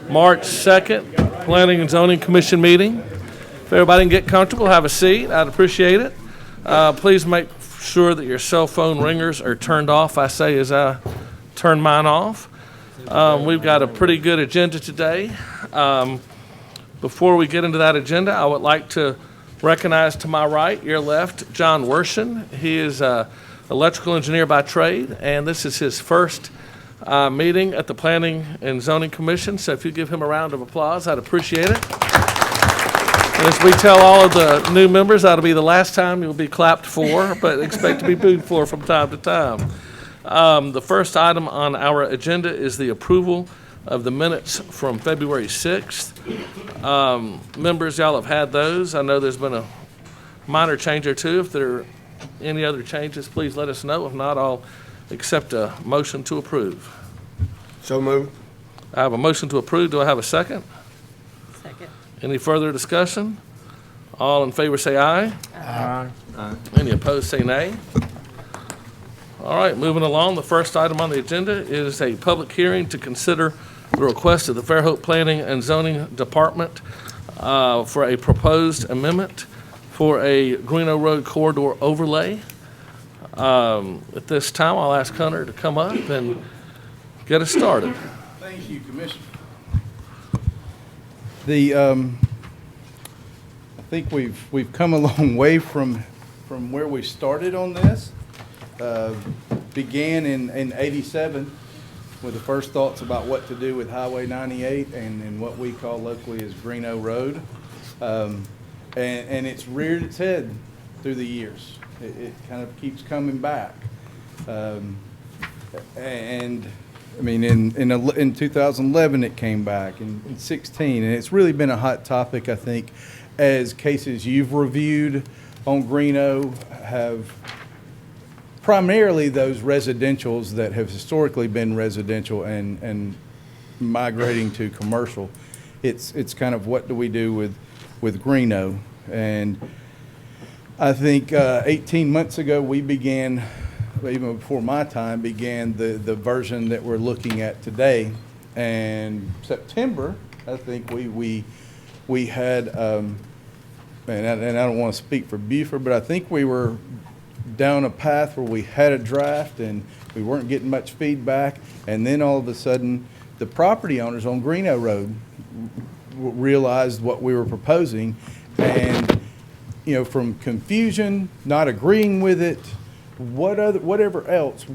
March 2nd, Planning and Zoning Commission meeting. If everybody can get comfortable, have a seat, I'd appreciate it. Please make sure that your cell phone ringers are turned off, I say as I turn mine off. We've got a pretty good agenda today. Before we get into that agenda, I would like to recognize to my right, your left, John Wershen. He is an electrical engineer by trade, and this is his first meeting at the Planning and Zoning Commission. So if you give him a round of applause, I'd appreciate it. And as we tell all of the new members, that'll be the last time you'll be clapped for, but expect to be booed for from time to time. The first item on our agenda is the approval of the minutes from February 6th. Members, y'all have had those. I know there's been a minor change or two. If there are any other changes, please let us know. If not, I'll accept a motion to approve. So moved. I have a motion to approve. Do I have a second? Second. Any further discussion? All in favor say aye. Aye. Any opposed say nay. All right, moving along. The first item on the agenda is a public hearing to consider the request of the Fairhope Planning and Zoning Department for a proposed amendment for a Greeno Road corridor overlay. At this time, I'll ask Hunter to come up and get us started. Thank you, Commissioner. I think we've come a long way from where we started on this. Began in '87 with the first thoughts about what to do with Highway 98 and what we call locally as Greeno Road. And it's reared its head through the years. It kind of keeps coming back. And I mean, in 2011 it came back, in 16, and it's really been a hot topic, I think, as cases you've reviewed on Greeno have primarily those residentials that have historically been residential and migrating to commercial. It's kind of what do we do with Greeno. And I think 18 months ago we began, even before my time, began the version that we're looking at today. And September, I think we had, and I don't want to speak for Buford, but I think we were down a path where we had a draft and we weren't getting much feedback. And then all of a sudden, the property owners on Greeno Road realized what we were proposing. And, you know, from confusion, not agreeing with it, whatever else,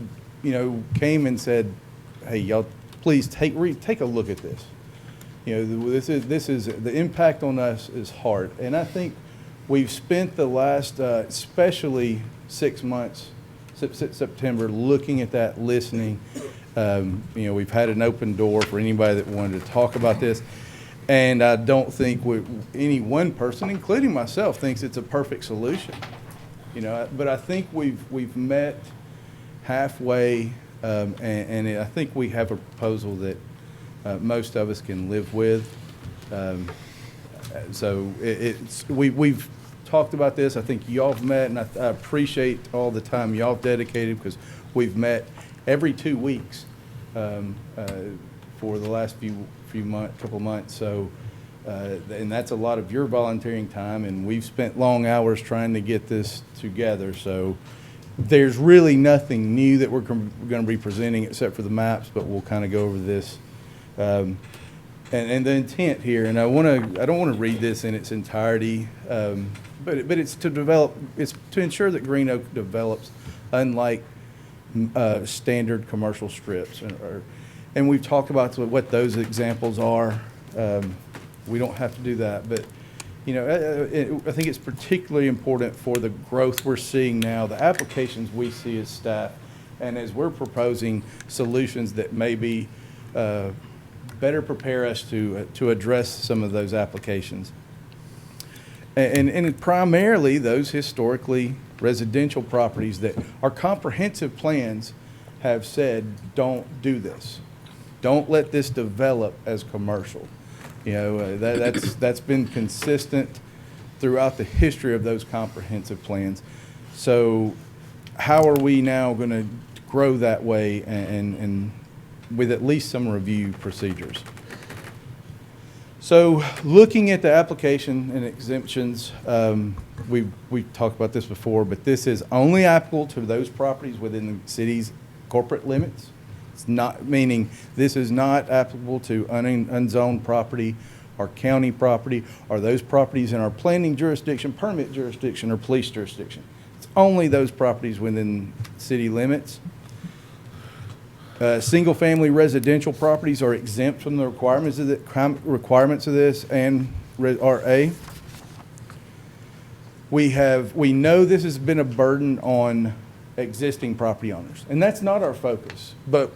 you know, came and said, hey, y'all, please take a look at this. You know, this is the impact on us is hard. And I think we've spent the last, especially 6 months, September, looking at that, listening. You know, we've had an open door for anybody that wanted to talk about this. And I don't think any one person, including myself, thinks it's a perfect solution. You know, but I think we've met halfway, and I think we have a proposal that most of us can live with. So we've talked about this. I think y'all have met, and I appreciate all the time y'all have dedicated, because we've met every 2 weeks for the last couple months. So, and that's a lot of your volunteering time, and we've spent long hours trying to get this together. So there's really nothing new that we're going to be presenting except for the maps, but we'll kind of go over this. And the intent here, and I don't want to read this in its entirety, but it's to ensure that Greeno develops unlike standard commercial strips, and we've talked about what those examples are. We don't have to do that, but you know, I think it's particularly important for the growth we're seeing now, the applications we see as staff, and as we're proposing solutions that maybe better prepare us to address some of those applications. And primarily those historically residential properties that our comprehensive plans have said, don't do this. Don't let this develop as commercial. You know, that's been consistent throughout the history of those comprehensive plans. So how are we now going to grow that way and with at least some review procedures? So looking at the application and exemptions, we've talked about this before, but this is only applicable to those properties within the city's corporate limits. It's not, meaning this is not applicable to unzoned property or county property or those properties in our planning jurisdiction, permit jurisdiction, or police jurisdiction. It's only those properties within city limits. Single-family residential properties are exempt from the requirements of this and RA. We know this has been a burden on existing property owners, and that's not our focus. But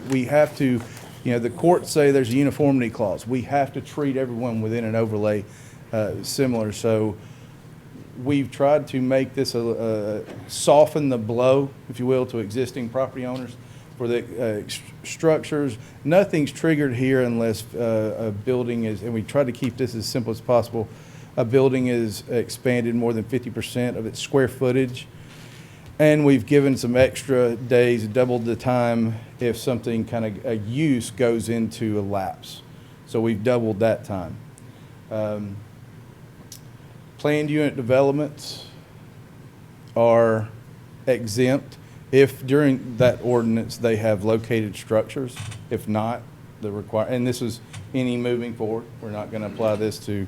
we have to, the courts say there's a uniformity clause. We have to treat everyone within an overlay similar. So we've tried to make this soften the blow, if you will, to existing property owners. For the structures, nothing's triggered here unless a building is, and we try to keep this as simple as possible, a building is expanded more than 50% of its square footage. And we've given some extra days, doubled the time if something kind of a use goes into a lapse. So we've doubled that time. Planned unit developments are exempt if during that ordinance they have located structures. If not, and this is any moving forward. We're not going to apply this to.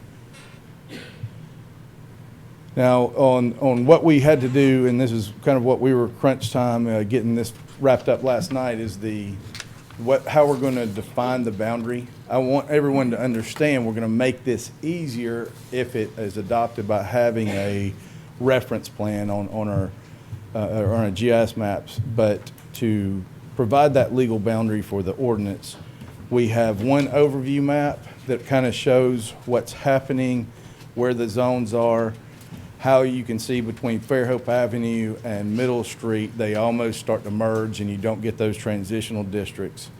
Now, on what we had to do, and this is kind of what we were crunch time getting this wrapped up last night, is how we're going to define the boundary. I want everyone to understand we're going to make this easier if it is adopted by having a reference plan on our GIS maps, but to provide that legal boundary for the ordinance, we have one overview map that kind of shows what's happening, where the zones are, how you can see between Fairhope Avenue and Middle Street, they almost start to merge and you don't get those transitional districts.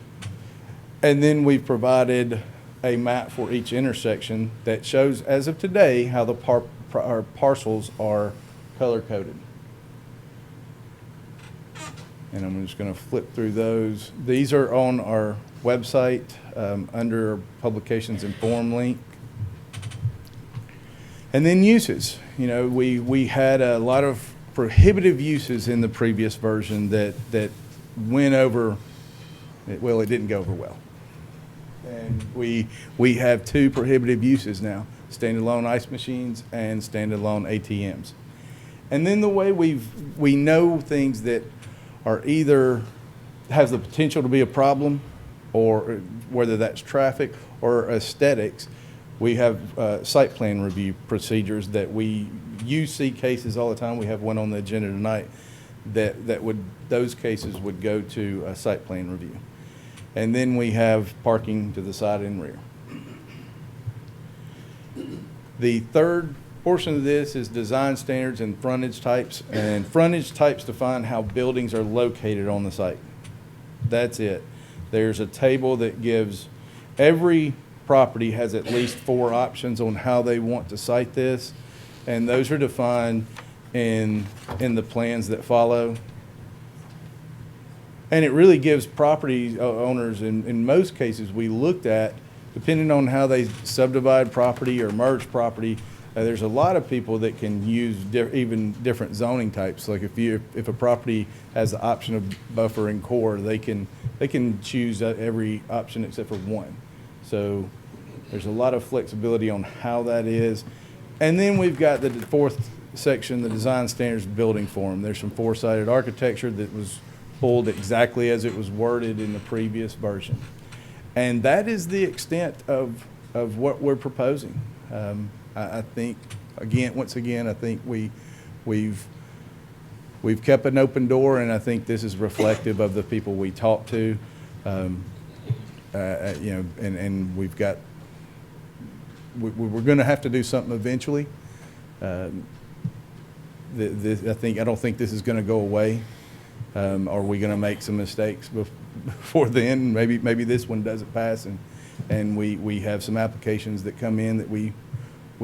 And then we've provided a map for each intersection that shows, as of today, how the our parcels are color-coded. And I'm just going to flip through those. These are on our website under Publications and Form link. And then uses. We had a lot of prohibitive uses in the previous version that went over, well, it didn't go over well. And we have two prohibitive uses now, standalone ice machines and standalone ATMs. And then the way we know things that are either has the potential to be a problem, or whether that's traffic or aesthetics, we have site plan review procedures that you see cases all the time. We have one on the agenda tonight those cases would go to a site plan review. And then we have parking to the side and rear. The third portion of this is design standards and frontage types. And frontage types define how buildings are located on the site. That's it. There's a table that gives every property has at least 4 options on how they want to site this. And those are defined in the plans that follow. And it really gives property owners, in most cases we looked at, depending on how they subdivide property or merge property, there's a lot of people that can use even different zoning types. Like if a property has the option of buffer and core, they can choose every option except for one. So there's a lot of flexibility on how that is. And then we've got the fourth section, the design standards building form. There's some four-sided architecture that was pulled exactly as it was worded in the previous version. And that is the extent of what we're proposing. I think, once again, I think we've kept an open door, and I think this is reflective of the people we talk to. And we're going to have to do something eventually. I don't think this is going to go away. Are we going to make some mistakes before then? Maybe this one doesn't pass, and we have some applications that come in that we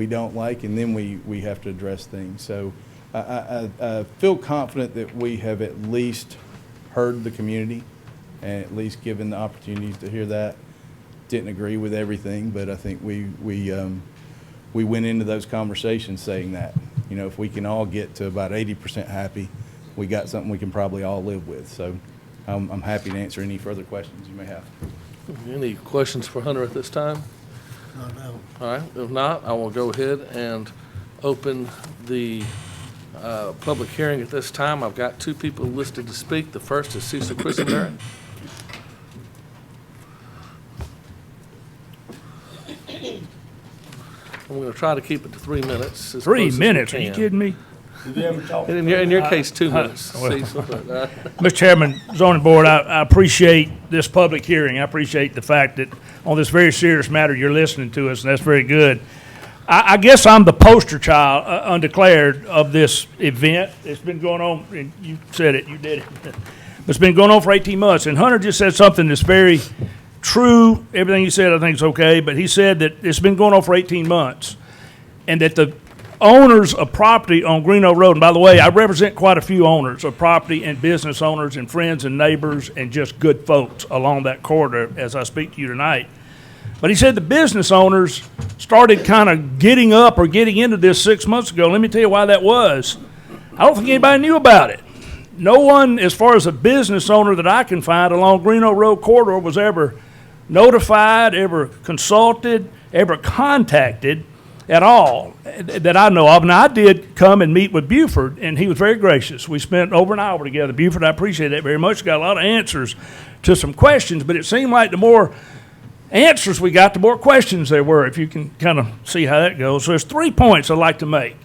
don't like, and then we have to address things. So I feel confident that we have at least heard the community and at least given the opportunities to hear that. didn't agree with everything, but I think we went into those conversations saying that, you know, if we can all get to about 80% happy, we got something we can probably all live with. So I'm happy to answer any further questions you may have. Any questions for Hunter at this time? No. All right, if not, I will go ahead and open the public hearing at this time. I've got two people listed to speak. The first is Cecil Quisenberry. I'm going to try to keep it to 3 minutes. as 3 close as we minutes? Are you can. kidding me? In your case, 2 minutes, Cecil. But, Mr. Chairman, zoning board, I appreciate this public hearing. I appreciate the fact that on this very serious matter, you're listening to us, and that's very good. I guess I'm the poster child, undeclared, of this event. It's been going on, and you said it, you did it. It's been going on for 18 months, and Hunter just said something that's very true. Everything he said, I think, is okay, but he said that it's been going on for 18 months, and that the owners of property on Greeno Road, and by the way, I represent quite a few owners of property and business owners and friends and neighbors and just good folks along that corridor as I speak to you tonight. But he said the business owners started kind of getting up or getting into this 6 months ago. Let me tell you why that was. I don't think anybody knew about it. No one, as far as a business owner that I can find along Greeno Road corridor, was ever notified, ever consulted, ever contacted at all that I know of. Now, I did come and meet with Buford, and he was very gracious. We spent over an hour together. Buford, I appreciate that very much. Got a lot of answers to some questions, but it seemed like the more answers we got, the more questions there were, if you can kind of see how that goes. So there's 3 points I'd like to make.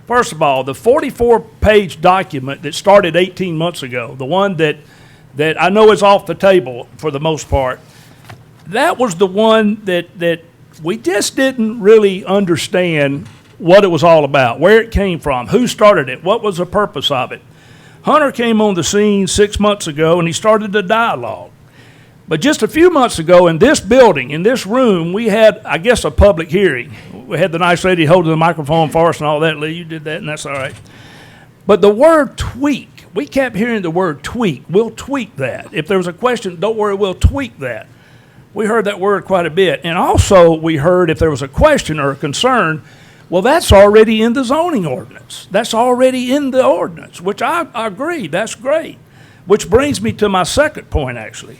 First of all, the 44-page document that started 18 months ago, the one that I know is off the table for the most part, that was the one that we just didn't really understand what it was all about, where it came from, who started it, what was the purpose of it. Hunter came on the scene 6 months ago, and he started the dialogue. But just a few months ago, in this building, in this room, we had, I guess, a public hearing. We had the nice lady holding the microphone for us and all that. Lee, you did that, and that's all right. But the word tweak, we kept hearing the word tweak. We'll tweak that. If there was a question, don't worry, we'll tweak that. We heard that word quite a bit. And also, we heard if there was a question or a concern, well, that's already in the zoning ordinance. That's already in the ordinance, which I agree. That's great. Which brings me to my second point, actually.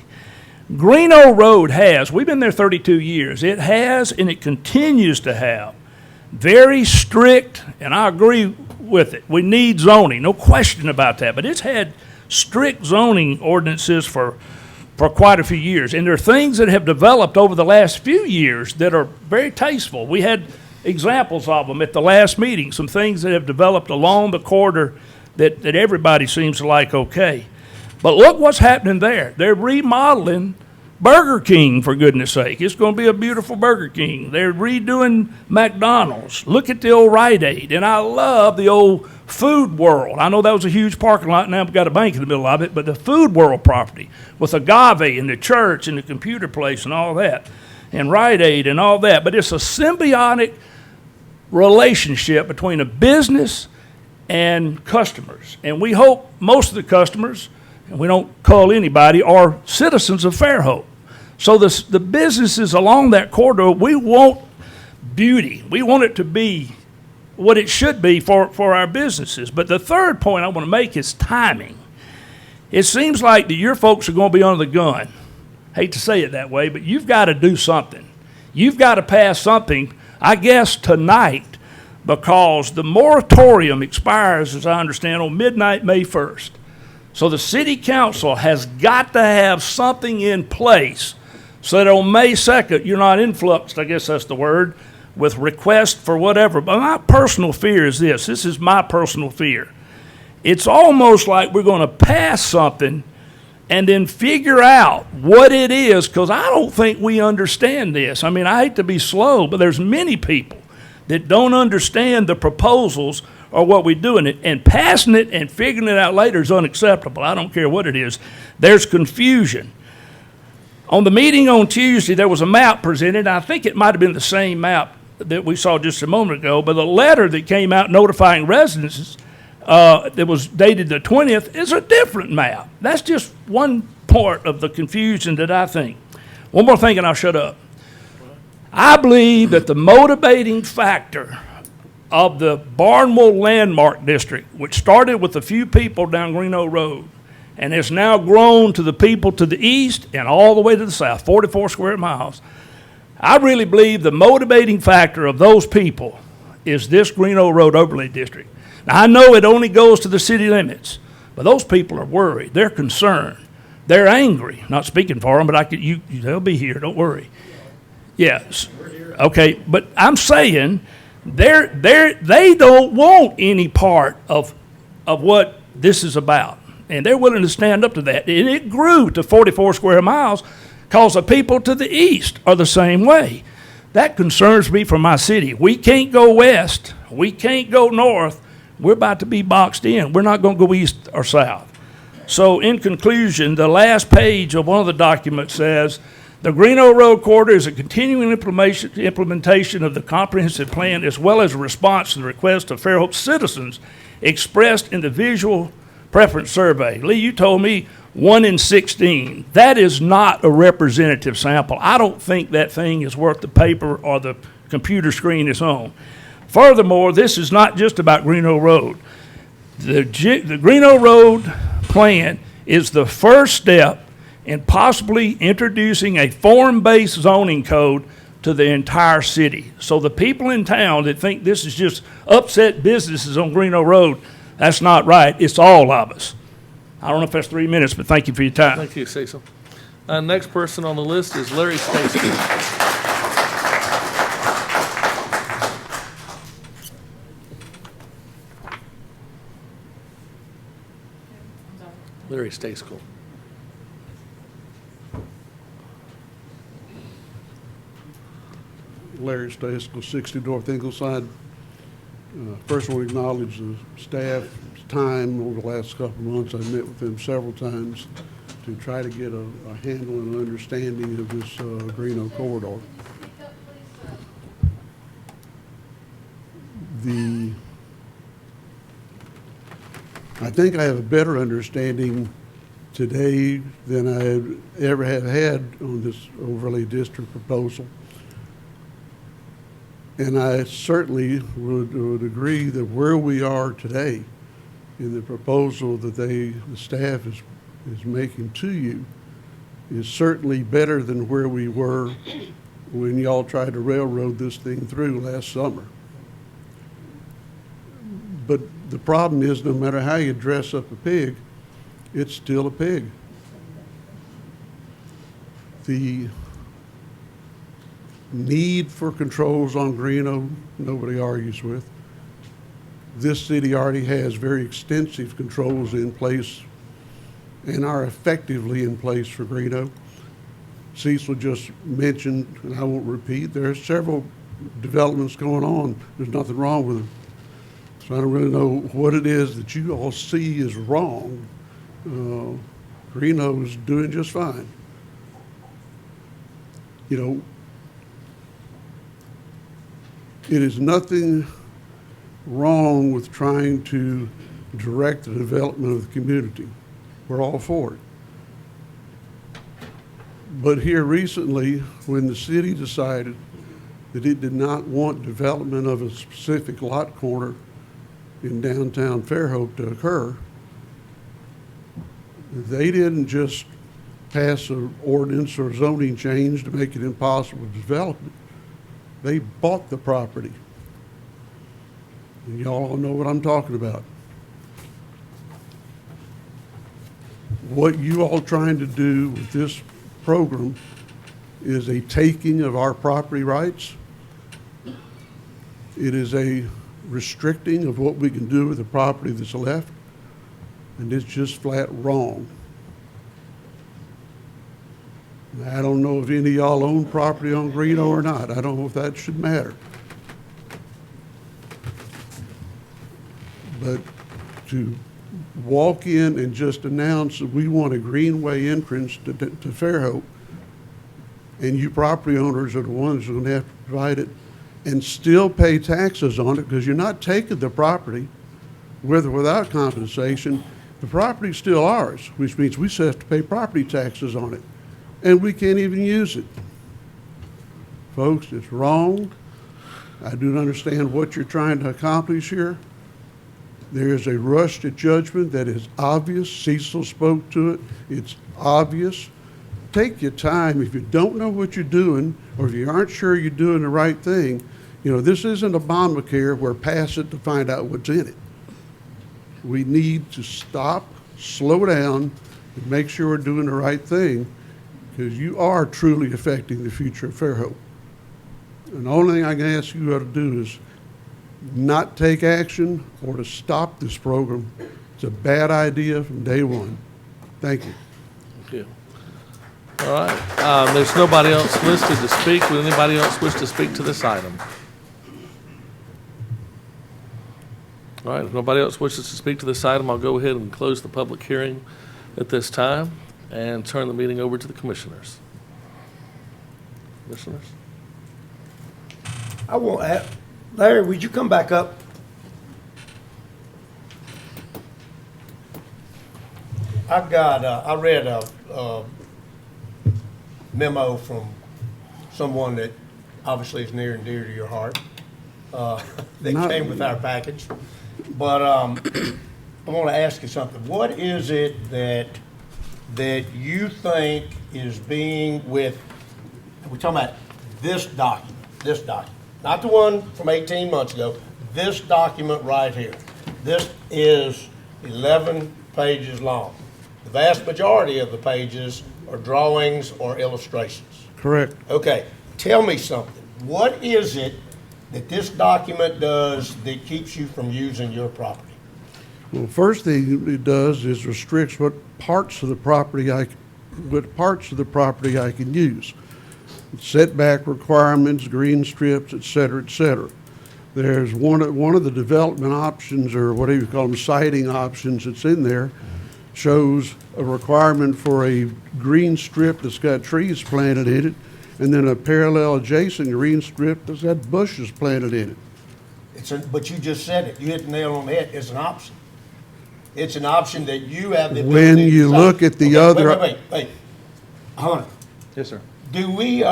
Greeno Road has, we've been there 32 years, it has and it continues to have very strict, and I agree with it, we need zoning, no question about that, but it's had strict zoning ordinances for quite a few years. And there are things that have developed over the last few years that are very tasteful. We had examples of them at the last meeting, some things that have developed along the corridor that everybody seems to like okay. But look what's happening there. They're remodeling Burger King, for goodness sake. It's going to be a beautiful Burger King. They're redoing McDonald's. Look at the old Rite Aid. And I love the old Food World. I know that was a huge parking lot. Now we've got a bank in the middle of it. But the Food World property with Agave and the church and the computer place and all that. And Rite Aid and all that. But it's a symbiotic relationship between a business and customers. And we hope most of the customers, and we don't call anybody, are citizens of Fairhope. So the businesses along that corridor, we want beauty. We want it to be what it should be for our businesses. But the third point I want to make is timing. It seems like that your folks are going to be under the gun. Hate to say it that way, but you've got to do something. You've got to pass something, I guess, tonight, because the moratorium expires, as I understand, on midnight, May 1st. So the city council has got to have something in place so that on May 2nd, you're not influxed, I guess that's the word, with requests for whatever. But my personal fear is this. This is my personal fear. It's almost like we're going to pass something and then figure out what it is, because I don't think we understand this. I mean, I hate to be slow, but there's many people that don't understand the proposals or what we're doing it, and passing it and figuring it out later is unacceptable. I don't care what it is. There's confusion. On the meeting on Tuesday, there was a map presented. I think it might have been the same map that we saw just a moment ago, but the letter that came out notifying residents that was dated the 20th is a different map. That's just one part of the confusion that I think. One more thing and I'll shut up. I believe that the motivating factor of the Barnwell Landmark District, which started with a few people down Greeno Road, and has now grown to the people to the east and all the way to the south, 44 square miles. I really believe the motivating factor of those people is this Greeno Road Overlay District. Now, I know it only goes to the city limits, but those people are worried. They're concerned. They're angry. Not speaking for them, but they'll be here. Don't worry. Yes. Okay, but I'm saying they don't want any part of what this is about. And they're willing to stand up to that. And it grew to 44 square miles because the people to the east are the same way. That concerns me for my city. We can't go west. We can't go north. We're about to be boxed in. We're not going to go east or south. So in conclusion, the last page of one of the documents says, the Greeno Road Corridor is a continuing implementation of the comprehensive plan as well as a response to the request of Fairhope citizens expressed in the visual preference survey. Lee, you told me 1 in 16. That is not a representative sample. I don't think that thing is worth the paper or the computer screen it's on. Furthermore, this is not just about Greeno Road. The Greeno Road plan is the first step in possibly introducing a form-based zoning code to the entire city. So the people in town that think this is just upset businesses on Greeno Road, that's not right. It's all of us. I don't know if that's 3 minutes, but thank you for your time. Thank you, Cecil. Next person on the list is Larry Stacy. Larry Stacy. Larry Stacy, 60 North Ingleside. First, I want to acknowledge the staff's time over the last couple of months. I've met with them several times to try to get a handle and understanding of this Greeno corridor. I think I have a better understanding today than I ever have had on this overlay district proposal. And I certainly would agree that where we are today in the proposal that the staff is making to you is certainly better than where we were when y'all tried to railroad this thing through last summer. But the problem is, no matter how you dress up a pig, it's still a pig. The need for controls on Greeno, nobody argues with. This city already has very extensive controls in place and are effectively in place for Greeno. Cecil just mentioned, and I won't repeat, there are several developments going on. There's nothing wrong with them. So I don't really know what it is that you all see is wrong. Greeno is doing just fine. You know, it is nothing wrong with trying to direct the development of the community. We're all for it. But here recently, when the city decided that it did not want development of a specific lot corner in downtown Fairhope to occur, they didn't just pass an ordinance or zoning change to make it impossible to develop it. They bought the property. And y'all all know what I'm talking about. What you all trying to do with this program is a taking of our property rights. It is a restricting of what we can do with the property that's left, and it's just flat wrong. I don't know if any of y'all own property on Greeno or not. I don't know if that should matter. But to walk in and just announce that we want a greenway entrance to Fairhope, and you property owners are the ones who are going to have to provide it, and still pay taxes on it, because you're not taking the property, with or without compensation. The property's still ours, which means we still have to pay property taxes on it, and we can't even use it. Folks, it's wrong. I do understand what you're trying to accomplish here. There is a rush to judgment that is obvious. Cecil spoke to it. It's obvious. Take your time. If you don't know what you're doing, or if you aren't sure you're doing the right thing, this isn't Obamacare where pass it to find out what's in it. We need to stop, slow down, and make sure we're doing the right thing, because you are truly affecting the future of Fairhope. And the only thing I can ask you to do is not take action or to stop this program. It's a bad idea from day one. Thank you. Thank you. All right. There's nobody else listed to speak. Would anybody else wish to speak to this item? All right. If nobody else wishes to speak to this item, I'll go ahead and close the public hearing at this time and turn the meeting over to the commissioners. Commissioners? I want to, Larry, would you come back up? I've got, I read a memo from someone that obviously is near and dear to your heart. That came with our package. But I want to ask you something. What is it that you think is being with, we're talking about this document, not the one from 18 months ago, this document right here. This is 11 pages long. The vast majority of the pages are drawings or illustrations. Correct. Okay, tell me something. What is it that this document does that keeps you from using your property? Well, first thing it does is restricts what parts of the property I can use. Setback requirements, green strips, et cetera, et cetera. There's one of the development options, or whatever you call them, siting options that's in there, shows a requirement for a green strip that's got trees planted in it, and then a parallel adjacent green strip that's got bushes planted in it. But you just said it. You hit the nail on the head. It's an option. It's an option that you have the ability When to you decide. look at the other. Wait. Hunter, Yes, sir. do we,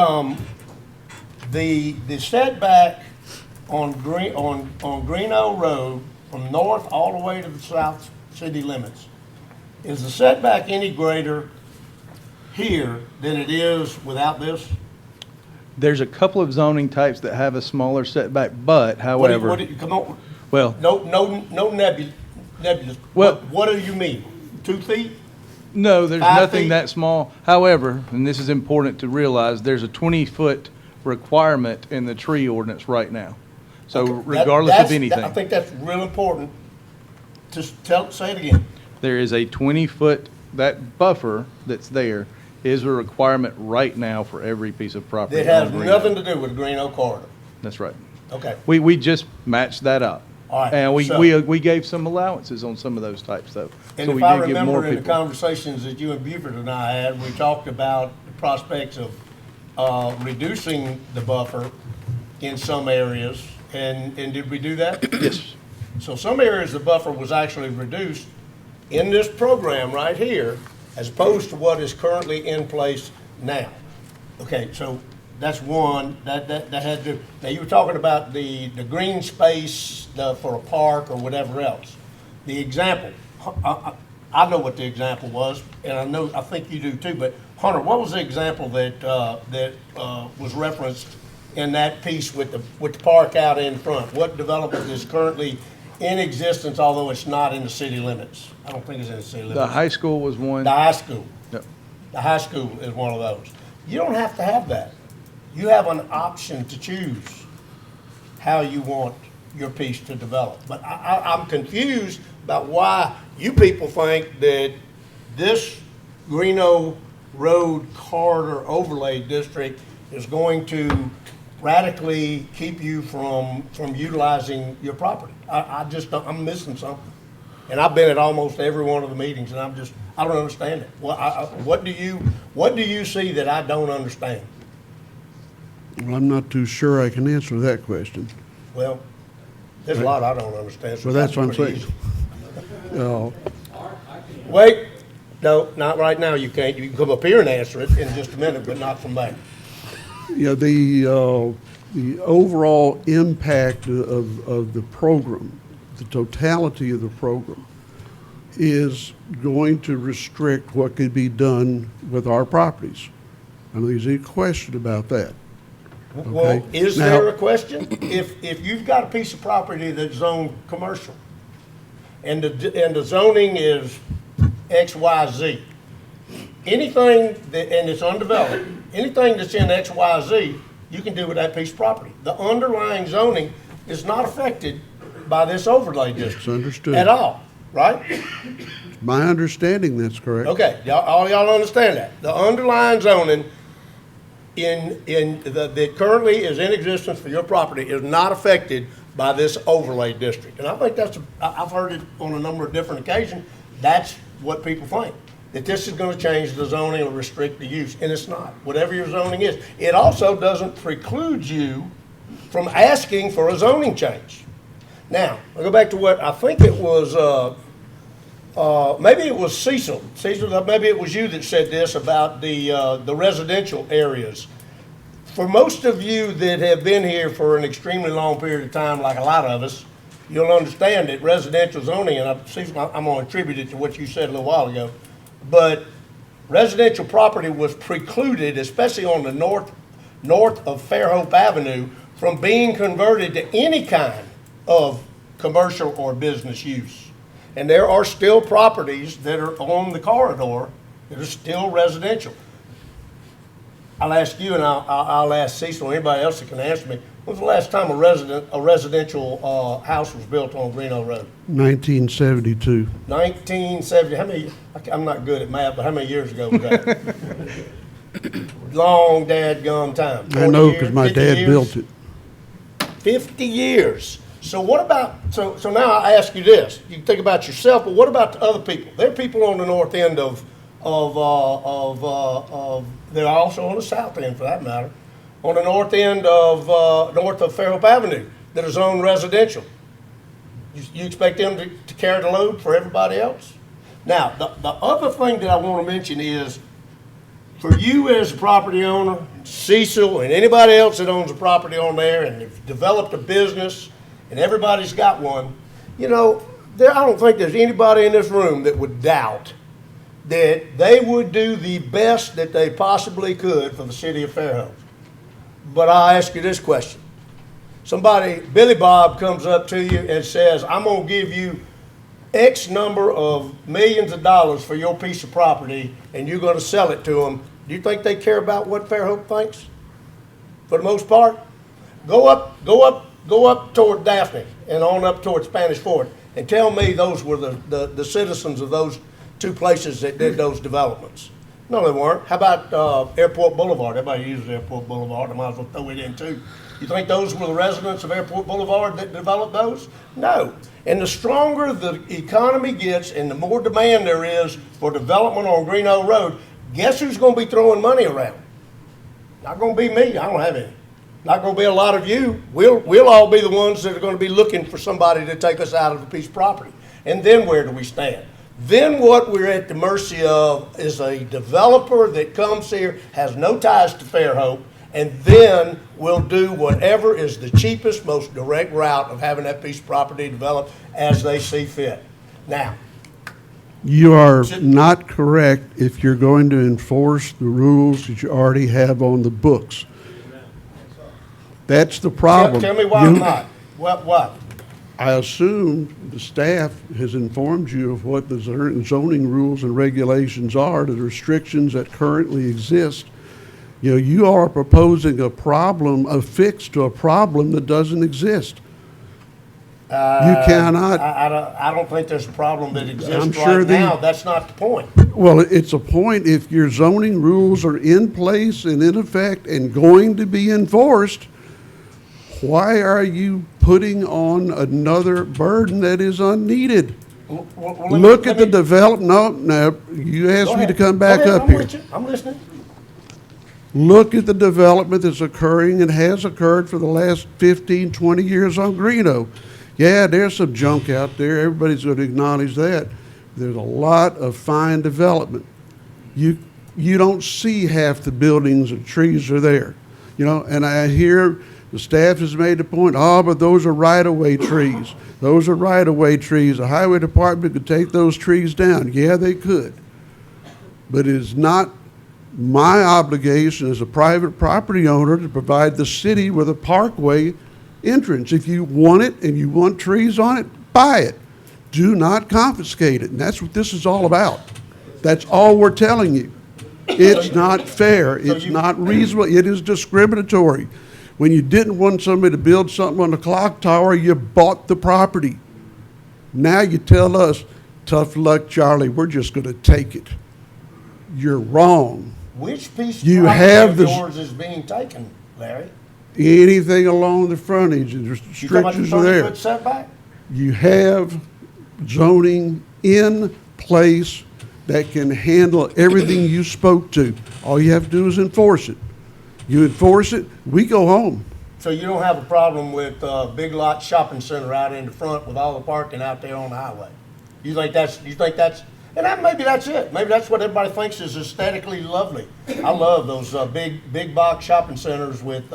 the setback on Greeno Road from north all the way to the south city limits, is the setback any greater here than it is without this? There's a couple of zoning types that have a smaller setback, but however, Come on, well, no nebulous. Well- What do you mean? 2 feet? no, there's 5 nothing feet? that small. However, and this is important to realize, there's a 20-foot requirement in the tree ordinance right now. So regardless of anything, I think that's real important. Just say it again. there is a 20-foot, that buffer that's there is a requirement right now for every piece of property. That has on Green nothing Road. to do with Greeno corridor. That's right. Okay. We just matched that up. All right, And so- we gave some allowances on some of those types though. And So if we I did give more remember in the people. conversations that you and Buford and I had, we talked about the prospects of reducing the buffer in some areas. And did we do that? Yes. So some areas the buffer was actually reduced in this program right here, as opposed to what is currently in place now. Okay, so that's one, that had to, now you were talking about the green space for a park or whatever else. The example, I know what the example was, and I think you do too, but Hunter, what was the example that was referenced in that piece with the park out in front? What development is currently in existence, although it's not in the city limits? I don't think it's in the city limits. The high school was one. The high school. Yep. The high school is one of those. You don't have to have that. You have an option to choose how you want your piece to develop. But I'm confused about why you people think that this Greeno Road Corridor Overlay District is going to radically keep you from utilizing your property. I just don't, I'm missing something. And I've been at almost every one of the meetings, and I don't understand it. What do you see that I don't understand? Well, I'm not too sure I can answer that question. Well, there's a lot I don't understand. So So that's what I'm pretty saying. easy. Wait, no, not right now. You can't. You can come up here and answer it in just a minute, but not from there. Yeah, the overall impact of the program, the totality of the program, is going to restrict what could be done with our properties. I don't think there's any question about that. Well, Okay. is Now- there a question? If you've got a piece of property that's zoned commercial, and the zoning is X, Y, Z, anything that, and it's undeveloped, anything that's in X, Y, Z, you can do with that piece of property. The underlying zoning is not affected by this overlay district. It's understood. At all, right? My understanding, that's correct. Okay, all y'all understand that. The underlying zoning that currently is in existence for your property is not affected by this overlay district. And I think I've heard it on a number of different occasions, that's what people think. That this is gonna change the zoning or restrict the use, and it's not, whatever your zoning is. It also doesn't preclude you from asking for a zoning change. Now, I'll go back to what, I think it was, maybe it was Cecil, maybe it was you that said this about the residential areas. For most of you that have been here for an extremely long period of time, like a lot of us, you'll understand that residential zoning, and I'm gonna attribute it to what you said a little while ago, but residential property was precluded, especially on the north of Fairhope Avenue, from being converted to any kind of commercial or business use. And there are still properties that are on the corridor that are still residential. I'll ask you, and I'll ask Cecil or anybody else that can answer me. When was the last time a residential house was built on Greeno Road? 1972. 1970. How many? I'm not good at math, but how many years ago was that? Long dadgum time. I know 40 because years, my 50 dad years? built it. 50 years. So what about, so now I ask you this, you can think about yourself, but what about the other people? There are people on the north end they're also on the south end for that matter, on the north end of, north of Fairhope Avenue that are zoned residential. You expect them to carry the load for everybody else? Now, the other thing that I want to mention is, for you as a property owner, Cecil, and anybody else that owns a property on there and have developed a business, and everybody's got one, you know, I don't think there's anybody in this room that would doubt that they would do the best that they possibly could for the city of Fairhope. But I'll ask you this question. Billy Bob comes up to you and says, I'm gonna give you X number of millions of dollars for your piece of property, and you're gonna sell it to them. Do you think they care about what Fairhope thinks? For the most part? Go up toward Daphne and on up toward Spanish Fort and tell me those were the citizens of those two places that did those developments. No, they weren't. How about Airport Boulevard? Everybody uses Airport Boulevard. I might as well throw it in too. You think those were the residents of Airport Boulevard that developed those? No. And the stronger the economy gets and the more demand there is for development on Greeno Road, guess who's going to be throwing money around? Not going to be me. I don't have any. Not going to be a lot of you. We'll all be the ones that are going to be looking for somebody to take us out of a piece of property. And then where do we stand? Then what we're at the mercy of is a developer that comes here, has no ties to Fairhope, and then will do whatever is the cheapest, most direct route of having that piece of property developed as they see fit. Now, You are not correct if you're going to enforce the rules that you already have on the books. That's the problem. tell me why I'm not. What? I assume the staff has informed you of what the zoning rules and regulations are, the restrictions that currently exist. You know, you are proposing a fix to a problem that doesn't exist. You cannot. I don't think there's a problem that I'm exists sure right now. That's not the point. Well, it's a point if your zoning rules are in place and in effect and going to be enforced. Why are you putting on another burden that is unneeded? Look at the development. No, you asked me to come back up here. I'm listening. Look at the development that's occurring and has occurred for the last 15, 20 years on Greeno. Yeah, there's some junk out there. Everybody's going to acknowledge that. There's a lot of fine development. You don't see half the buildings and trees are there. You know, and I hear the staff has made the point, oh, but those are right-of-way trees. Those are right-of-way trees. The highway department could take those trees down. Yeah, they could. But it is not my obligation as a private property owner to provide the city with a parkway entrance. If you want it and you want trees on it, buy it. Do not confiscate it. And that's what this is all about. That's all we're telling you. It's not fair. It's not reasonable. It is discriminatory. When you didn't want somebody to build something on the clock tower, you bought the property. Now you tell us, tough luck, Charlie, we're just going to take it. You're wrong. Which piece You of property have of the- yours is being taken, Larry? Anything along the frontage, and the You talking about the restrictions are there. 30-foot setback? You have zoning in place that can handle everything you spoke to. All you have to do is enforce it. You enforce it, we go home. So you don't have a problem with Big Lot Shopping Center out in the front with all the parking out there on the highway? You think that's, and maybe that's it. Maybe that's what everybody thinks is aesthetically lovely. I love those big box shopping centers with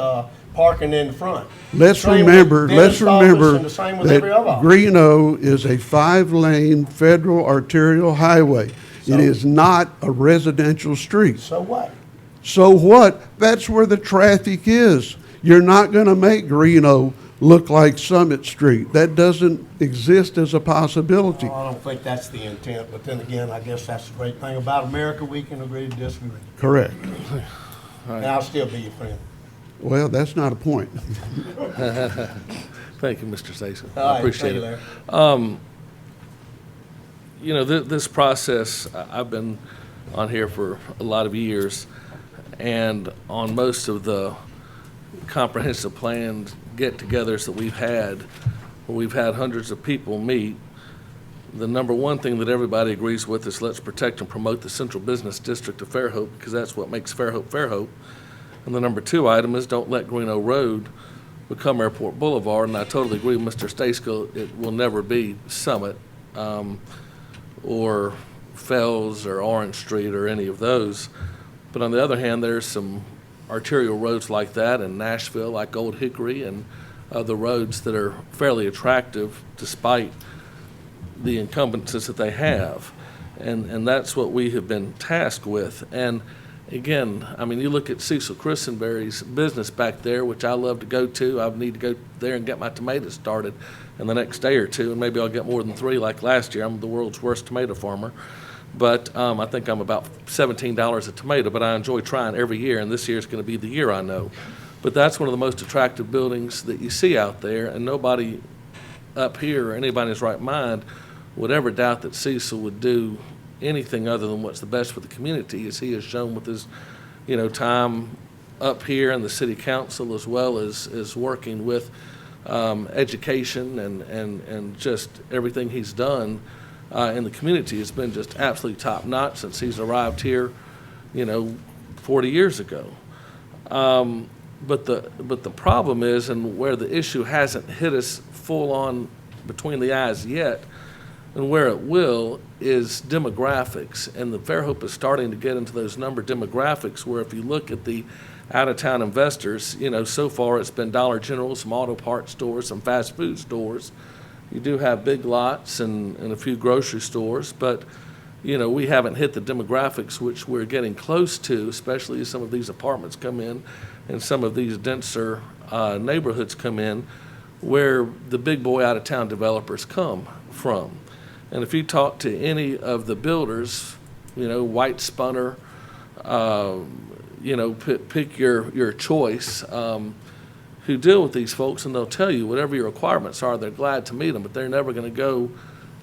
parking in the front. Let's Same with remember dentist office and the same with that every other office. Greeno is a 5-lane federal arterial highway. It is not a residential street. So what? So what? That's where the traffic is. You're not going to make Greeno look like Summit Street. That doesn't exist as a possibility. I don't think that's the intent, but then again, I guess that's the great thing about America, we can agree to disagree. Correct. And I'll still be your friend. Well, that's not a point. Thank you, Mr. Stacy. All I right, appreciate thank you, it. Larry. You know, this process, I've been on here for a lot of years, and on most of the comprehensive plan get-togethers that we've had, where we've had hundreds of people meet, the number one thing that everybody agrees with is let's protect and promote the central business district of Fairhope, because that's what makes Fairhope Fairhope. And the number two item is don't let Greeno Road become Airport Boulevard, and I totally agree with Mr. Stacegill, it will never be Summit, or Fells or Orange Street or any of those. But on the other hand, there's some arterial roads like that in Nashville, like Old Hickory, and other roads that are fairly attractive despite the encumbrances that they have. And that's what we have been tasked with. And again, I mean, you look at Cecil Christenberry's business back there, which I love to go to. I need to go there and get my tomatoes started in the next day or two, and maybe I'll get more than 3 like last year. I'm the world's worst tomato farmer. But I think I'm about $17 a tomato, but I enjoy trying every year, and this year is going to be the year I know. But that's one of the most attractive buildings that you see out there, and nobody up here or anybody in his right mind would ever doubt that Cecil would do anything other than what's the best for the community, as he has shown with his, time up here in the city council, as well as working with education and just everything he's done in the community has been just absolutely top-notch since he's arrived here, 40 years ago. But the problem is, and where the issue hasn't hit us full on between the eyes yet, and where it will, is demographics. And the Fairhope is starting to get into those number demographics where if you look at the out-of-town investors, so far it's been Dollar General, some auto parts stores, some fast food stores. You do have Big Lots and a few grocery stores, but, we haven't hit the demographics which we're getting close to, especially as some of these apartments come in and some of these denser neighborhoods come in, where the big boy out-of-town developers come from. And if you talk to any of the builders, White Spunner, pick your choice, who deal with these folks, and they'll tell you whatever your requirements are, they're glad to meet them, but they're never going to go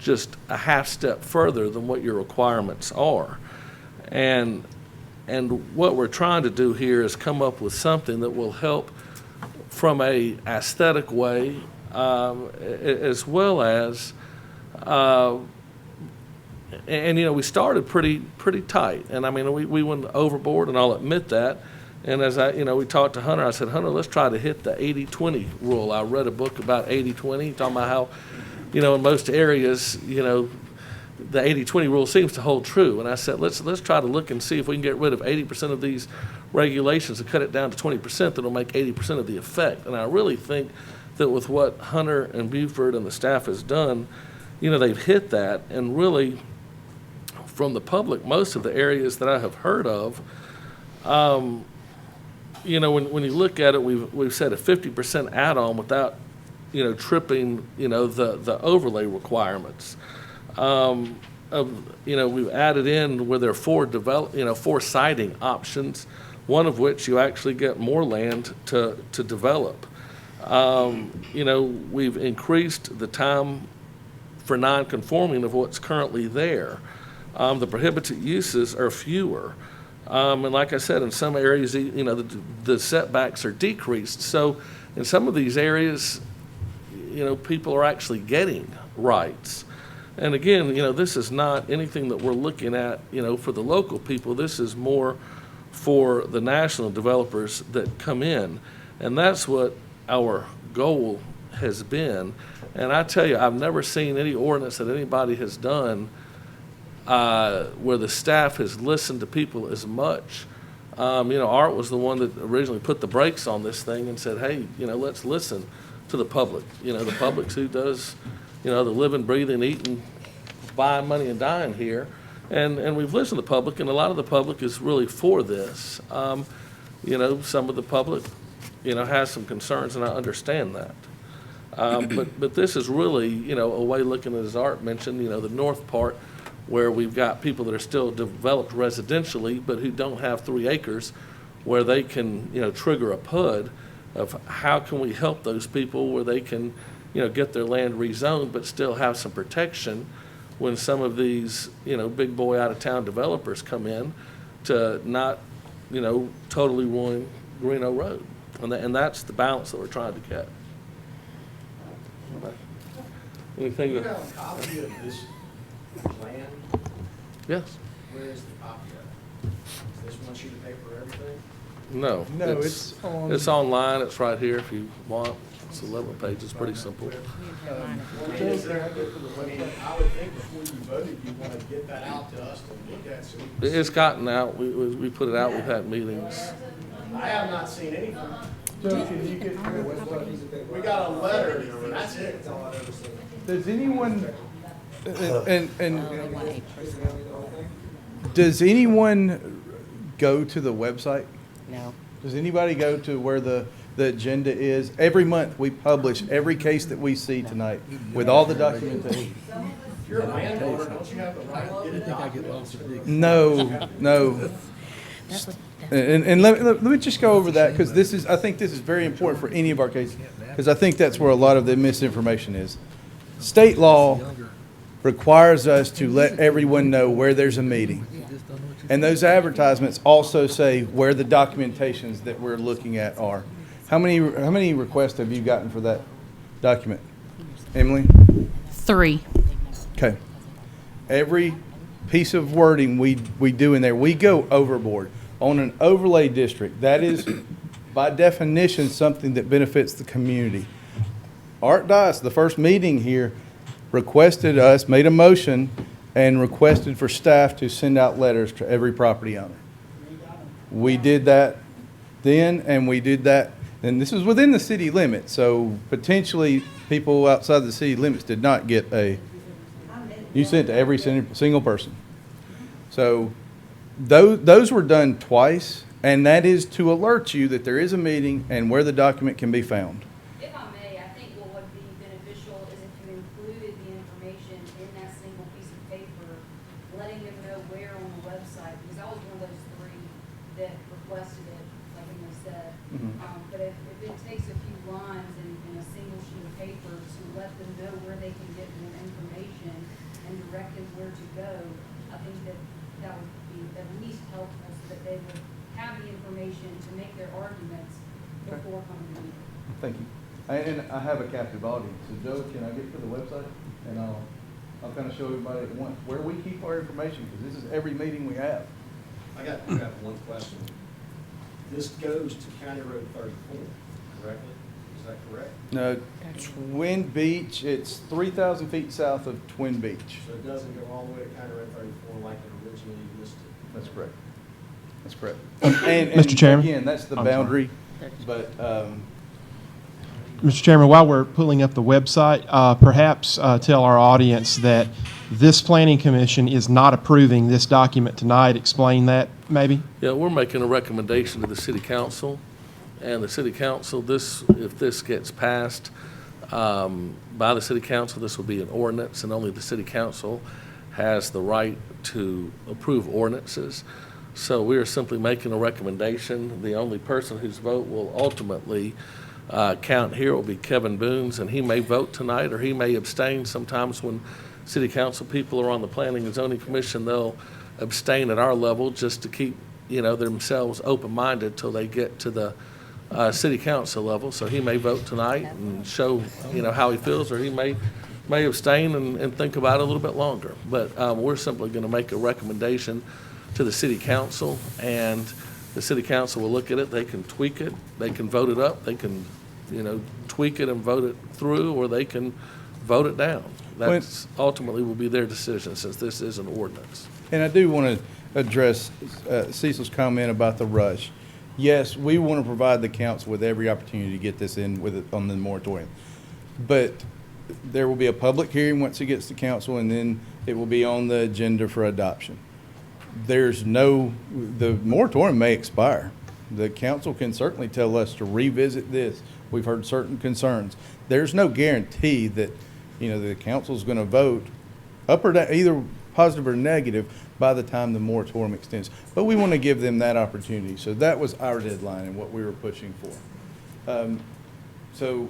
just a half step further than what your requirements are. And what we're trying to do here is come up with something that will help from a aesthetic way, as well as, we started pretty tight. And I mean, we went overboard, and I'll admit that. And as we talked to Hunter, I said, Hunter, let's try to hit the 80-20 rule. I read a book about 80-20, talking about how, in most areas, the 80-20 rule seems to hold true. And I said, let's try to look and see if we can get rid of 80% of these regulations and cut it down to 20%, that'll make 80% of the effect. And I really think that with what Hunter and Buford and the staff has done, they've hit that. And really, from the public, most of the areas that I have heard of, when you look at it, we've said a 50% add-on without, tripping, the overlay requirements. We've added in where there are four siting options, one of which you actually get more land to develop. We've increased the time for non-conforming of what's currently there. The prohibited uses are fewer. And like I said, in some areas, the setbacks are decreased. So in some of these areas, people are actually getting rights. And again, this is not anything that we're looking at, for the local people. This is more for the national developers that come in. And that's what our goal has been. And I tell you, I've never seen any ordinance that anybody has done where the staff has listened to people as much. Art was the one that originally put the brakes on this thing and said, hey, let's listen to the public. The public's who does, the living, breathing, eating, buying, money, and dying here. And we've listened to the public, and a lot of the public is really for this. Some of the public, has some concerns, and I understand that. But this is really, a way looking at, as Art mentioned, the north part, where we've got people that are still developed residentially, but who don't have 3 acres, where they can, trigger a PUD of how can we help those people where they can, get their land rezoned, but still have some protection when some of these, big boy out-of-town developers come in to not, totally ruin Greeno Road. And that's the balance that we're trying to get. Anything? Do you have a copy of this plan? Yes. Where is the copy of it? Is this one sheet of paper everything? No. No, it's on- It's online. It's right here if you want. It's 11 pages. Pretty simple. I mean, is there, I mean, I would think before you voted, you want to get that out to us to look at, so we can It's gotten out. We put it out. We've had meetings. I have not seen anything. Joe, can you get to the website? We got a letter, and that's it. That's all I've ever seen. Does anyone, and does anyone go to the website? No. Does anybody go to where the agenda is? Every month, we publish every case that we see tonight with all the documentation. If you're a landowner, don't you have the right to get it documented? No. And let me just go over that, because I think this is very important for any of our cases, because I think that's where a lot of the misinformation is. State law requires us to let everyone know where there's a meeting. And those advertisements also say where the documentations that we're looking at are. How many requests have you gotten for that document? Emily? 3. Okay. Every piece of wording we do in there, we go overboard. On an overlay district, that is by definition something that benefits the community. Art Dice, the first meeting here, requested us, made a motion, and requested for staff to send out letters to every property owner. We did that then, and we did that, and this was within the city limits, so potentially people outside the city limits did not get you sent to every single person. So those were done twice, and that is to alert you that there is a meeting and where the document can be found. If I may, I think what would be beneficial is if you included the information in that single piece of paper, letting them know where on the website, because I was one of those 3 that requested it, like Emily said. But if it takes a few lines in a single sheet of paper to let them know where they can get more information and direct them where to go, I think that would be at least helpful so that they would have the information to make their arguments before coming to meeting. Thank you. And I have a captive audience, so Joe, can I get to the website? And I'll kind of show everybody at once where we keep our information, because this is every meeting we have. I got one question. This goes to County Road 34, correctly? Is that correct? No, Twin Beach, it's 3,000 feet south of Twin Beach. So it doesn't go all the way to County Road 34 like it originally listed? That's correct. That's correct. Mr. Chairman? Again, that's the I'm sorry. boundary, but, Mr. Chairman, while we're pulling up the website, perhaps tell our audience that this planning commission is not approving this document tonight. Explain that, maybe? Yeah, we're making a recommendation to the city council, and the city council, if this gets passed by the city council, this will be an ordinance, and only the city council has the right to approve ordinances. So we are simply making a recommendation. The only person whose vote will ultimately count here will be Kevin Boone's, and he may vote tonight, or he may abstain. Sometimes when city council people are on the Planning and Zoning Commission, they'll abstain at our level just to keep, themselves open-minded till they get to the city council level. So he may vote tonight and show, how he feels, or he may abstain and think about it a little bit longer. But we're simply going to make a recommendation to the city council, and the city council will look at it. They can tweak it, they can vote it up, they can, tweak it and vote it through, or they can vote it down. That's ultimately will be their decision, since this is an ordinance. and I do want to address Cecil's comment about the rush. Yes, we want to provide the council with every opportunity to get this in with it on the moratorium. But there will be a public hearing once it gets to council, and then it will be on the agenda for adoption. The moratorium may expire. The council can certainly tell us to revisit this. We've heard certain concerns. There's no guarantee that, the council's going to vote up or down, either positive or negative, by the time the moratorium extends. But we want to give them that opportunity. So that was our deadline and what we were pushing for. So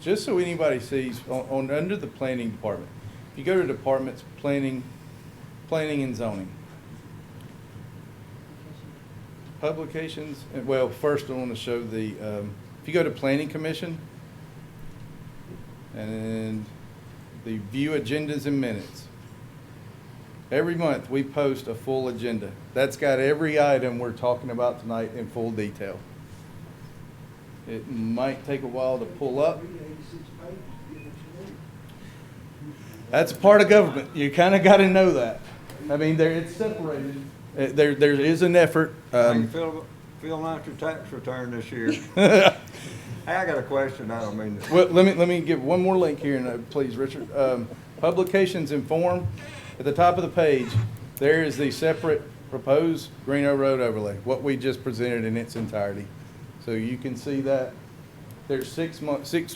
just so anybody sees, under the planning department, if you go to departments, planning and zoning, publications, well, first I want to show if you go to planning commission, and the view agendas and minutes. Every month, we post a full agenda. That's got every item we're talking about tonight in full detail. It might take a while to pull up. That's a part of government. You kind of got to know that. I mean, it's separated. There is an effort. Fill out your tax return this year. Hey, I got a question. I don't mean to. Well, let me give one more link here, and please, Richard. Publications and form. At the top of the page, there is the separate proposed Greeno Road overlay, what we just presented in its entirety. So you can see that there's 6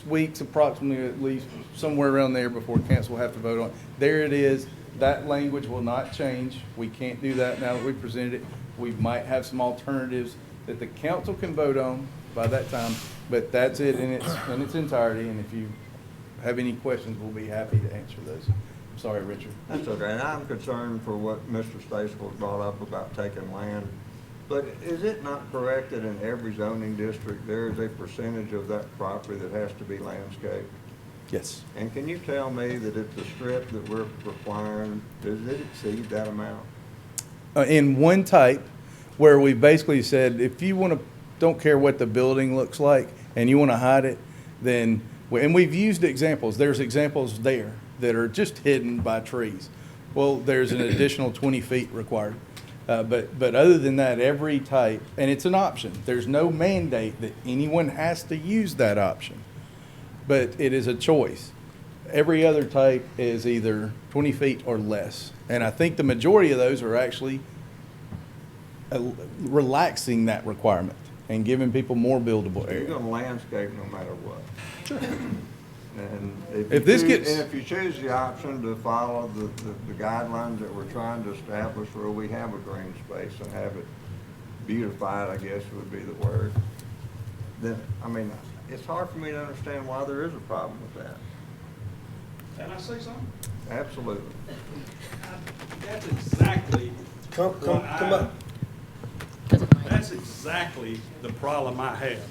weeks approximately, at least somewhere around there, before council will have to vote on it. There it is. That language will not change. We can't do that now that we presented it. We might have some alternatives that the council can vote on by that time, but that's it in its entirety. And if you have any questions, we'll be happy to answer those. Sorry, Richard. That's okay. And I'm concerned for what Mr. Staples brought up about taking land. But is it not correct that in every zoning district, there is a percentage of that property that has to be landscaped? Yes. And can you tell me that if the strip that we're requiring, does it exceed that amount? In one type, where we basically said, if you don't care what the building looks like and you want to hide it, then, and we've used examples. There's examples there that are just hidden by trees. Well, there's an additional 20 feet required. But other than that, every type, and it's an option. There's no mandate that anyone has to use that option, but it is a choice. Every other type is either 20 feet or less. And I think the majority of those are actually relaxing that requirement and giving people more buildable You're area. going to landscape no matter what. Sure. And If you choose the option to follow the guidelines that we're trying to establish, where we have a green space and have it beautified, I guess would be the word, then, I mean, it's hard for me to understand why there is a problem with that. Can I say something? Absolutely. That's exactly. Come up. That's exactly the problem I have.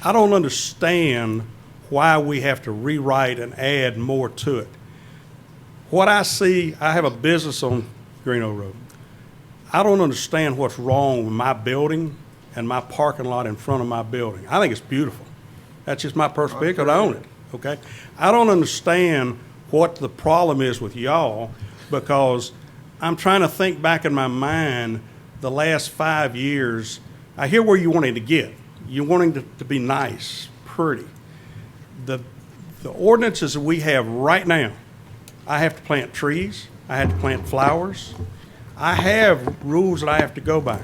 I don't understand why we have to rewrite and add more to it. What I see, I have a business on Greeno Road. I don't understand what's wrong with my building and my parking lot in front of my building. I think it's beautiful. That's just my personal opinion, 'cause I own it, okay? I don't understand what the problem is with y'all, because I'm trying to think back in my mind the last 5 years. I hear where you're wanting to get. You're wanting to be nice, pretty. The ordinances that we have right now, I have to plant trees, I have to plant flowers. I have rules that I have to go by.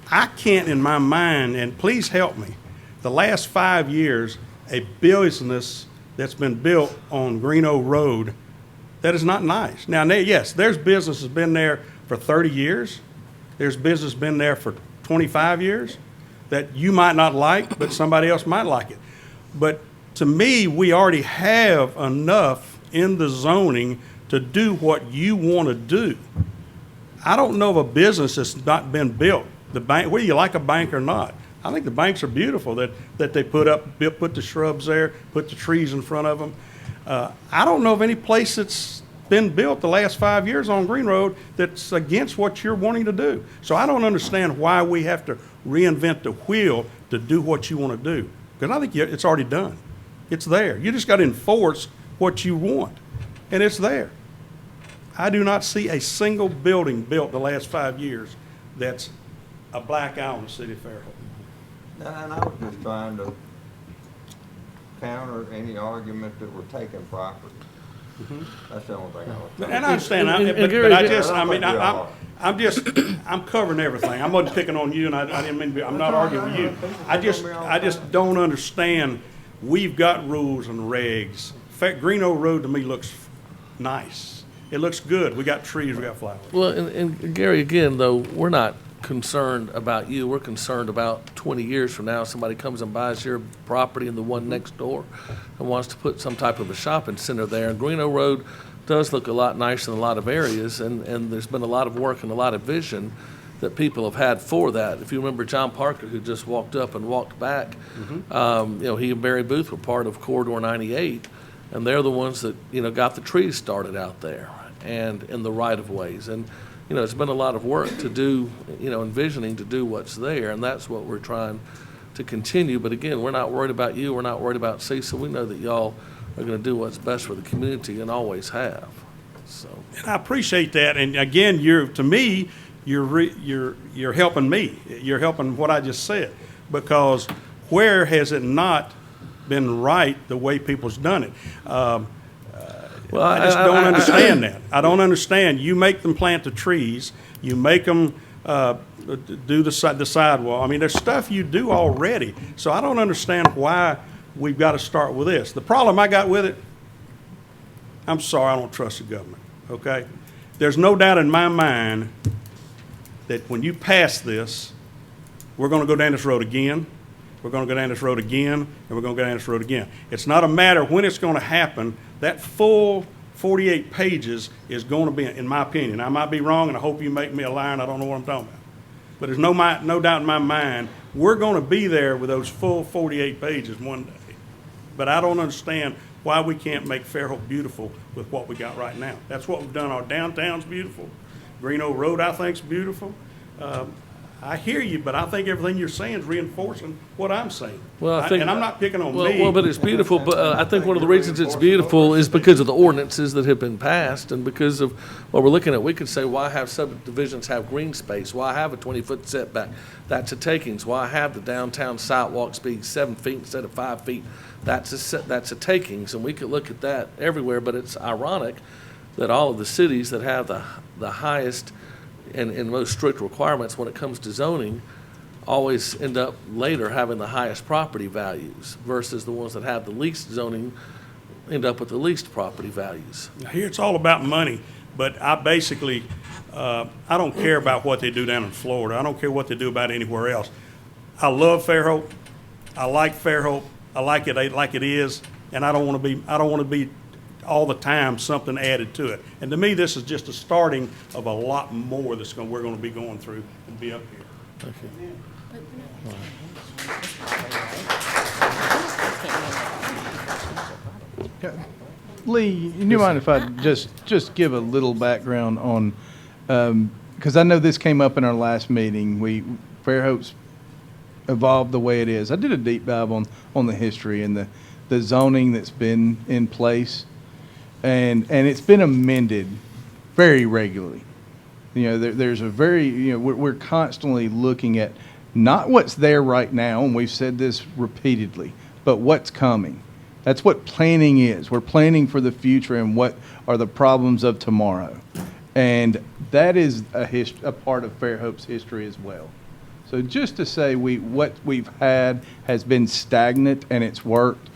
I can't in my mind, and please help me, the last 5 years, a business that's been built on Greeno Road that is not nice. Now, yes, there's business that's been there for 30 years. There's business been there for 25 years that you might not like, but somebody else might like it. But to me, we already have enough in the zoning to do what you want to do. I don't know of a business that's not been built. The bank, whether you like a bank or not, I think the banks are beautiful that they put the shrubs there, put the trees in front of them. I don't know of any place that's been built the last 5 years on Green Road that's against what you're wanting to do. So I don't understand why we have to reinvent the wheel to do what you want to do. Because I think it's already done. It's there. You just got to enforce what you want, and it's there. I do not see a single building built the last 5 years that's a black eye on the city of Fairhope. And I was just trying to counter any argument that we're taking property. That's the only thing I was trying And I understand, I'm covering everything. I'm not picking on you, and I didn't mean to be, I'm not arguing with you. I just don't understand, we've got rules and regs. Greeno Road to me looks nice. It looks good. We got trees, we got flowers. Well, and Gary, again, though, we're not concerned about you. We're concerned about 20 years from now, somebody comes and buys your property and the one next door and wants to put some type of a shopping center there. And Greeno Road does look a lot nicer in a lot of areas, and there's been a lot of work and a lot of vision that people have had for that. If you remember John Parker, who just walked up and walked back, he and Barry Booth were part of Corridor 98, and they're the ones that, got the trees started out there and in the right-of-ways. And it's been a lot of work to do, envisioning to do what's there, and that's what we're trying to continue. But again, we're not worried about you, we're not worried about CISA. We know that y'all are going to do what's best for the community and always have. So. And I appreciate that. And again, you're helping me. You're helping what I just said, because where has it not been right the way people's done it? Well, I just don't understand that. I don't understand. You make them plant the trees. You make them do the sidewalk. I mean, there's stuff you do already. So I don't understand why we've got to start with this. The problem I got with it, I'm sorry, I don't trust the government, okay? There's no doubt in my mind that when you pass this, we're going to go down this road again. We're going to go down this road again, and we're going to go down this road again. It's not a matter of when it's going to happen. That full 48 pages is going to be, in my opinion, I might be wrong, and I hope you make me a liar, and I don't know what I'm talking about. But there's no doubt in my mind, we're going to be there with those full 48 pages one day. But I don't understand why we can't make Fairhope beautiful with what we got right now. That's what we've done. Our downtown's beautiful. Greeno Road, I think, is beautiful. I hear you, but I think everything you're saying is reinforcing what I'm saying. Well, and I'm not picking on me. Well, but it's beautiful. But I think one of the reasons it's beautiful is because of the ordinances that have been passed, and because of what we're looking at. We could say, why have subdivisions have green space? Why have a 20-foot setback? That's a takings. Why have the downtown sidewalks be 7 feet instead of 5 feet? That's a takings, and we could look at that everywhere. But it's ironic that all of the cities that have the highest and most strict requirements when it comes to zoning always end up later having the highest property values versus the ones that have the least zoning end up with the least property values. Here it's all about money, but I basically, I don't care about what they do down in Florida. I don't care what they do about anywhere else. I love Fairhope. I like Fairhope. I like it is, and I don't want to be all the time something added to it. And to me, this is just a starting of a lot more we're going to be going through and be up here. Thank you. Lee, you mind if I just give a little background on, because I know this came up in our last meeting. Fairhope's evolved the way it is. I did a deep dive on the history and the zoning that's been in place, and it's been amended very regularly. You know, there's a very, you know, we're constantly looking at not what's there right now, and we've said this repeatedly, but what's coming. That's what planning is. We're planning for the future and what are the problems of tomorrow. And that is a part of Fairhope's history as well. So just to say what we've had has been stagnant and it's worked,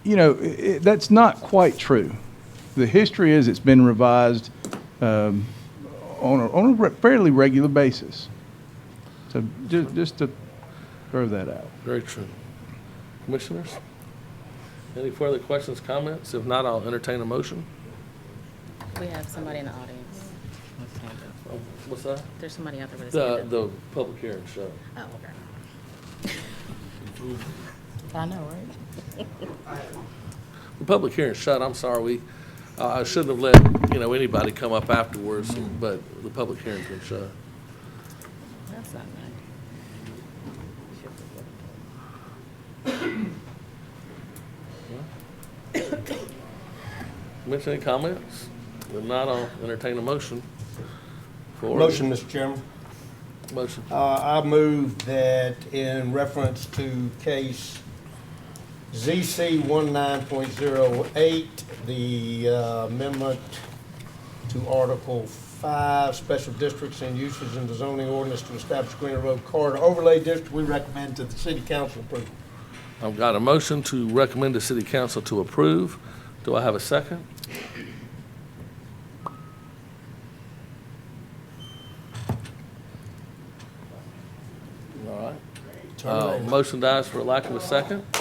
you know, that's not quite true. The history is it's been revised on a fairly regular basis. So just to throw that out. Very true. Commissioners? Any further questions, comments? If not, I'll entertain a motion. We have somebody in the audience. Oh, what's that? There's somebody out there with his hand up. The public hearing shut. Oh, okay. I know, right? The public hearing shut. I'm sorry. I shouldn't have let, you know, anybody come up afterwards, but the public hearing's been shut. That's not nice. Commissioner, any comments? If not, I'll entertain a motion. Motion, Mr. Chairman. Motion. I move that in reference to case ZC 19.08, the amendment to Article 5, special districts and uses in the zoning ordinance to establish Greener Road Corridor Overlay District, we recommend to the City Council approval. I've got a motion to recommend to City Council to approve. Do I have a second? All right. Motion dies for lack of a second. But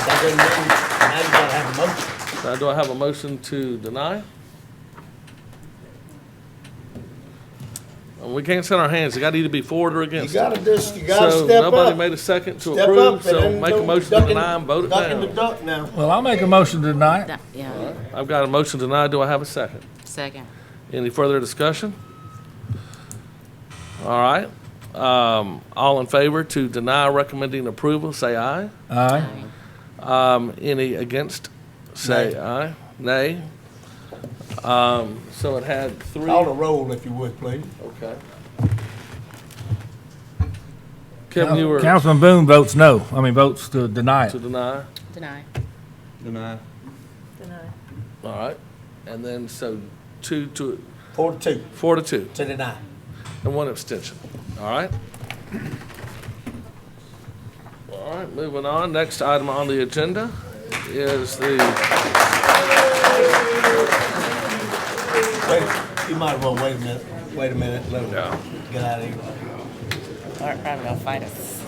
that doesn't mean, now you gotta have a motion. Now, do I have a motion to deny? We can't set our hands. It got to either be for it or against You it. gotta So step nobody up. made a second to Step approve, up so and make a motion to ducking- deny and vote it ducking the down. duck now. Well, I'll make a motion to deny it. Yeah, I've got a motion to deny. Do I have a second? second. Any further discussion? All right. All in favor to deny recommending approval, say aye. Aye. Any against, say Nay. aye. Nay. So it had three. Call the roll if you would, please. Okay. Kevin, you were Councilman Boone votes no. Votes to deny to it. deny. Deny. Deny. All right. And then so 4 to 2 To deny. and 1 abstention. All right. All right, moving on. Next item on the agenda is the, You might as well wait a minute, let them get out of here. They're probably gonna fight us.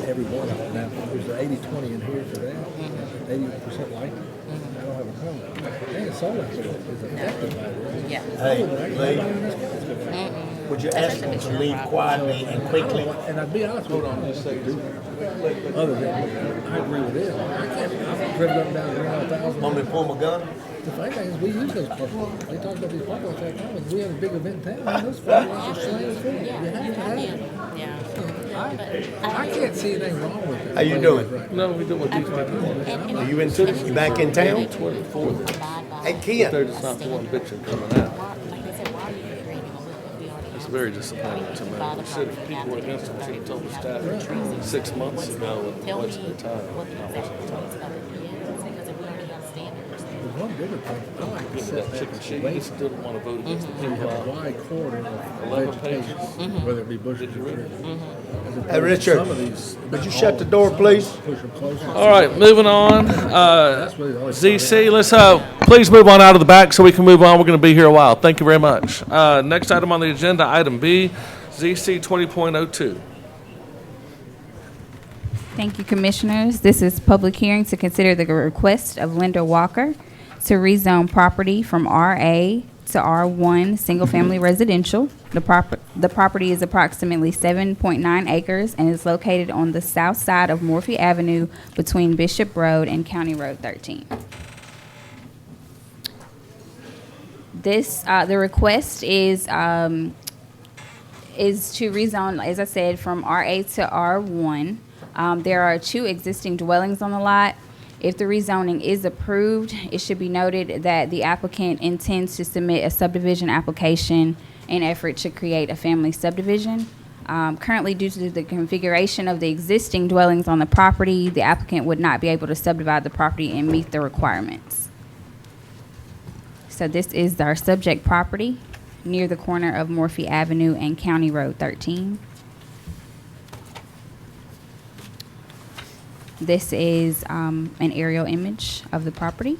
Every one of them. Now, there's an 80-20 in here for that. 80% like it. I don't have a problem. And it's all is affected by it. Yeah. Hey, Lee, would you ask them to leave quietly and quickly? And I'd be honest with you, other than, I agree with this. I've driven up and down 1,000. Want me to pull my gun? The funny thing is, we use those parking lots. They talk about these parking lots all the time. When we have a big event in town, man, those parking lots are slammed full. You have to have it. Yeah. I can't see anything wrong with it. How you doing? no, we doing what these people. Are you back in town? 24. Hey, Ken. They're just not the one bitching coming out. Like they said, why are you agreeing? We already It's have. very disappointing to me. The city, people were against it. We should have told the staff 6 months ago, Tell me wasting the time. what the exact points of it is, because if we already have standards. There's one bigger thing. I like to Give me sit that back chicken and shit. You wait. just didn't want to vote against the You people. have a wide corridor of 11 vegetation, pages. whether it be bushes or trees. As opposed Hey, to Richard, some of these, would you not shut all, the door, some please? Push them closer. All right, moving on. That's really the only ZC, let's please move on out of the back so we can move on. We're going to be here a while. Thank you very much. Next item on the agenda, item B, ZC 20.02. Thank you, Commissioners. This is public hearing to consider the request of Linda Walker to rezone property from RA to R1, single-family residential. The property is approximately 7.9 acres and is located on the south side of Morphy Avenue between Bishop Road and County Road 13. The request is to rezone, as I said, from RA to R1. There are 2 existing dwellings on the lot. If the rezoning is approved, it should be noted that the applicant intends to submit a subdivision application in effort to create a family subdivision. Currently, due to the configuration of the existing dwellings on the property, the applicant would not be able to subdivide the property and meet the requirements. So this is our subject property near the corner of Morphy Avenue and County Road 13. This is an aerial image of the property.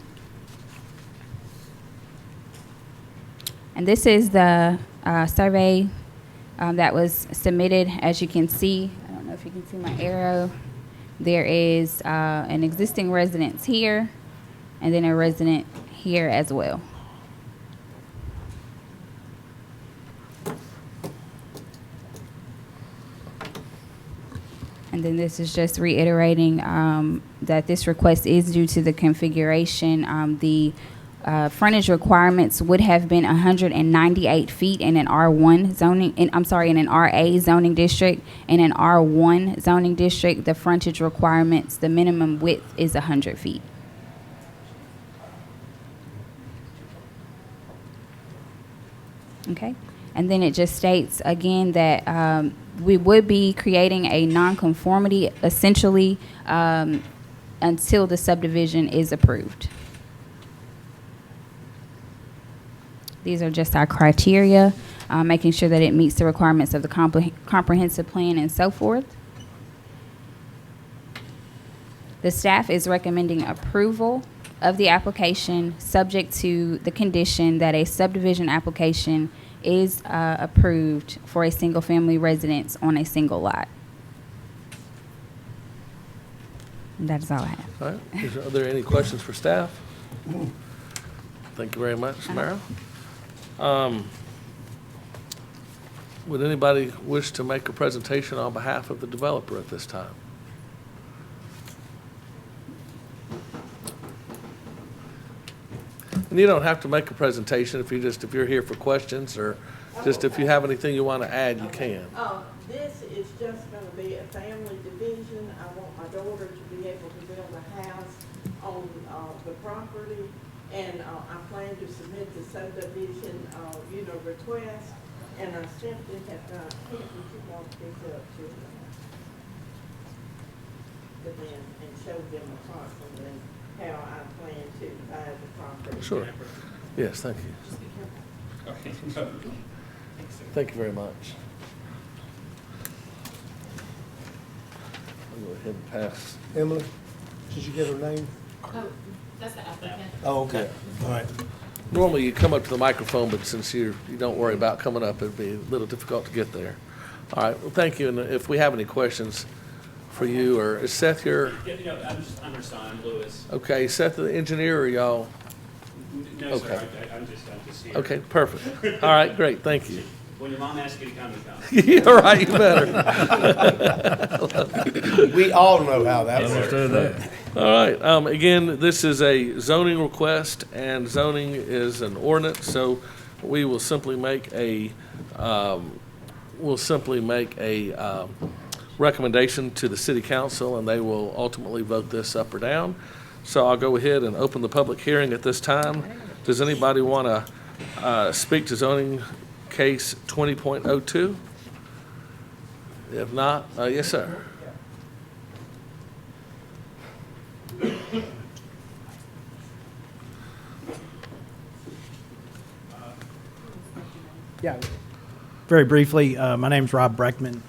And this is the survey that was submitted. As you can see, I don't know if you can see my arrow, there is an existing residence here and then a resident here as well. And then this is just reiterating that this request is due to the configuration. The frontage requirements would have been 198 feet in an R1 zoning, in an RA zoning district. In an R1 zoning district, the frontage requirements, the minimum width is 100 feet. Okay. And then it just states again that we would be creating a nonconformity essentially until the subdivision is approved. These are just our criteria, making sure that it meets the requirements of the comprehensive plan and so forth. The staff is recommending approval of the application subject to the condition that a subdivision application is approved for a single-family residence on a single lot. And that is all I have. All right. Are there any questions for staff? Thank you very much, Mara. Would anybody wish to make a presentation on behalf of the developer at this time? And you don't have to make a presentation if you're here for questions or just if you have anything you want to add, you can. This is just going to be a family division. I want my daughter to be able to build a house on the property, and I plan to submit the subdivision, request, and I simply have not, would you walk this up to them and show them approximately how I plan to divide the property? Sure. Yes, thank you. Thank you very much. I'll go ahead and pass. Emily, did you get her name? Oh, that's the applicant. Oh, okay. All right. Normally you come up to the microphone, but since you don't worry about coming up, it'd be a little difficult to get there. All right, well, thank you. And if we have any questions for you, or is Seth your? Yeah, I'm her son, Lewis. Okay, Seth the engineer, or y'all? No, Okay. sir, I'm just here. Okay, perfect. All right, great, thank you. When your mom asks you to come, you come. Yeah, right, you better. We all know how that works. Understood that. All right, again, this is a zoning request, and zoning is an ordinance, so we will simply make a, recommendation to the city council, and they will ultimately vote this up or down. So I'll go ahead and open the public hearing at this time. Does anybody want to speak to zoning case 20.02? If not, yes, sir. Yeah, very briefly, my name's Rob Breckman.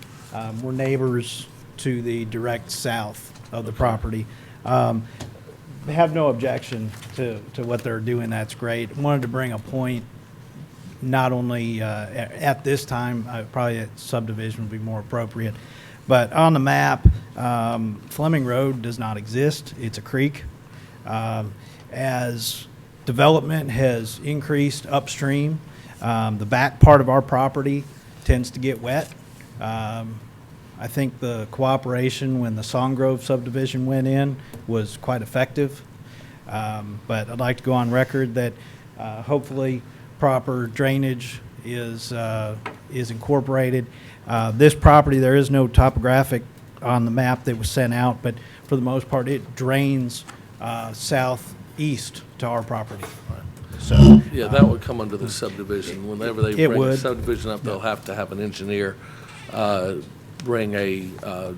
We're neighbors to the direct south of the property. Have no objection to what they're doing. That's great. Wanted to bring a point, not only at this time, probably at subdivision would be more appropriate, but on the map, Fleming Road does not exist. It's a creek. As development has increased upstream. The back part of our property tends to get wet. I think the cooperation when the Songgrove subdivision went in was quite effective. But I'd like to go on record that hopefully proper drainage is incorporated. This property, there is no topographic on the map that was sent out, but for the most part, it drains southeast to our property. So Yeah, that would come under the subdivision. Whenever they It bring a would. subdivision up, they'll have to have an engineer bring a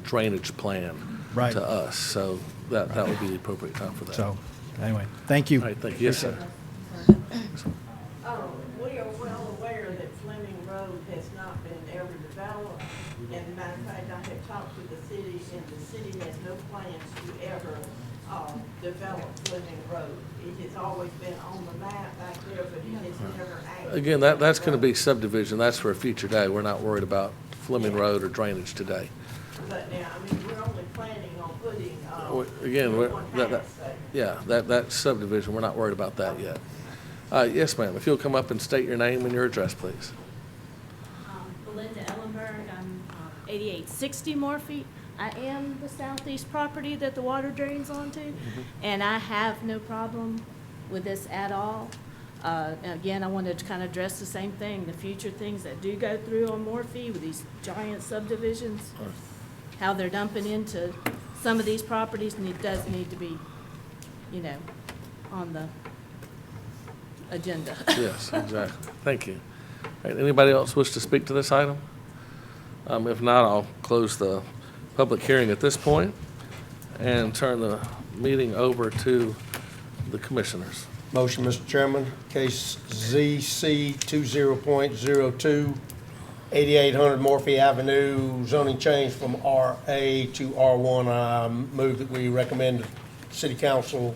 drainage plan Right. to us. So that would be the appropriate time for that. So, anyway, thank you. All right, thank you. Yes, sir. We are well aware that Fleming Road has not been ever developed. And matter of fact, I have talked to the city, and the city has no plans to ever develop Fleming Road. It has always been on the map back there, but it has never actually. Again, that's going to be subdivision. That's for a future day. We're not worried about Fleming Road or drainage today. But now, I mean, we're only planning on putting, Again, one house there. yeah, that subdivision, we're not worried about that yet. Yes, ma'am. If you'll come up and state your name and your address, please. Belinda Ellenberg, I'm 8860 Morphy. I am the southeast property that the water drains onto, and I have no problem with this at all. Again, I wanted to kind of address the same thing, the future things that do go through on Morphy with these giant subdivisions, how they're dumping into some of these properties, and it does need to be, on the agenda. Yes, exactly. Thank you. All right, anybody else wish to speak to this item? If not, I'll close the public hearing at this point and turn the meeting over to the commissioners. Motion, Mr. Chairman, case ZC 20.02, 8800 Morphy Avenue, zoning change from RA to R1. I move that we recommend city council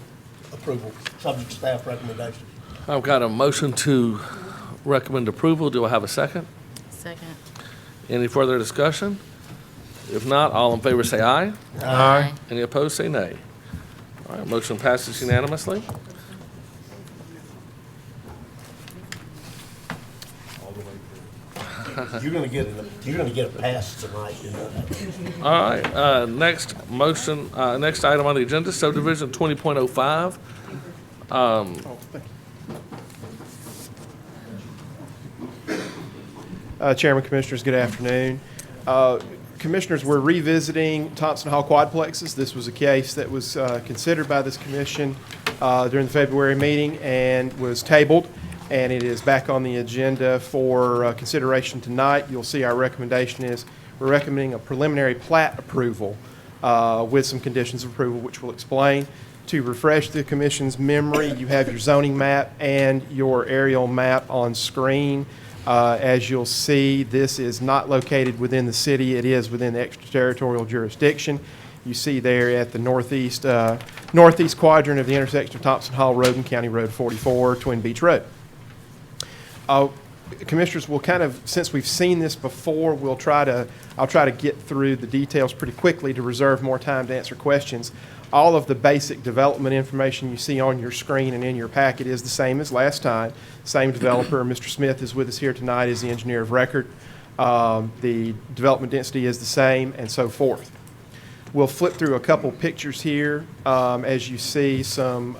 approval, subject to staff recommendation. I've got a motion to recommend approval. Do I have a second? Second. Any further discussion? If not, all in favor say aye. Aye. Any opposed say nay. All right, motion passes unanimously. You're gonna get a pass tonight, you know that. All right, next item on the agenda, subdivision 20.05. Chairman, Commissioners, good afternoon. Commissioners, we're revisiting Thompson Hall quadplexes. This was a case that was considered by this commission during the February meeting and was tabled, and it is back on the agenda for consideration tonight. You'll see our recommendation is we're recommending a preliminary plat approval with some conditions of approval, which we'll explain. To refresh the commission's memory, you have your zoning map and your aerial map on screen. As you'll see, this is not located within the city. It is within the extraterritorial jurisdiction. You see there at the northeast quadrant of the intersection of Thompson Hall Road and County Road 44, Twin Beach Road. Commissioners, will kind of, since we've seen this before, I'll try to get through the details pretty quickly to reserve more time to answer questions. All of the basic development information you see on your screen and in your packet is the same as last time. Same developer, Mr. Smith is with us here tonight as the engineer of record. The development density is the same and so forth. We'll flip through a couple pictures here as you see some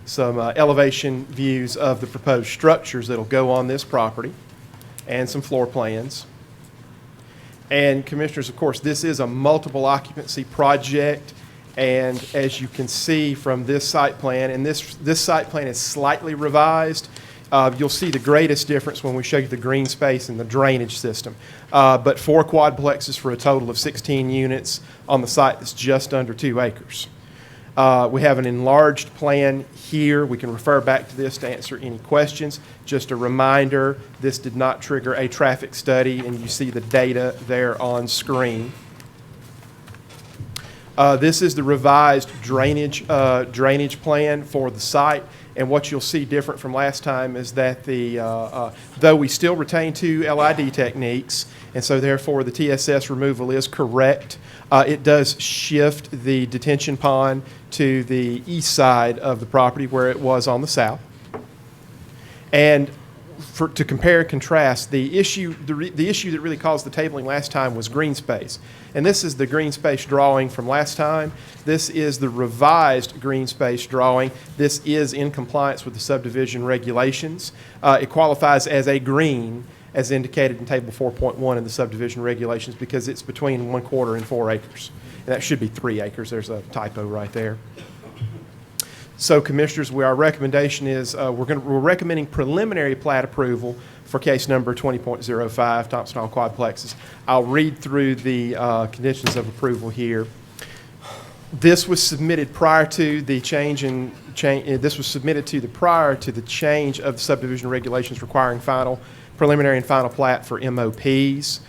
some elevation views of the proposed structures that'll go on this property and some floor plans. And Commissioners, of course, this is a multiple occupancy project, and as you can see from this site plan, and this site plan is slightly revised, you'll see the greatest difference when we show you the green space and the drainage system. But 4 quadplexes for a total of 16 units on the site that's just under 2 acres. We have an enlarged plan here. We can refer back to this to answer any questions. Just a reminder, this did not trigger a traffic study, and you see the data there on screen. This is the revised drainage plan for the site, And what you'll see different from last time is that though we still retain 2 LID techniques, and so therefore the TSS removal is correct, it does shift the detention pond to the east side of the property where it was on the south. And to compare and contrast, the issue that really caused the tabling last time was green space. And this is the green space drawing from last time. This is the revised green space drawing. This is in compliance with the subdivision regulations. It qualifies as a green as indicated in table 4.1 in the subdivision regulations because it's between 1/4 and 4 acres. And that should be 3 acres. There's a typo right there. So, Commissioners, our recommendation is we're recommending preliminary plat approval for case number 20.05, Thompson Hall Quadplexes. I'll read through the conditions of approval here. This was submitted prior to the change of the subdivision regulations requiring preliminary and final plat for MOPs,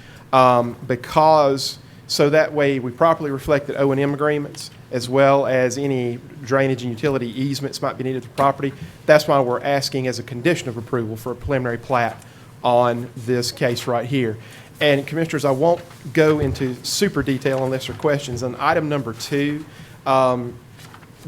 so that way we properly reflected O&M agreements as well as any drainage and utility easements might be needed to the property. That's why we're asking as a condition of approval for a preliminary plat on this case right here. And Commissioners, I won't go into super detail unless there are questions. On item number 2,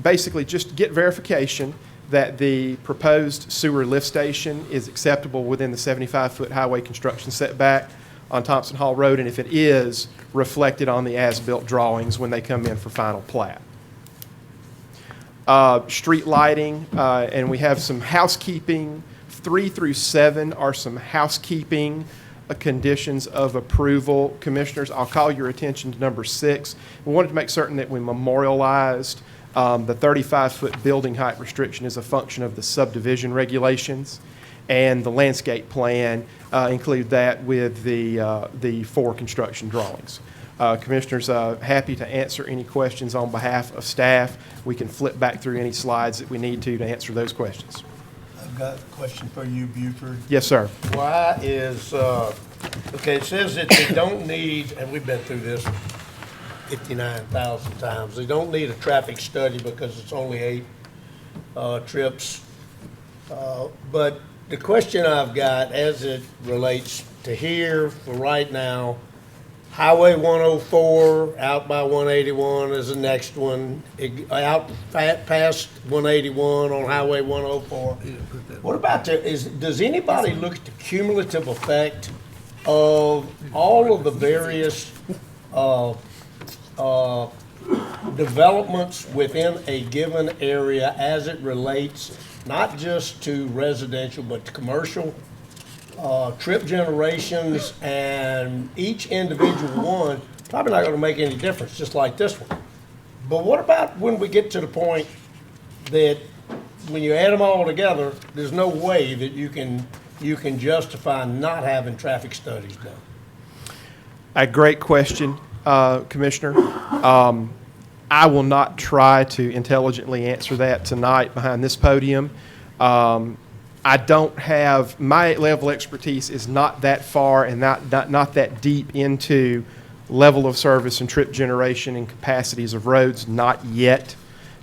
basically just get verification that the proposed sewer lift station is acceptable within the 75-foot highway construction setback on Thompson Hall Road, and if it is, reflected on the as-built drawings when they come in for final plat. Street lighting, and we have some housekeeping. 3 through 7 are some housekeeping conditions of approval. Commissioners, I'll call your attention to number 6. We wanted to make certain that we memorialized the 35-foot building height restriction is a function of the subdivision regulations, and the landscape plan include that with the 4 construction drawings. Commissioners, happy to answer any questions on behalf of staff. We can flip back through any slides that we need to answer those questions. I've got a question for you, Buford. Yes, sir. Why is, okay, it says that they don't need, and we've been through this 59,000 times, they don't need a traffic study because it's only 8 trips. But the question I've got as it relates to here for right now, Highway 104 out by 181 is the next one. Out past 181 on Highway 104. What about does anybody look at the cumulative effect of all of the various developments within a given area as it relates not just to residential but to commercial? Trip generations, and each individual one probably not going to make any difference, just like this one. But what about when we get to the point that when you add them all together, there's no way that you can justify not having traffic studies done? A great question, Commissioner. I will not try to intelligently answer that tonight behind this podium. I don't have, my level of expertise is not that far and not that deep into level of service and trip generation and capacities of roads, not yet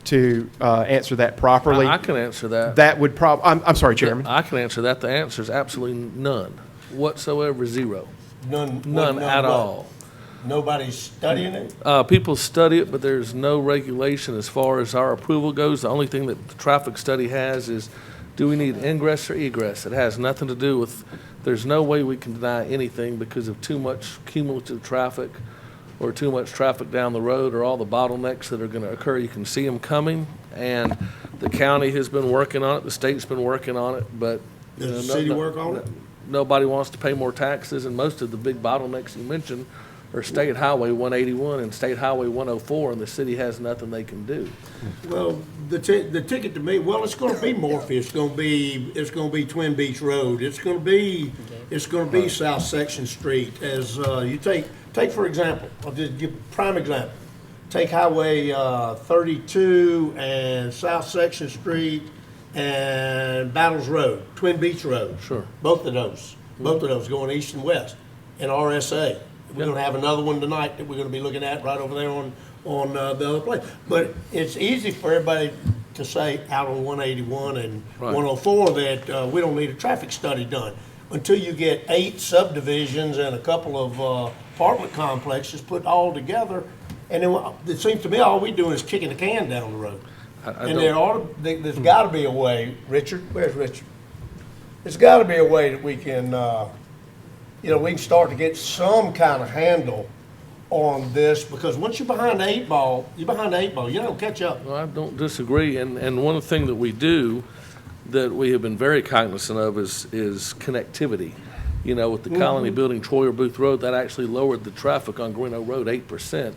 to answer that properly. I can answer that. That would probably, I'm sorry, Chairman. I can answer that. The answer is absolutely none whatsoever, 0. None at all. Nobody's studying it? People study it, but there's no regulation as far as our approval goes. The only thing that the traffic study has is, do we need ingress or egress? It has nothing to do with, there's no way we can deny anything because of too much cumulative traffic or too much traffic down the road or all the bottlenecks that are going to occur. You can see them coming, and the county has been working on it. The state's been working on it, but does the city work on it? Nobody wants to pay more taxes, and most of the big bottlenecks you mentioned are State Highway 181 and State Highway 104, and the city has nothing they can do. Well, the ticket to me, well, it's going to be Morphy. It's going to be Twin Beach Road. It's going to be South Section Street. As you take for example, I'll just give a prime example. Take Highway 32 and South Section Street and Battles Road, Twin Beach Road. Sure. Both of those going east and west, and RSA. We're going to have another one tonight that we're going to be looking at right over there on the other place. But it's easy for everybody to say out on 181 and Right. 104 that we don't need a traffic study done. Until you get 8 subdivisions and a couple of apartment complexes put all together, and then it seems to me all we doing is kicking the can down the road. And there's got to be a way, Richard, where's Richard? There's got to be a way that we can, we can start to get some kind of handle on this, because once you're behind the 8 ball, you're behind the 8 ball. You don't catch up. Well, I don't disagree, and one of the things that we do that we have been very cognizant of is connectivity. You know, with the Colony Building, Troyer Booth Road, that actually lowered the traffic on Greeno Road 8%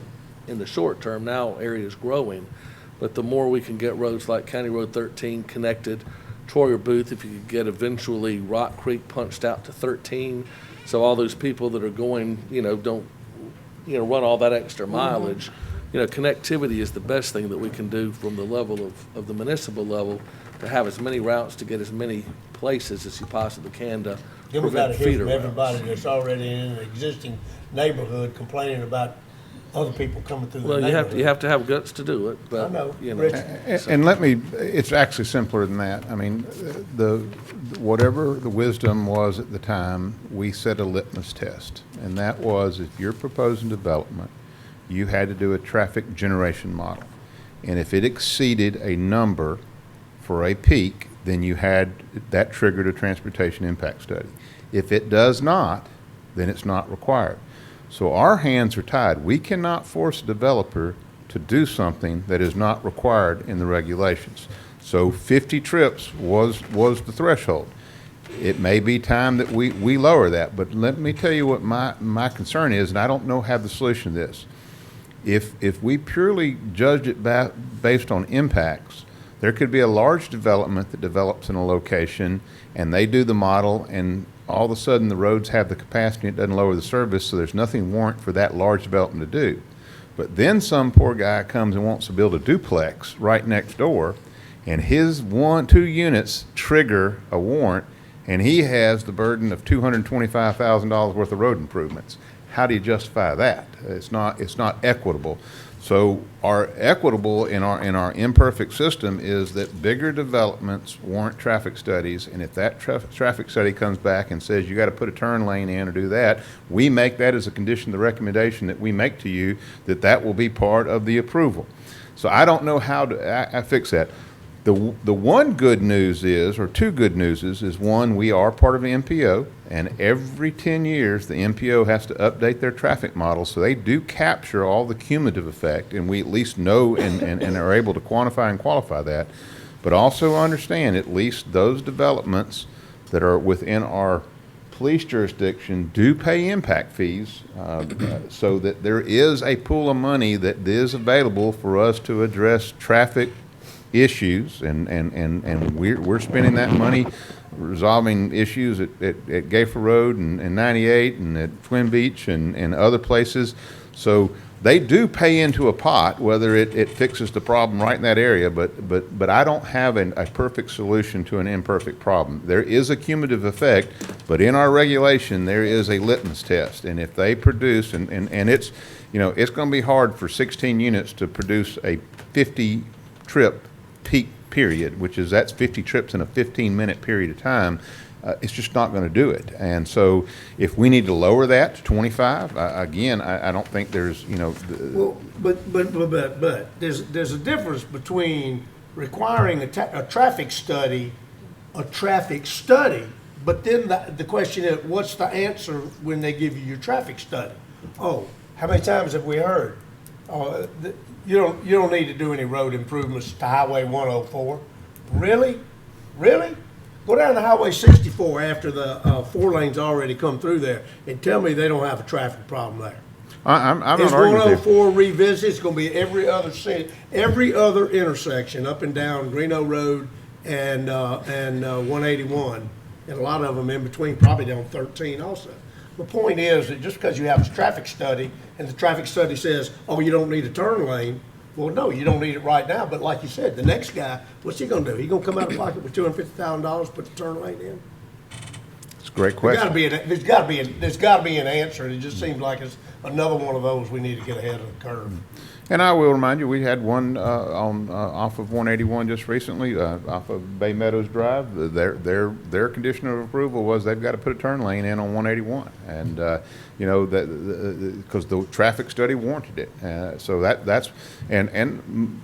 in the short term. Now area's growing, but the more we can get roads like County Road 13 connected, Troyer Booth, if you could get eventually Rock Creek punched out to 13, so all those people that are going, don't, run all that extra mileage. Connectivity is the best thing that we can do from the level of the municipal level, to have as many routes to get as many places as you possibly can to Then we got to prevent hear feeder from routes. everybody that's already in an existing neighborhood complaining about other people coming through the Well, neighborhood. you have to have guts to do it, but, I know. so- And let me, it's actually simpler than that. I mean, whatever the wisdom was at the time, we set a litmus test. And that was, if you're proposing development, you had to do a traffic generation model. And if it exceeded a number for a peak, then that triggered a transportation impact study. If it does not, then it's not required. So our hands are tied. We cannot force a developer to do something that is not required in the regulations. So 50 trips was the threshold. It may be time that we lower that, but let me tell you what my concern is, and I don't have the solution to this. If we purely judged it based on impacts, there could be a large development that develops in a location, and they do the model, and all of a sudden the roads have the capacity, it doesn't lower the service, so there's nothing warrant for that large development to do. But then some poor guy comes and wants to build a duplex right next door, and his 2 units trigger a warrant, and he has the burden of $225,000 worth of road improvements. How do you justify that? It's not equitable. So our equitable in our imperfect system is that bigger developments warrant traffic studies, and if that traffic study comes back and says you got to put a turn lane in or do that, we make that as a condition of the recommendation that we make to you, that will be part of the approval. So I don't know how to I fix that. The one good news is, or 2 good news is one, we are part of the MPO, and every 10 years the MPO has to update their traffic model, so they do capture all the cumulative effect, and we at least know and are able to quantify and qualify that. But also understand, at least those developments that are within our police jurisdiction do pay impact fees, so that there is a pool of money that is available for us to address traffic issues, and we're spending that money resolving issues at Gayfer Road and 98 and at Twin Beach and other places. So they do pay into a pot, whether it fixes the problem right in that area, but I don't have a perfect solution to an imperfect problem. There is a cumulative effect, but in our regulation there is a litmus test, and if they produce, and it's, it's going to be hard for 16 units to produce a 50 trip peak period, that's 50 trips in a 15-minute period of time. It's just not going to do it. And so if we need to lower that to 25, again, I don't think there's, Well, but there's a difference between requiring a traffic study, but then the question is, what's the answer when they give you your traffic study? Oh, how many times have we heard? You don't need to do any road improvements to Highway 104. Really? Go down to Highway 64 after the 4 lanes already come through there and tell me they don't have a traffic problem there. I'm not It's arguing with you. 104 revisit. It's going to be every other intersection up and down Greeno Road and 181, and a lot of them in between, probably down 13 also. The point is that just because you have a traffic study and the traffic study says, oh, you don't need a turn lane, well, no, you don't need it right now. But like you said, the next guy, what's he going to do? He going to come out of pocket with $250,000, put the turn lane in? It's a great question. There's got to be an answer. It just seems like it's another one of those we need to get ahead of the curve. And I will remind you, we had one off of 181 just recently, off of Bay Meadows Drive. Their condition of approval was they've got to put a turn lane in on 181, and you know that because the traffic study warranted it. So that's and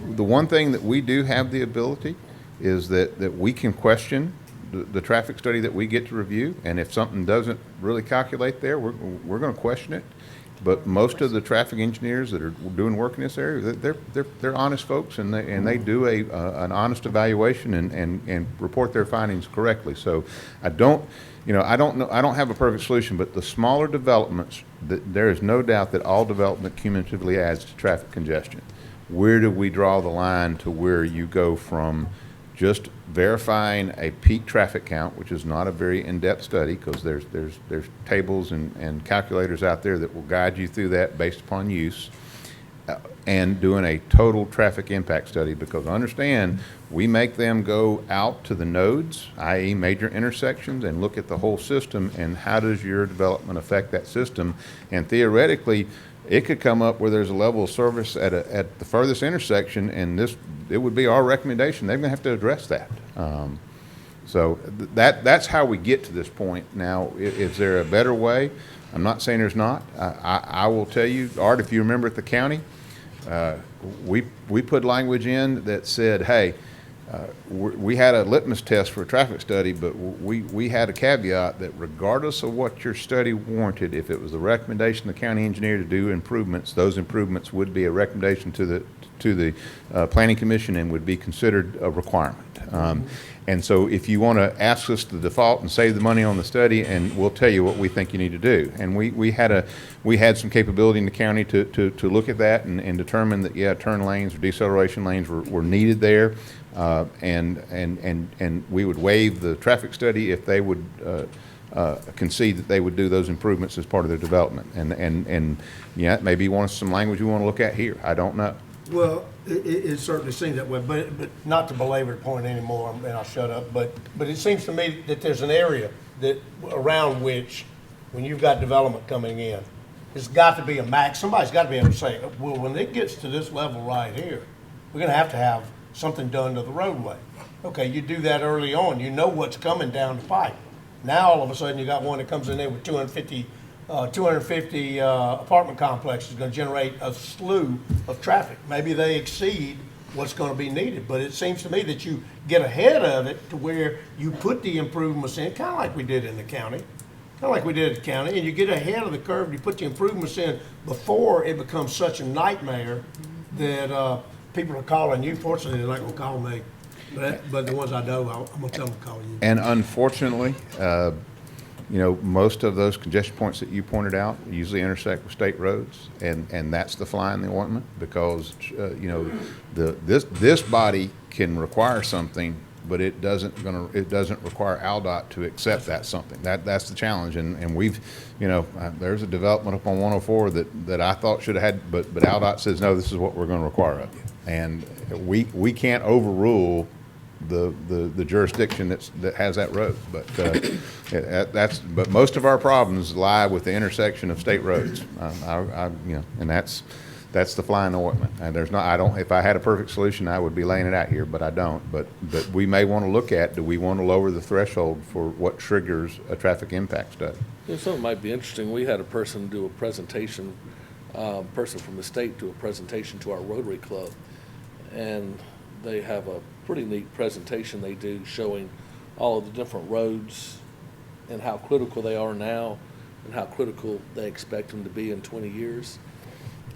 the one thing that we do have the ability is that we can question the traffic study that we get to review, and if something doesn't really calculate there, we're going to question it. But most of the traffic engineers that are doing work in this area, they're honest folks, and they do an honest evaluation and report their findings correctly. So I don't have a perfect solution, but the smaller developments, there is no doubt that all development cumulatively adds to traffic congestion. Where do we draw the line to where you go from just verifying a peak traffic count, which is not a very in-depth study, because there's tables and calculators out there that will guide you through that based upon use, and doing a total traffic impact study, because understand, we make them go out to the nodes, i.e. major intersections, and look at the whole system and how does your development affect that system. And theoretically, it could come up where there's a level of service at the furthest intersection, and it would be our recommendation. They're going to have to address that. So that's how we get to this point. Now, is there a better way? I'm not saying there's not. I will tell you, Art, if you remember at the county, we put language in that said, hey, we had a litmus test for a traffic study, but we had a caveat that regardless of what your study warranted, if it was the recommendation of the county engineer to do improvements, those improvements would be a recommendation to the planning commission and would be considered a requirement. And so if you want to ask us to default and save the money on the study, and we'll tell you what we think you need to do. And we had some capability in the county to look at that and determine that, yeah, turn lanes or deceleration lanes were needed there. And we would waive the traffic study if they would concede that they would do those improvements as part of their development. And yeah, maybe some language we want to look at here. I don't know. Well, it certainly seems that way, but not to belabor the point anymore, and I'll shut up, but it seems to me that there's an area that around which, when you've got development coming in, there's got to be a max. Somebody's got to be able to say, well, when it gets to this level right here, we're going to have something done to the roadway. Okay, you do that early on. You know what's coming down the pipe. Now, all of a sudden, you got one that comes in there with 250 apartment complexes, going to generate a slew of traffic. Maybe they exceed what's going to be needed, but it seems to me that you get ahead of it to where you put the improvements in, kind of like we did in the county, and you get ahead of the curve, you put the improvements in before it becomes such a nightmare that people are calling you. Fortunately, they're not going to call me, but the ones I know, I'm going to tell them to call you. And unfortunately, most of those congestion points that you pointed out usually intersect with state roads, and that's the fly in the ointment, because this body can require something, but it doesn't require ALDOT to accept that something. That's the challenge, and we've there's a development up on 104 that I thought should have had, but ALDOT says no, this is what we're going to require of you, and we can't overrule the jurisdiction that has that road, but but most of our problems lie with the intersection of state roads, and that's the fly in the ointment. And if I had a perfect solution, I would be laying it out here, but I don't. But we may want to look at, do we want to lower the threshold for what triggers a traffic impact study? Something might be interesting. We had a person do a presentation, person from the state do a presentation to our Rotary Club, and they have a pretty neat presentation they do showing all of the different roads and how critical they are now and how critical they expect them to be in 20 years.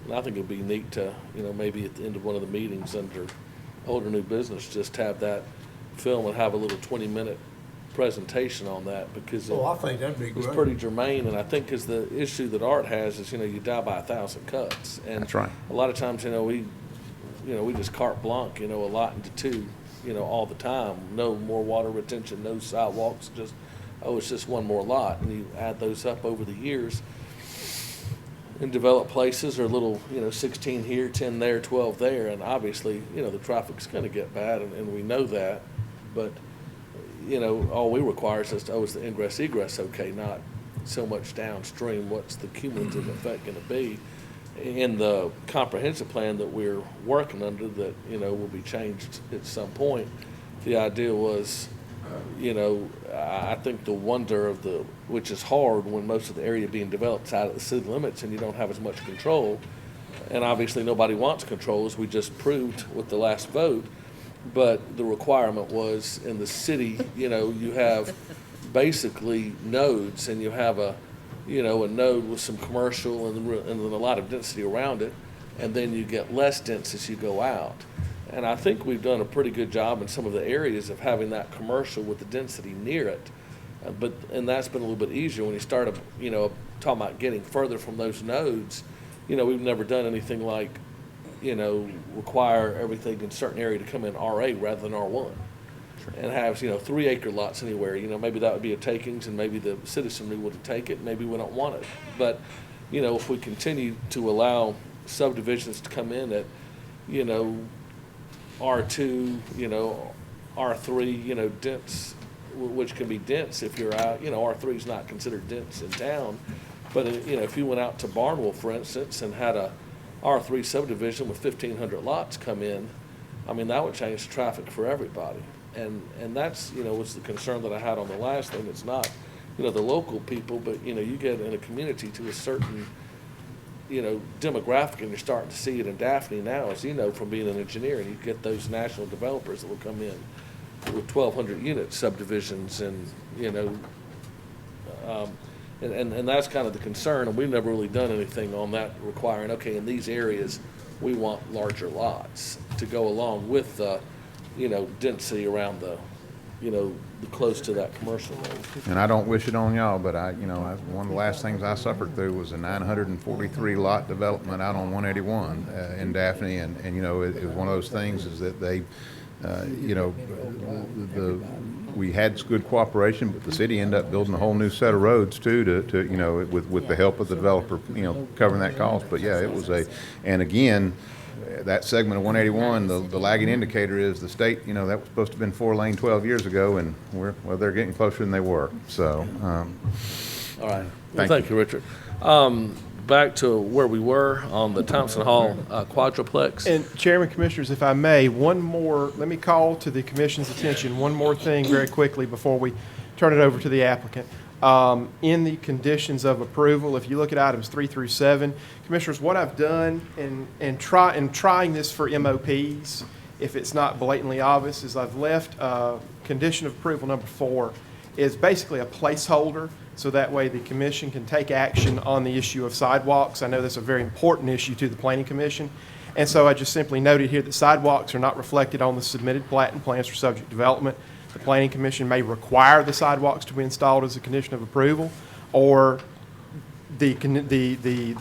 And I think it'd be neat to, maybe at the end of one of the meetings under old or new business, just have that film and have a little 20-minute presentation on that, because I think that'd be great. It's pretty germane, and I think because the issue that Art has is, you die by 1,000 cuts. And that's right. A lot of times, we just carte blanche, a lot into two, all the time. No more water retention, no sidewalks, it's just one more lot. And you add those up over the years. In developed places are little, 16 here, 10 there, 12 there, and obviously, the traffic's going to get bad, and we know that. But, all we require is just, is the ingress egress okay, not so much downstream. What's the cumulative effect going to be? in the comprehensive plan that we're working under that, will be changed at some point. The idea was, I think the wonder of which is hard when most of the area being developed is out of the city limits and you don't have as much control. And obviously nobody wants control, as we just proved with the last vote. But the requirement was in the city, you have basically nodes, and you have a node with some commercial and then a lot of density around it, and then you get less dense as you go out. And I think we've done a pretty good job in some of the areas of having that commercial with the density near it. And that's been a little bit easier when you start, talking about getting further from those nodes. We've never done anything like, require everything in certain area to come in RA rather than R1. And have, 3 acre lots anywhere. Maybe that would be a takings, and maybe the citizenry would take it, maybe we don't want it. But, if we continue to allow subdivisions to come in at, R2, R3, dense, which can be dense if you're out, R3 is not considered dense in town. But, if you went out to Barnwell, for instance, and had a R3 subdivision with 1,500 lots come in, that would change the traffic for everybody. And that's, was the concern that I had on the last thing. It's not, the local people, but, you get in a community to a certain, demographic, and you're starting to see it in Daphne now, as you know, from being an engineer, and you get those national developers that will come in with 1,200 unit subdivisions and, and that's kind of the concern, and we've never really done anything on that requiring, okay, in these areas, we want larger lots to go along with the, density around the, the close to that commercial road. And I don't wish it on y'all, but one of the last things I suffered through was a 943 lot development out on 181 in Daphne, and it was one of those things is that they, we had good cooperation, but the city ended up building a whole new set of roads too, to with the help of the developer, covering that cost. But yeah, it was and again, that segment of 181, the lagging indicator is the state, that was supposed to have been 4-lane 12 years ago, and they're getting closer than they were. So, all right. Well, thank you, Richard. Back to where we were on the Thompson Hall quadruplex. And Chairman, Commissioners, if I may, let me call to the Commission's attention one more thing very quickly before we turn it over to the applicant. In the conditions of approval, if you look at items 3 through 7, Commissioners, what I've done in trying this for MOPs, if it's not blatantly obvious, is I've left condition of approval number 4 is basically a placeholder, so that way the commission can take action on the issue of sidewalks. I know that's a very important issue to the Planning Commission, and so I just simply noted here that sidewalks are not reflected on the submitted plat and plans for subject development. The Planning Commission may require the sidewalks to be installed as a condition of approval, or the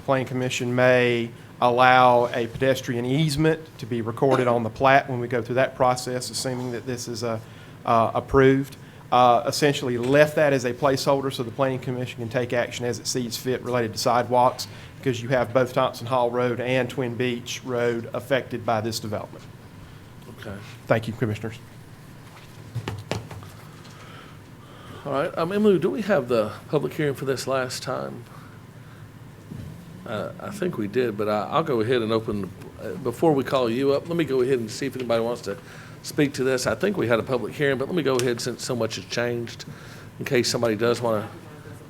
Planning Commission may allow a pedestrian easement to be recorded on the plat when we go through that process, assuming that this is approved. Essentially left that as a placeholder so the Planning Commission can take action as it sees fit related to sidewalks, because you have both Thompson Hall Road and Twin Beach Road affected by this development. Okay. Thank you, Commissioners. All right. Emily, do we have the public hearing for this last time? I think we did, but I'll go ahead and open, before we call you up, let me go ahead and see if anybody wants to speak to this. I think we had a public hearing, but let me go ahead, since so much has changed, in case somebody does want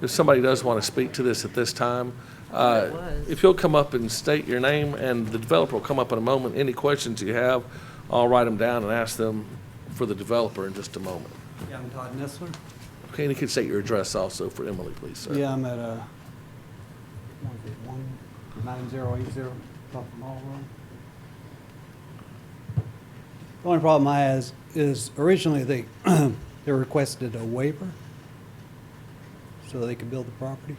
to speak to this at this time. If you'll come up and state your name, and the developer will come up in a moment. Any questions you have, I'll write them down and ask them for the developer in just a moment. Yeah, I'm Todd Nessler. Okay, and you can state your address also for Emily, please, sir. Yeah, I'm at 19080 Thompson Hall Road. The only problem I have is originally they they requested a waiver so they could build the property.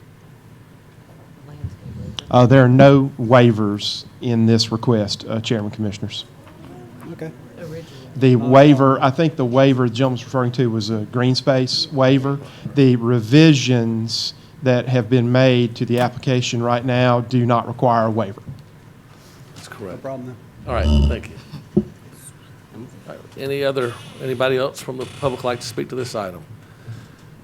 There are no waivers in this request, Chairman, Commissioners. Okay. The waiver, I think the waiver the gentleman's referring to was a green space waiver. The revisions that have been made to the application right now do not require a waiver. That's correct. No problem then. All right, thank you. All right, anybody else from the public like to speak to this item?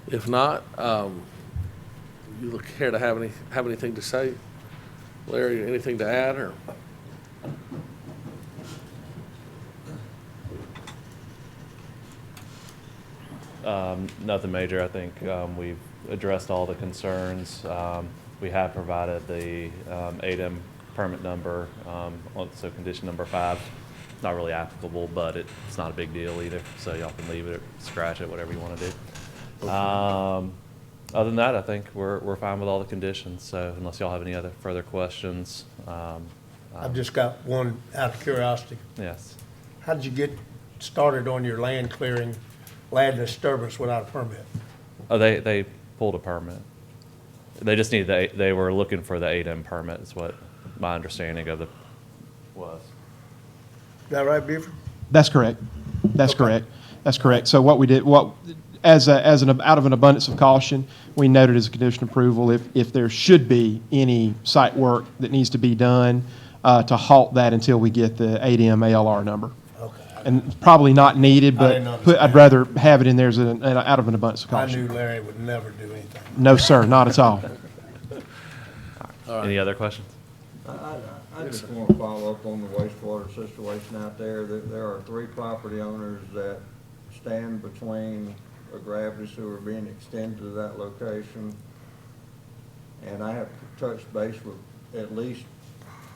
If not, you look care to have anything to say? Larry, anything to add, or? Nothing major. I think we've addressed all the concerns. We have provided the ADEM permit number, so condition number 5. Not really applicable, but it's not a big deal either. So y'all can leave it, scratch it, whatever you want to do. Other than that, I think we're fine with all the conditions. So unless y'all have any other further questions. I've just got one out of curiosity. Yes. How did you get started on your land clearing, land disturbance without a permit? Oh, they pulled a permit. They just needed they were looking for the ADEM permit is what my understanding of the was. Is that right, Buford? That's correct. That's correct. That's correct. So what we did, out of an abundance of caution, we noted as a condition of approval if there should be any site work that needs to be done to halt that until we get the ADM ALR number. Okay. And probably not needed, I didn't but understand. I'd rather have it in there as out of an abundance of I caution. knew Larry would never do anything. No, sir, not at all. Any other questions? I just want to follow up on the wastewater situation out there. There are 3 property owners that stand between a gravity sewer being extended to that location. And I have touched base with at least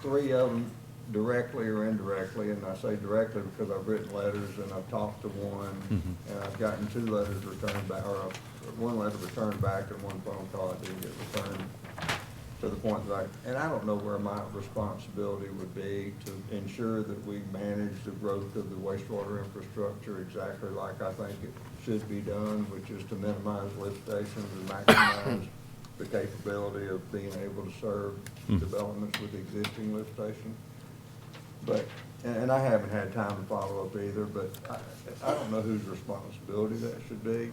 3 of them directly or indirectly. And I say directly because I've written letters and I've talked to one, and I've gotten 2 letters returned back, or 1 letter returned back and 1 phone call I didn't get returned. To the point that and I don't know where my responsibility would be to ensure that we manage the growth of the wastewater infrastructure exactly like I think it should be done, which is to minimize lift stations and maximize the capability of being able to serve developments with existing lift stations. But, and I haven't had time to follow up either, but I don't know whose responsibility that should be.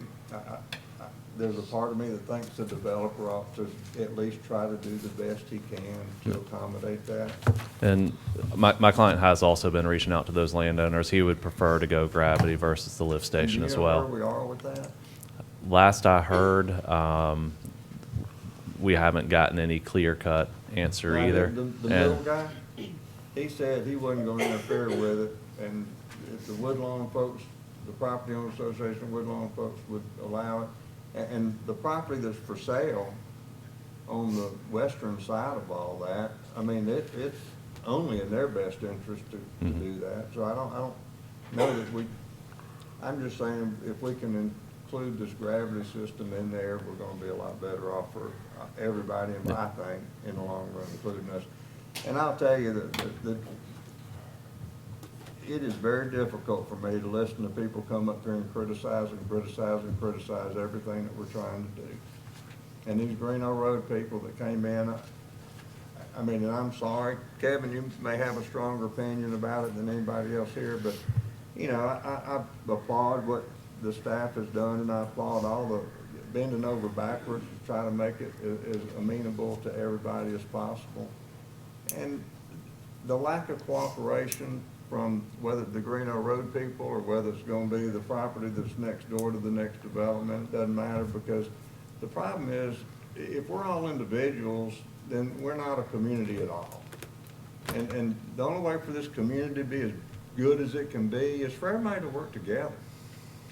There's a part of me that thinks the developer ought to at least try to do the best he can to accommodate that. And my client has also been reaching out to those landowners. He would prefer to go gravity versus the lift station as well. Where we are with that? Last I heard, we haven't gotten any clear-cut answer Now, either. The middle guy, he said he wasn't going to interfere with it, and if the Woodlawn folks, the Property Owner Association of Woodlawn folks would allow it, and the property that's for sale on the western side of all that, I mean, it's only in their best interest to do that. So I don't know that I'm just saying if we can include this gravity system in there, we're gonna be a lot better off for everybody, and I think, in the long run, including us. And I'll tell you that it is very difficult for me to listen to people come up here and criticize everything that we're trying to do. And these Greeno Road people that came in, I mean, and I'm sorry, Kevin, you may have a stronger opinion about it than anybody else here, but, you know, I applaud what the staff has done, and I applaud all the bending over backwards to try to make it as amenable to everybody as possible. And the lack of cooperation from whether the Greeno Road people or whether it's going to be the property that's next door to the next development, it doesn't matter, because the problem is if we're all individuals, then we're not a community at all. And the only way for this community to be as good as it can be is for everybody to work together.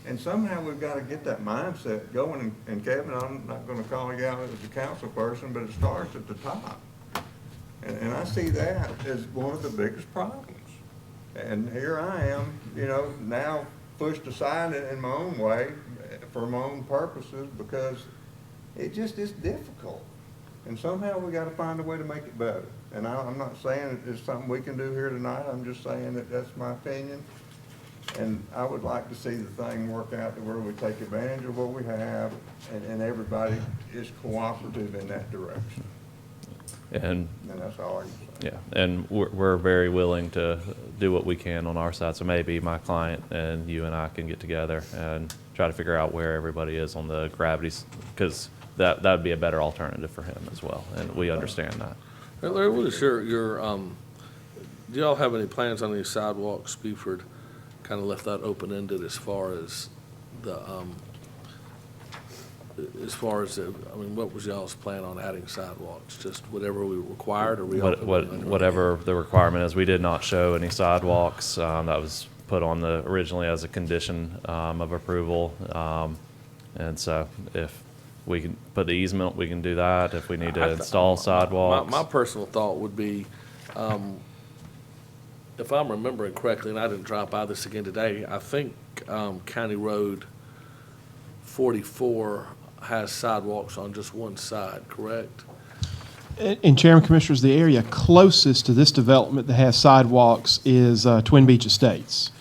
And somehow we've got to get that mindset going. And Kevin, I'm not going to call you out as a council person, but it starts at the top. And I see that as one of the biggest problems. And here I am, you know, now pushed aside in my own way for my own purposes because it just is difficult. And somehow we got to find a way to make it better. And I'm not saying it's something we can do here tonight. I'm just saying that that's my opinion. And I would like to see the thing work out to where we take advantage of what we have and everybody is cooperative in that direction. And that's all I can say. yeah, and we're very willing to do what we can on our side. So maybe my client and you and I can get together and try to figure out where everybody is on the gravities, because that would be a better alternative for him as well, and we understand that. Hey, Larry, what is your do y'all have any plans on any sidewalks? Buford kind of left that open-ended as far as the as far as, I mean, what was y'all's plan on adding sidewalks? Just whatever we required, or we? all put it under? Whatever the requirement is. We did not show any sidewalks. That was put on originally as a condition of approval. And so if we can put the easement, we can do that. If we need to install sidewalks. My personal thought would be, if I'm remembering correctly, and I didn't drive by this again today, I think County Road 44 has sidewalks on just one side, correct? And Chairman, Commissioners, the area closest to this development that has sidewalks is Twin Beach Estates.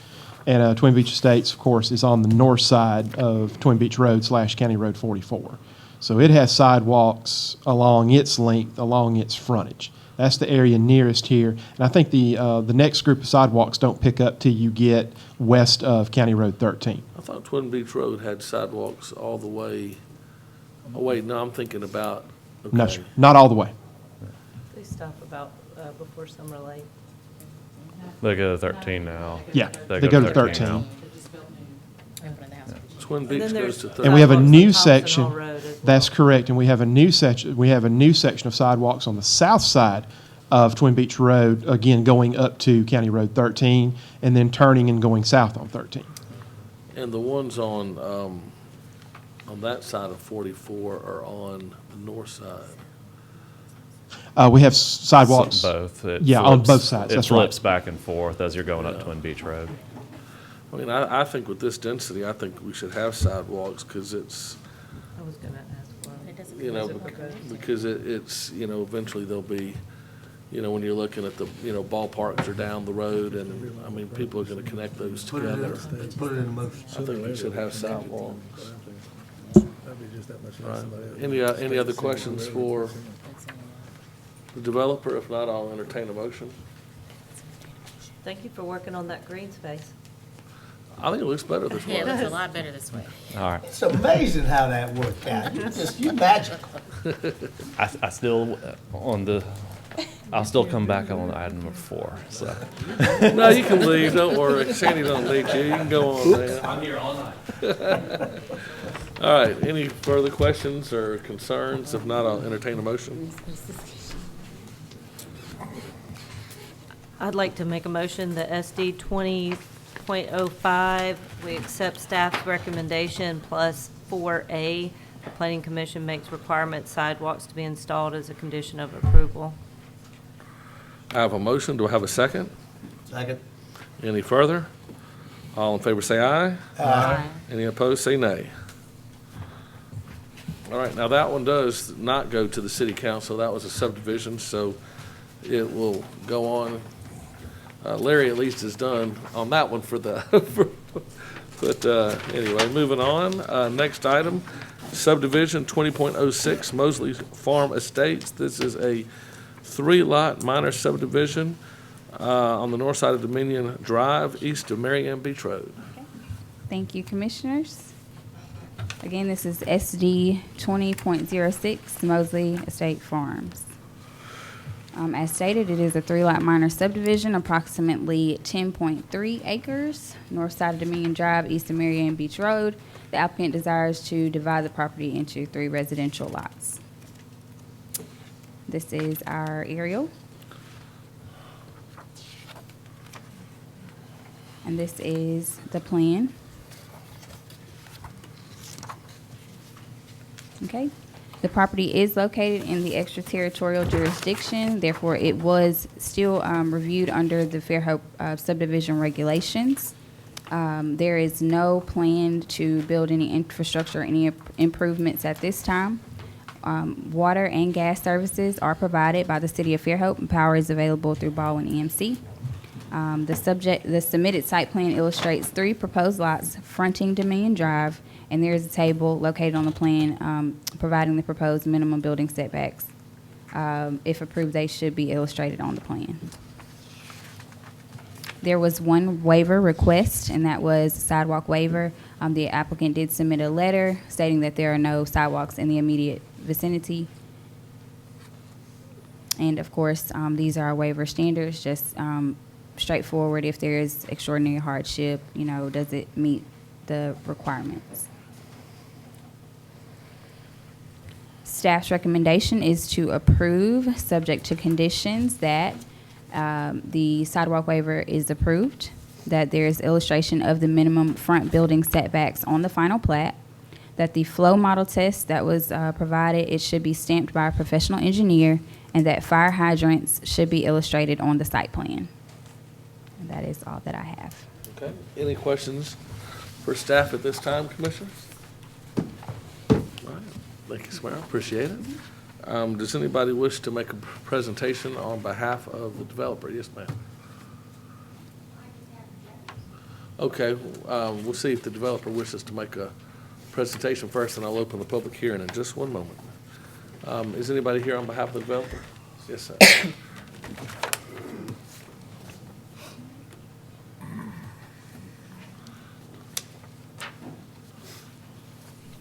And Twin Beach Estates, of course, is on the north side of Twin Beach Road / County Road 44. So it has sidewalks along its length, along its frontage. That's the area nearest here. And I think the next group of sidewalks don't pick up till you get west of County Road 13. I thought Twin Beach Road had sidewalks all the way, oh wait, no, I'm thinking about, okay. No, sir, not all the way. They stop about before Summer Lake. They go to 13 now. Yeah, they go to 13. now. Twin Beach goes to 13. And we have a Sidewalks new on Thompson section. Hall Road as well. That's correct. And we have a new section. We have a new section of sidewalks on the south side of Twin Beach Road, again going up to County Road 13, and then turning and going south on 13. And the ones on that side of 44 are on the north side. We have sidewalks. Both. It Yeah, on flips- both sides. It That's right. flips back and forth as you're going up Twin Beach Road. I mean, I think with this density, I think we should have sidewalks, because it's, I was gonna ask one. It doesn't. you know, Is it proposed? because it's, you know, eventually there'll be, you know, when you're looking at the, you know, ballparks are down the road, and, I mean, people are gonna connect those together. Put it in motion. I think we should have sidewalks. That'd be just that much less Right. somebody else. Any other questions for the developer? If not, I'll entertain a motion. Thank you for working on that green space. I think it looks better this way. Yeah, it looks a lot better this way. All right. It's amazing how that worked out. You magical. I still, I'll still come back on item number 4, so. No, you can leave, don't worry. Sandy don't need you. You can go on, man. I'm here all night. All right, any further questions or concerns? If not, I'll entertain a motion. I'd like to make a motion that SD 20.05, we accept staff's recommendation plus 4A. The planning commission makes requirement sidewalks to be installed as a condition of approval. I have a motion. Do I have a second? Second. Any further? All in favor say aye. Aye. Any opposed, say nay. All right, now that one does not go to the city council. That was a subdivision, so it will go on. Larry at least is done on that one for the, but anyway, moving on. Next item, subdivision 20.06 Mosley Farm Estates. This is a 3-lot minor subdivision on the north side of Dominion Drive, east of Marianne Beach Road. Thank you, Commissioners. Again, this is SD 20.06 Mosley Estate Farms. As stated, it is a 3-lot minor subdivision, approximately 10.3 acres, north side of Dominion Drive, east of Marianne Beach Road. The applicant desires to divide the property into 3 residential lots. This is our aerial. And this is the plan. Okay. The property is located in the extraterritorial jurisdiction, therefore it was still reviewed under the Fairhope subdivision regulations. There is no plan to build any infrastructure, any improvements at this time. Water and gas services are provided by the City of Fairhope, and power is available through Baldwin EMC. The submitted site plan illustrates 3 proposed lots fronting Dominion Drive, and there is a table located on the plan providing the proposed minimum building setbacks. If approved, they should be illustrated on the plan. There was one waiver request, and that was a sidewalk waiver. The applicant did submit a letter stating that there are no sidewalks in the immediate vicinity. And of course, these are our waiver standards, just straightforward. If there is extraordinary hardship, you know, does it meet the requirements? Staff's recommendation is to approve, subject to conditions that the sidewalk waiver is approved, that there is illustration of the minimum front building setbacks on the final plat, that the flow model test that was provided, it should be stamped by a professional engineer, and that fire hydrants should be illustrated on the site plan. And that is all that I have. Okay, any questions for staff at this time, Commissioners? All right, thank you, Samara, appreciate it. Does anybody wish to make a presentation on behalf of the developer? Yes, ma'am. Okay, we'll see if the developer wishes to make a presentation first, and I'll open the public hearing in just one moment. Is anybody here on behalf of the developer? Yes, sir.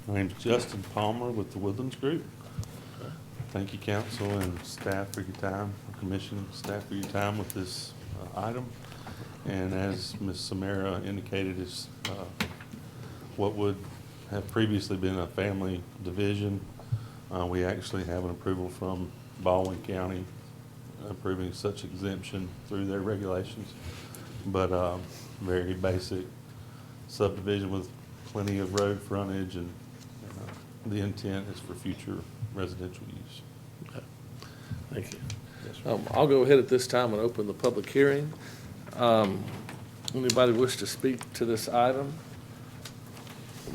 My name's Justin Palmer with the Woodlands Group. Thank you, council and staff, for your time, commission staff, for your time with this item. And as Ms. Samara indicated, is what would have previously been a family division. We actually have an approval from Baldwin County approving such exemption through their regulations. But very basic subdivision with plenty of road frontage, and the intent is for future residential use. Okay. Thank you. I'll go ahead at this time and open the public hearing. Anybody wish to speak to this item?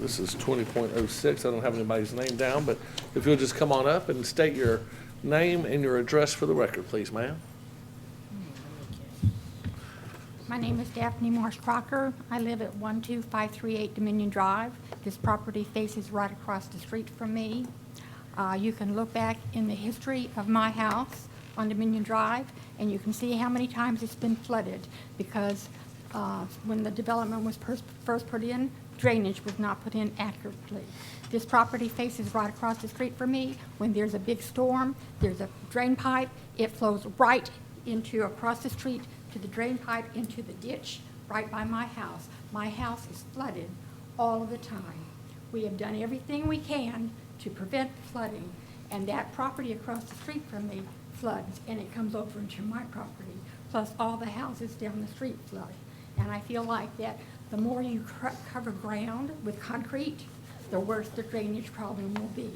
This is 20.06. I don't have anybody's name down, but if you'll just come on up and state your name and your address for the record, please, ma'am. My name is Daphne Morse Crocker. I live at 12538 Dominion Drive. This property faces right across the street from me. You can look back in the history of my house on Dominion Drive, and you can see how many times it's been flooded, because when the development was first put in, drainage was not put in accurately. This property faces right across the street from me. When there's a big storm, there's a drain pipe. It flows right into across the street to the drain pipe into the ditch right by my house. My house is flooded all of the time. We have done everything we can to prevent the flooding, and that property across the street from me floods, and it comes over into my property, plus all the houses down the street flood. And I feel like that the more you cover ground with concrete, the worse the drainage problem will be.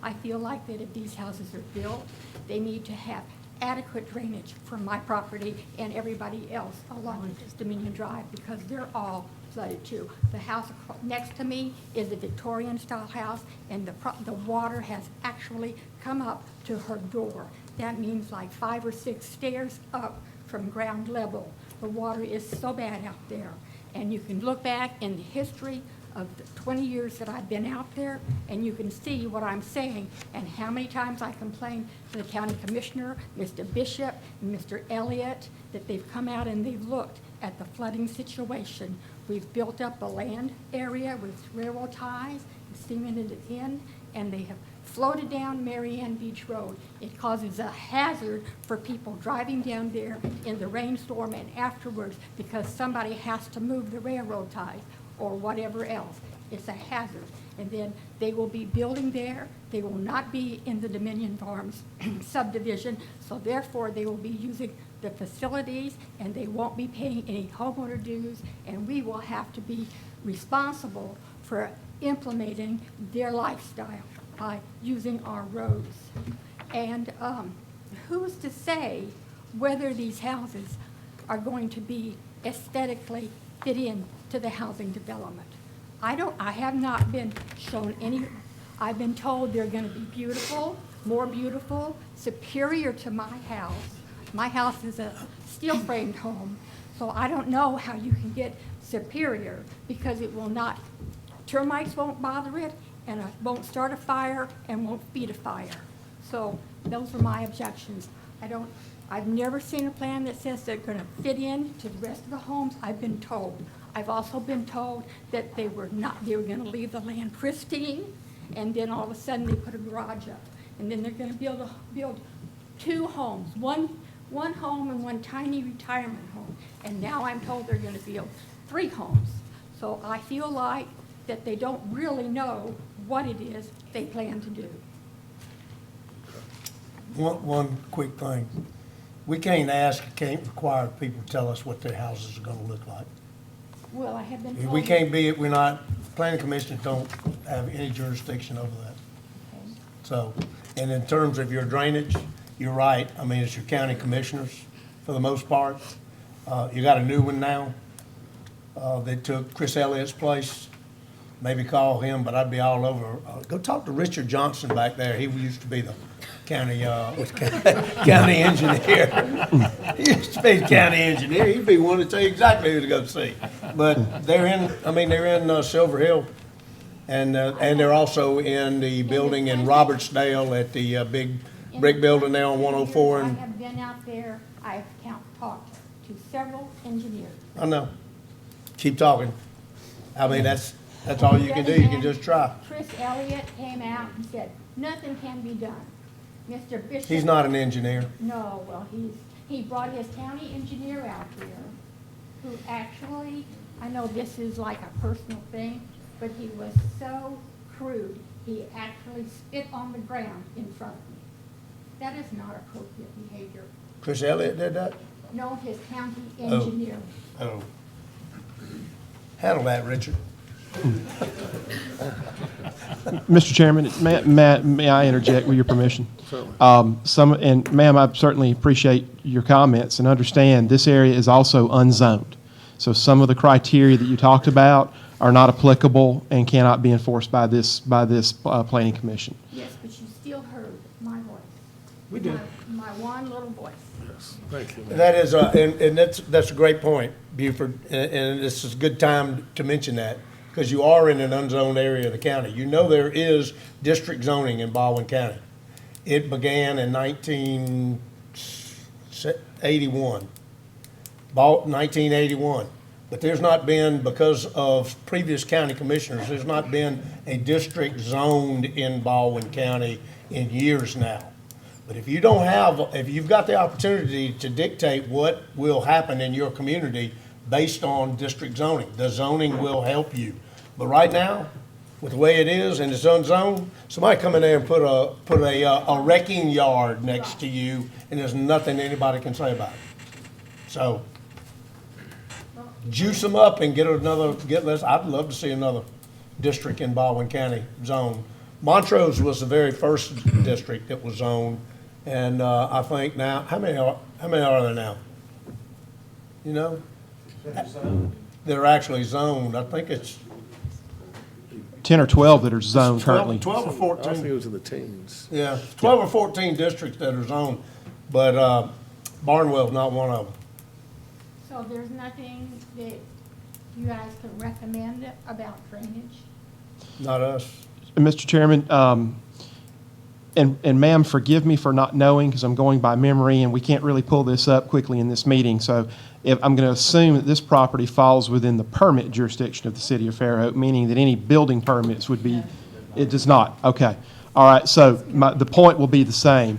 I feel like that if these houses are built, they need to have adequate drainage for my property and everybody else along Dominion Drive, because they're all flooded too. The house next to me is a Victorian style house, and the water has actually come up to her door. That means like 5 or 6 stairs up from ground level. The water is so bad out there. And you can look back in the history of the 20 years that I've been out there, and you can see what I'm saying and how many times I complained to the county commissioner, Mr. Bishop, and Mr. Elliott, that they've come out and they've looked at the flooding situation. We've built up a land area with railroad ties and cemented it in, and they have floated down Marianne Beach Road. It causes a hazard for people driving down there in the rainstorm and afterwards, because somebody has to move the railroad ties or whatever else. It's a hazard. And then they will be building there. They will not be in the Dominion Farms subdivision, so therefore they will be using the facilities, and they won't be paying any homeowner dues, and we will have to be responsible for implementing their lifestyle by using our roads. And who's to say whether these houses are going to be aesthetically fit in to the housing development? I have not been shown any. I've been told they're going to be beautiful, more beautiful, superior to my house. My house is a steel framed home, so I don't know how you can get superior, because it will not, termites won't bother it, and it won't start a fire and won't feed a fire. So those are my objections. I've never seen a plan that says they're going to fit in to the rest of the homes. I've been told. I've also been told that they were going to leave the land pristine, and then all of a sudden they put a garage up, and then they're going to build 2 homes, one home and one tiny retirement home, and now I'm told they're going to build 3 homes. So I feel like that they don't really know what it is they plan to do. one quick thing. We can't ask, can't require people to tell us what their houses are gonna look like. Well, I have been We told. can't be, we're not, planning commissions don't have any jurisdiction over that. So, and in terms of your drainage, you're right. I mean, it's your county commissioners for the most part. You got a new one now, that took Chris Elliott's place. Maybe call him, but I'd be all over. Go talk to Richard Johnson back there. He used to be the county, county engineer. He used to be the county engineer. He'd be one to tell you exactly who to go see. But they're in Silver Hill. And they're also in the building in Robertsdale at the big brick building there on 104. I And have been out there, I've talked to several engineers. I know. Keep talking. I mean, that's all you can do. You can just try. Chris Elliott came out and said, nothing can be done. Mr. Bishop. He's not an engineer. No, well, he brought his county engineer out here, who actually, I know this is like a personal thing, but he was so crude, he actually spit on the ground in front of me. That is not appropriate behavior. Chris Elliott did that? No, his county engineer. Oh. Handle that, Richard. Mr. Chairman, may I interject with your permission? And ma'am, I certainly appreciate your comments and understand this area is also unzoned. So some of the criteria that you talked about are not applicable and cannot be enforced by this planning commission. Yes, but you still heard my voice. We did. My one little voice. Yes, thank you. That is, and that's a great point, Buford, and this is a good time to mention that, because you are in an unzoned area of the county. You know there is district zoning in Baldwin County. It began in 1981. 1981. But there's not been, because of previous county commissioners, there's not been a district zoned in Baldwin County in years now. But if you've got the opportunity to dictate what will happen in your community based on district zoning, the zoning will help you. But right now, with the way it is and it's unzoned, somebody come in there and put a wrecking yard next to you, and there's nothing anybody can say about it. So, juice them up and I'd love to see another district in Baldwin County zone. Montrose was the very first district that was zoned, and I think now, how many are there now? You know? They're actually zoned. I think it's 10 or 12 that are zoned currently. 12 or 14. I think it was in the teens. Yeah, 12 or 14 districts that are zoned, but Barnwell's not one of them. So there's nothing that you guys can recommend about drainage? Not us. Mr. Chairman, and ma'am, forgive me for not knowing because I'm going by memory and we can't really pull this up quickly in this meeting. So if I'm going to assume that this property falls within the permit jurisdiction of the city of Fairhope, meaning that any building permits would be, it does not. Okay. All right. So the point will be the same.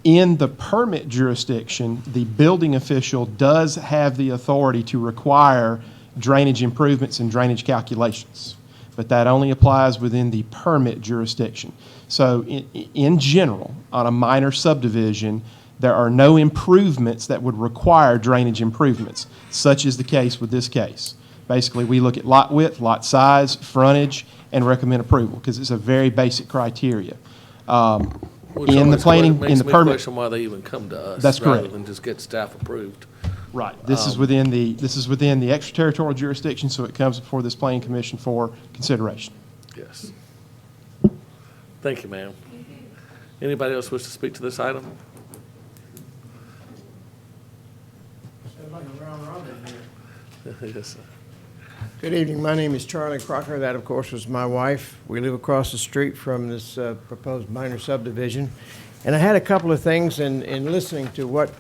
In the permit jurisdiction, the building official does have the authority to require drainage improvements and drainage calculations, but that only applies within the permit jurisdiction. So in general, on a minor subdivision, there are no improvements that would require drainage improvements, such is the case with this case. Basically, we look at lot width, lot size, frontage, and recommend approval because it's a very basic criteria. Which In the always planning, makes in the me permit. question why they even come to us. That's Rather correct. than just get staff approved. Right. This is within the extraterritorial jurisdiction, so it comes before this planning commission for consideration. Yes. Thank you, ma'am. Anybody else wish to speak to this item? Yes, sir. Good evening. My name is Charlie Crocker. That, of course, was my wife. We live across the street from this proposed minor subdivision. And I had a couple of things in listening to what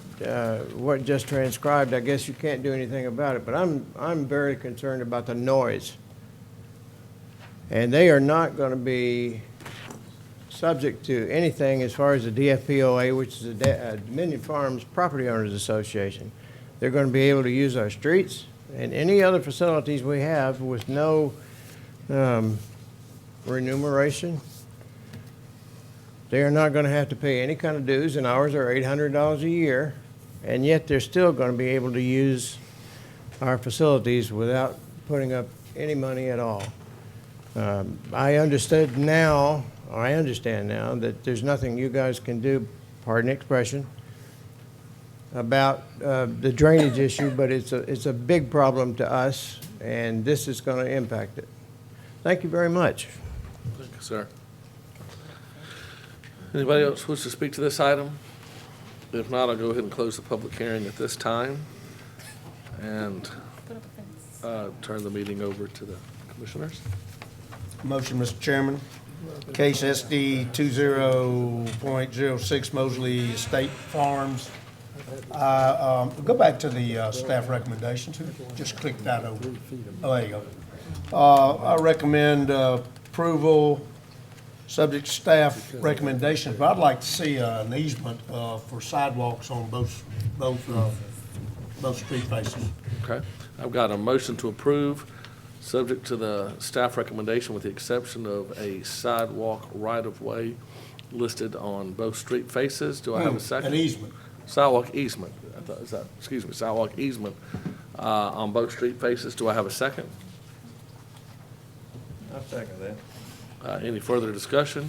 just transcribed. I guess you can't do anything about it, but I'm very concerned about the noise. And they are not going to be subject to anything as far as the DFPOA, which is the Dominion Farms Property Owners Association. They're going to be able to use our streets and any other facilities we have with no remuneration. They are not going to have to pay any kind of dues, and ours are $800 a year, and yet they're still going to be able to use our facilities without putting up any money at all. I understand now that there's nothing you guys can do, pardon the expression, about the drainage issue, but it's a big problem to us, and this is going to impact it. Thank you very much. Thank you, sir. Anybody else wish to speak to this item? If not, I'll go ahead and close the public hearing at this time and turn the meeting over to the commissioners. Motion, Mr. Chairman. Case SD 20.06 Mosley Estate Farms. Go back to the staff recommendations. Just click that over. Oh, there you go. I recommend approval, subject to staff recommendations, but I'd like to see an easement for sidewalks on both street faces. Okay. I've got a motion to approve, subject to the staff recommendation with the exception of a sidewalk right-of-way listed on both street faces. Do I have a second? An easement. Sidewalk easement. Sidewalk easement on both street faces. Do I have a second? I'll second that. Any further discussion?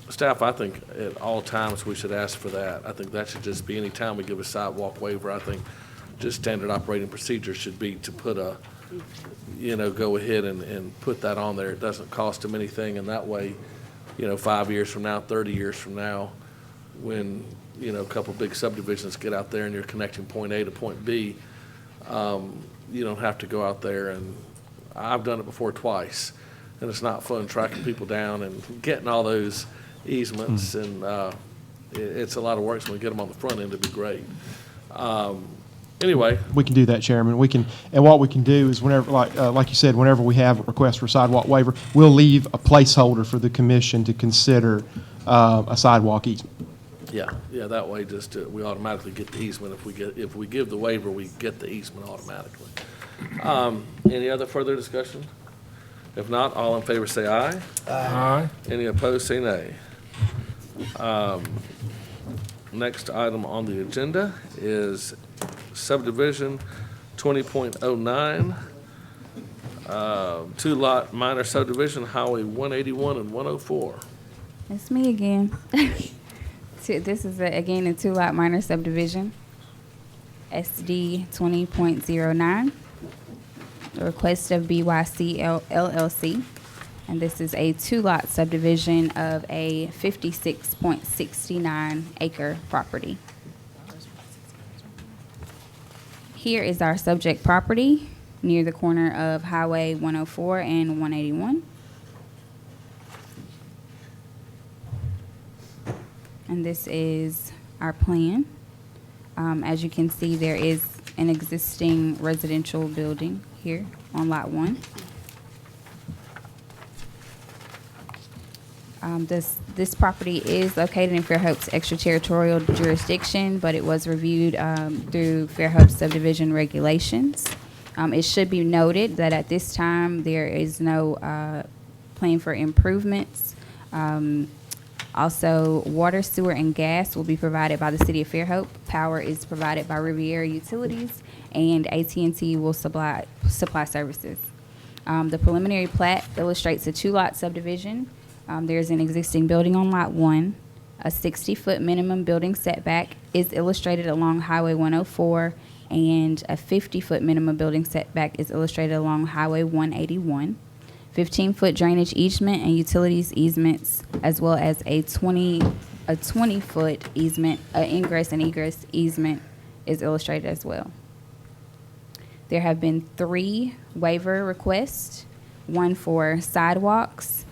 Staff, I think at all times we should ask for that. I think that should just be any time we give a sidewalk waiver, I think just standard operating procedure should be to put a, go ahead and put that on there. It doesn't cost them anything, and that way, 5 years from now, 30 years from now, when, a couple big subdivisions get out there and you're connecting point A to point B, you don't have to go out there, and I've done it before twice, and it's not fun tracking people down and getting all those easements, and it's a lot of work, so when we get them on the front end, it'd be great. Anyway. We can do that, Chairman. And what we can do is whenever, like you said, whenever we have a request for sidewalk waiver, we'll leave a placeholder for the commission to consider a sidewalk easement. Yeah, that way just, we automatically get the easement. If we give the waiver, we get the easement automatically. Any other further discussion? If not, all in favor say aye. Aye. Any opposed, say nay. Next item on the agenda is subdivision 20.09, two-lot minor subdivision, Highway 181 and 104. It's me again. This is, again, a two-lot minor subdivision, SD 20.09, the request of BYC LLC. And this is a two-lot subdivision of a 56.69 acre property. Here is our subject property near the corner of Highway 104 and 181. And this is our plan. As you can see, there is an existing residential building here on Lot 1. This property is located in Fairhope's extraterritorial jurisdiction, but it was reviewed through Fairhope subdivision regulations. It should be noted that at this time, there is no plan for improvements. Also, water, sewer, and gas will be provided by the City of Fairhope. Power is provided by Riviera Utilities, and AT&T will supply services. The preliminary plat illustrates a two-lot subdivision. There's an existing building on Lot 1. A 60-foot minimum building setback is illustrated along Highway 104, and a 50-foot minimum building setback is illustrated along Highway 181. 15-foot drainage easement and utilities easements, as well as a 20-foot easement, ingress and egress easement is illustrated as well. There have been 3 waiver requests, one for sidewalks,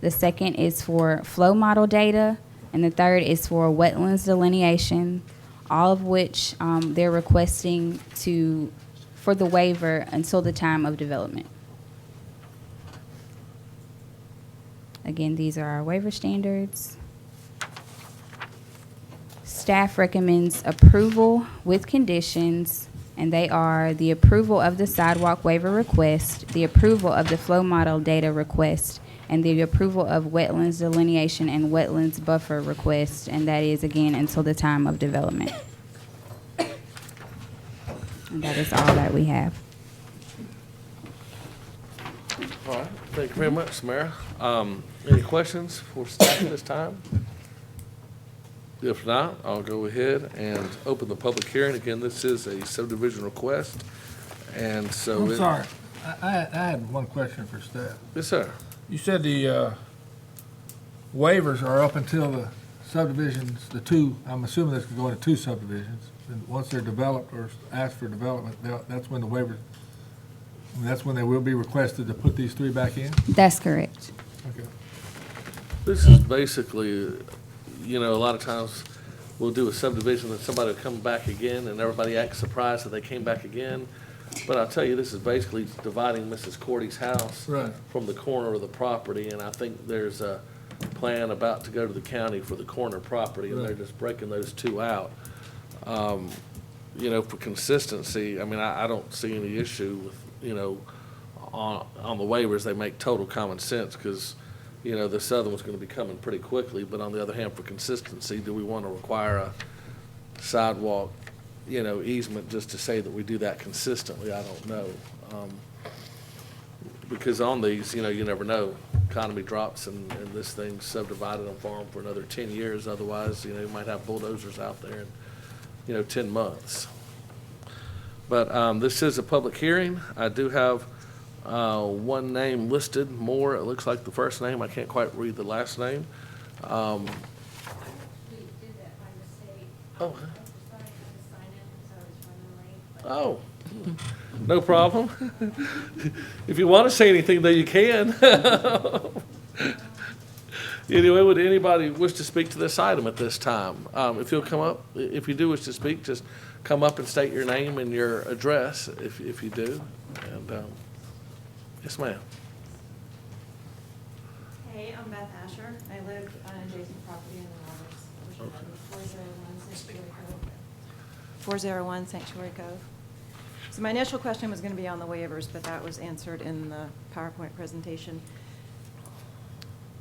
the second is for flow model data, and the third is for wetlands delineation, all of which they're requesting for the waiver until the time of development. Again, these are our waiver standards. Staff recommends approval with conditions, and they are the approval of the sidewalk waiver request, the approval of the flow model data request, and the approval of wetlands delineation and wetlands buffer request, and that is again until the time of development. And that is all that we have. All right, thank you very much, Mayor. Any questions for staff at this time? If not, I'll go ahead and open the public hearing. Again, this is a subdivision request, and so. I'm sorry, I had one question for staff. Yes, sir. You said the waivers are up until the subdivisions, the two, I'm assuming this could go into two subdivisions. And once they're developed or asked for development, that's when the waivers, that's when they will be requested to put these three back in? That's correct. Okay. This is basically, you know, a lot of times we'll do a subdivision and somebody will come back again and everybody acts surprised that they came back again. But I'll tell you, this is basically dividing Mrs. Cordy's house Right. from the corner of the property. And I think there's a plan about to go to the county for the corner property, and they're just breaking those two out. You know, for consistency, I mean, I don't see any issue with, you know, on the waivers, they make total common sense because, you know, this other one's going to be coming pretty quickly. But on the other hand, for consistency, do we want to require a sidewalk, you know, easement just to say that we do that consistently? I don't know. Because on these, you know, you never know. Economy drops and this thing's subdivided on farm for another 10 years. Otherwise, you know, you might have bulldozers out there in, you know, 10 months. But this is a public hearing. I do have one name listed, Moore. It looks like the first name. I can't quite read the last name. Oh. Oh, no problem. If you want to say anything, though, you can. Anyway, would anybody wish to speak to this item at this time? If you'll come up, if you do wish to speak, just come up and state your name and your address if you do. And yes, ma'am. Hey, I'm Beth Asher. I live on an adjacent property in the Waters. 401 Sanctuary Cove. So my initial question was going to be on the waivers, but that was answered in the PowerPoint presentation.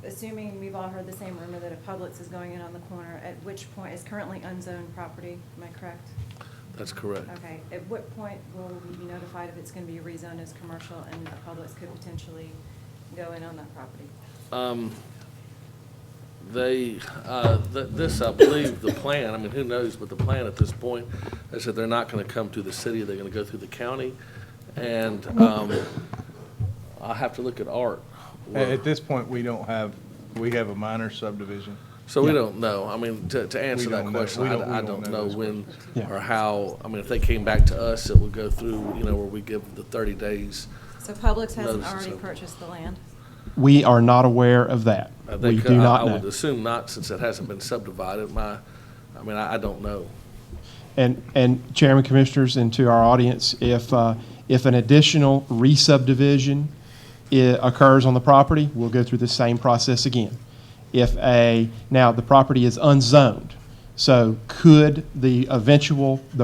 Assuming we've all heard the same rumor that a Publix is going in on the corner, at which point, is currently unzoned property, am I correct? That's correct. Okay, at what point will we be notified if it's going to be rezoned as commercial and a Publix could potentially go in on that property? This, I believe, the plan, I mean, who knows, but the plan at this point, they said they're not going to come to the city, they're going to go through the county. And I'll have to look at Art. At this point, we have a minor subdivision. So we don't know. I mean, to answer that question, I don't know when or how. I mean, if they came back to us, it would go through, you know, where we give the 30 days. So Publix hasn't notice already of- purchased the land? We are not aware of that. We do not I would know. assume not, since it hasn't been subdivided. I don't know. And Chairman, Commissioners, and to our audience, if an additional re-subdivision occurs on the property, we'll go through the same process again. Now the property is unzoned, so could the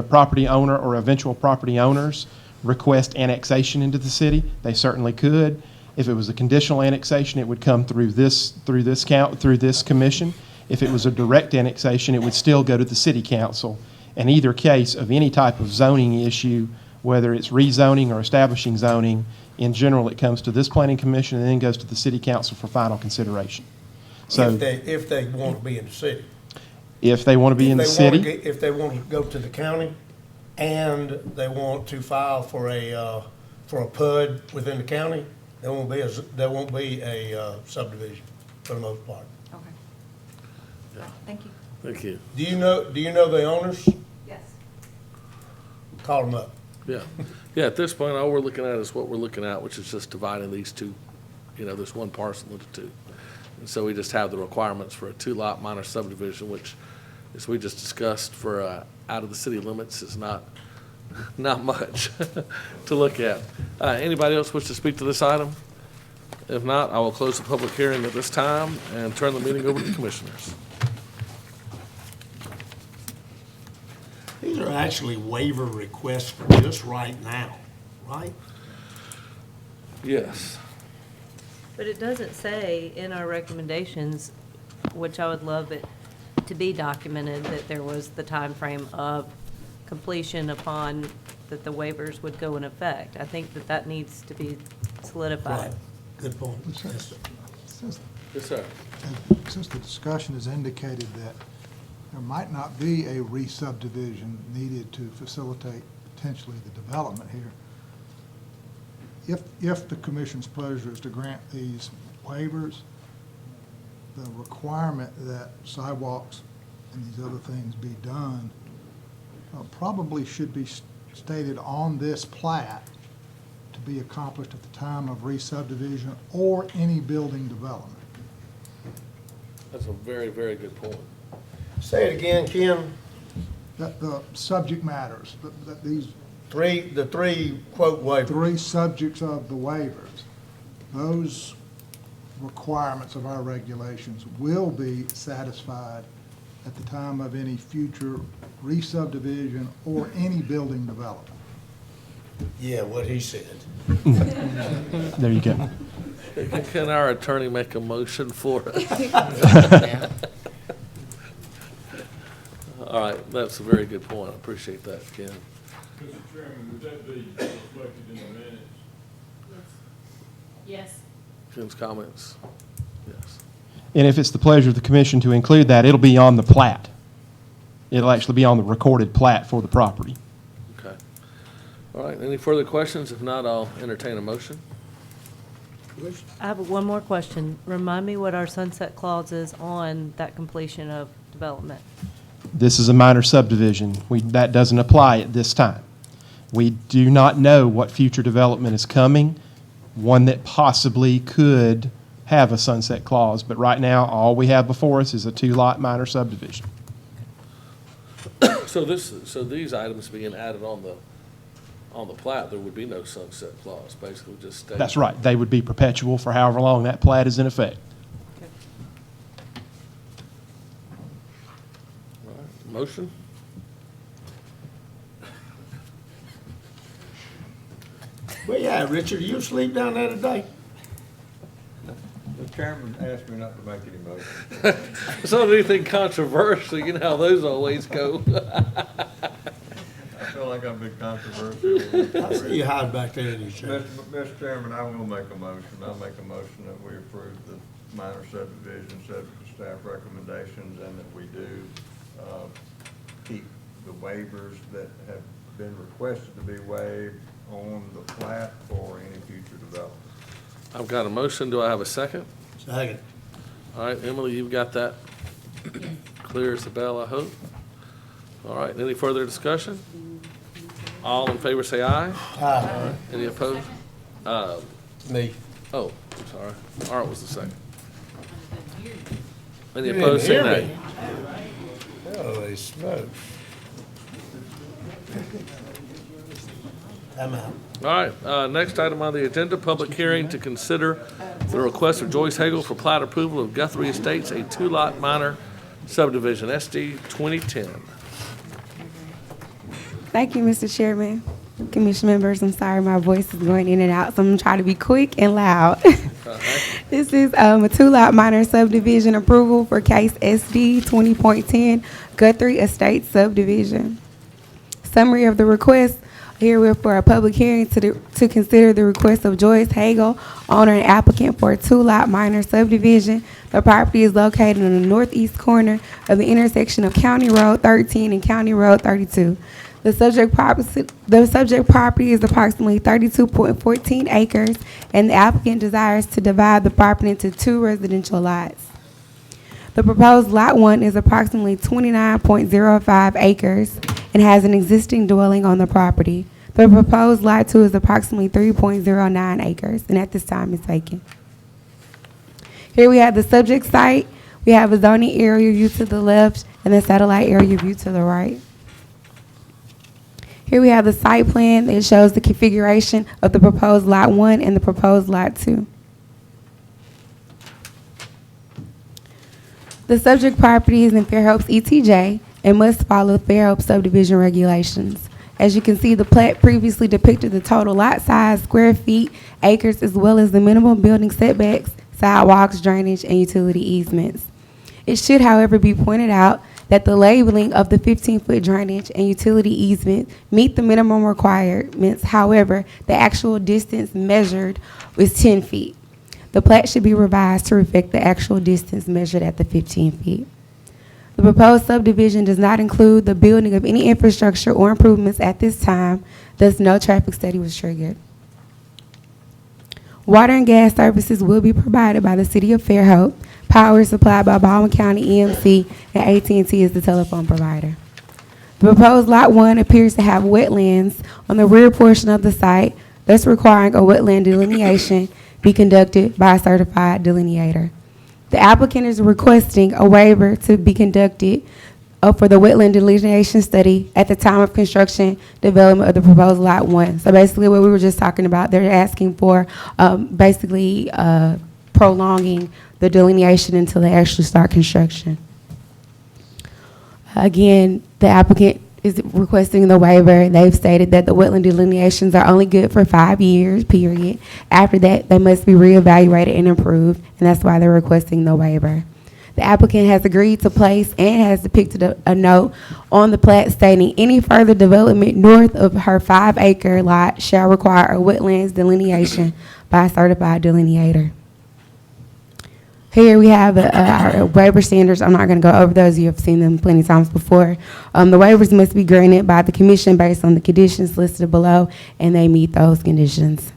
property owner or eventual property owners request annexation into the city? They certainly could. If it was a conditional annexation, it would come through this commission. If it was a direct annexation, it would still go to the city council. In either case of any type of zoning issue, whether it's rezoning or establishing zoning, in general, it comes to this planning commission and then goes to the city council for final consideration. So If they want to be in the city. if they want to be in the city, If they want to go to the county and they want to file for a PUD within the county, there won't be a subdivision for the most part. Okay. Thank you. Thank you. Do you know the owners? Yes. Call them up. Yeah. Yeah, at this point, all we're looking at is what we're looking at, which is just dividing these two, you know, this one parcel into two. And so we just have the requirements for a 2-lot minor subdivision, which, as we just discussed, for out of the city limits is not much to look at. Anybody else wish to speak to this item? If not, I will close the public hearing at this time and turn the meeting over to the commissioners. These are actually waiver requests for just right now, right? Yes. But it doesn't say in our recommendations, which I would love it to be documented, that there was the time frame of completion upon that the waivers would go in effect. I think that that needs to be solidified. Good point. Yes, sir. Since the discussion has indicated that there might not be a re-subdivision needed to facilitate potentially the development here, if the commission's pleasure is to grant these waivers, the requirement that sidewalks and these other things be done probably should be stated on this plat to be accomplished at the time of re-subdivision or any building development. That's a very, very good point. Say it again, Kim. That the subject matters, that these The three quote waivers. three subjects of the waivers, those requirements of our regulations will be satisfied at the time of any future re-subdivision or any building development. Yeah, what he said. There you go. Can our attorney make a motion for us? All right, that's a very good point. I appreciate that, Ken. Mr. Chairman, would that be reflected in the minutes? Yes. Ken's comments? Yes. And if it's the pleasure of the commission to include that, it'll be on the plat. It'll actually be on the recorded plat for the property. Okay. All right, any further questions? If not, I'll entertain a motion. I have one more question. Remind me what our sunset clause is on that completion of development. This is a minor subdivision. That doesn't apply at this time. We do not know what future development is coming, one that possibly could have a sunset clause, but right now, all we have before us is a two-lot minor subdivision. So these items being added on the plat, there would be no sunset clause, basically just stay. That's right. They would be perpetual for however long that plat is in effect. All right, motion? Well, yeah, Richard, you asleep down there today? The chairman asked me not to make any motion. It's not anything controversial, you know how those always go. I feel like I'm being controversial. I see you hide back there in your chair. Mr. Chairman, I will make a motion. I'll make a motion that we approve the minor subdivision subject to staff recommendations and that we do keep the waivers that have been requested to be waived on the plat for any future development. I've got a motion. Do I have a second? Second. All right, Emily, you've got that clear as a bell, I hope. All right, any further discussion? All in favor say aye. Aye. Any opposed? Me. Oh, I'm sorry. Art was the second. Any You didn't opposed say hear nay. me. Holy smokes. I'm out. All right, next item on the agenda, public hearing to consider the request of Joyce Hagel for plat approval of Guthrie Estates, a two-lot minor subdivision, SD 2010. Thank you, Mr. Chairman. Commission members, I'm sorry my voice is going in and out, so I'm going to try to be quick and loud. This is a two-lot minor subdivision approval for case SD 20.10 Guthrie Estates subdivision. Summary of the request. Here we're for a public hearing to consider the request of Joyce Hagel, owner and applicant for a two-lot minor subdivision. The property is located in the northeast corner of the intersection of County Road 13 and County Road 32. The subject property is approximately 32.14 acres, and the applicant desires to divide the property into two residential lots. The proposed Lot 1 is approximately 29.05 acres and has an existing dwelling on the property. The proposed Lot 2 is approximately 3.09 acres, and at this time is vacant. Here we have the subject site. We have a zoning area view to the left and the satellite area view to the right. Here we have the site plan that shows the configuration of the proposed Lot 1 and the proposed Lot 2. The subject property is in Fairhope's ETJ and must follow Fairhope subdivision regulations. As you can see, the plat previously depicted the total lot size, square feet, acres, as well as the minimum building setbacks, sidewalks, drainage, and utility easements. It should, however, be pointed out that the labeling of the 15-foot drainage and utility easement meet the minimum requirements. However, the actual distance measured was 10 feet. The plat should be revised to reflect the actual distance measured at the 15 feet. The proposed subdivision does not include the building of any infrastructure or improvements at this time, thus no traffic study was triggered. Water and gas services will be provided by the City of Fairhope. Power is supplied by Baldwin County EMC, and AT&T is the telephone provider. The proposed Lot 1 appears to have wetlands on the rear portion of the site, thus requiring a wetland delineation be conducted by a certified delineator. The applicant is requesting a waiver to be conducted for the wetland delineation study at the time of construction development of the proposed Lot 1. So basically what we were just talking about, they're asking for prolonging the delineation until they actually start construction. Again, the applicant is requesting the waiver. They've stated that the wetland delineations are only good for 5 years, period. After that, they must be reevaluated and improved, and that's why they're requesting the waiver. The applicant has agreed to place and has depicted a note on the plat stating any further development north of her 5-acre lot shall require a wetlands delineation by a certified delineator. Here we have our waiver standards. I'm not going to go over those. You have seen them plenty of times before. The waivers must be granted by the commission based on the conditions listed below, and they meet those conditions.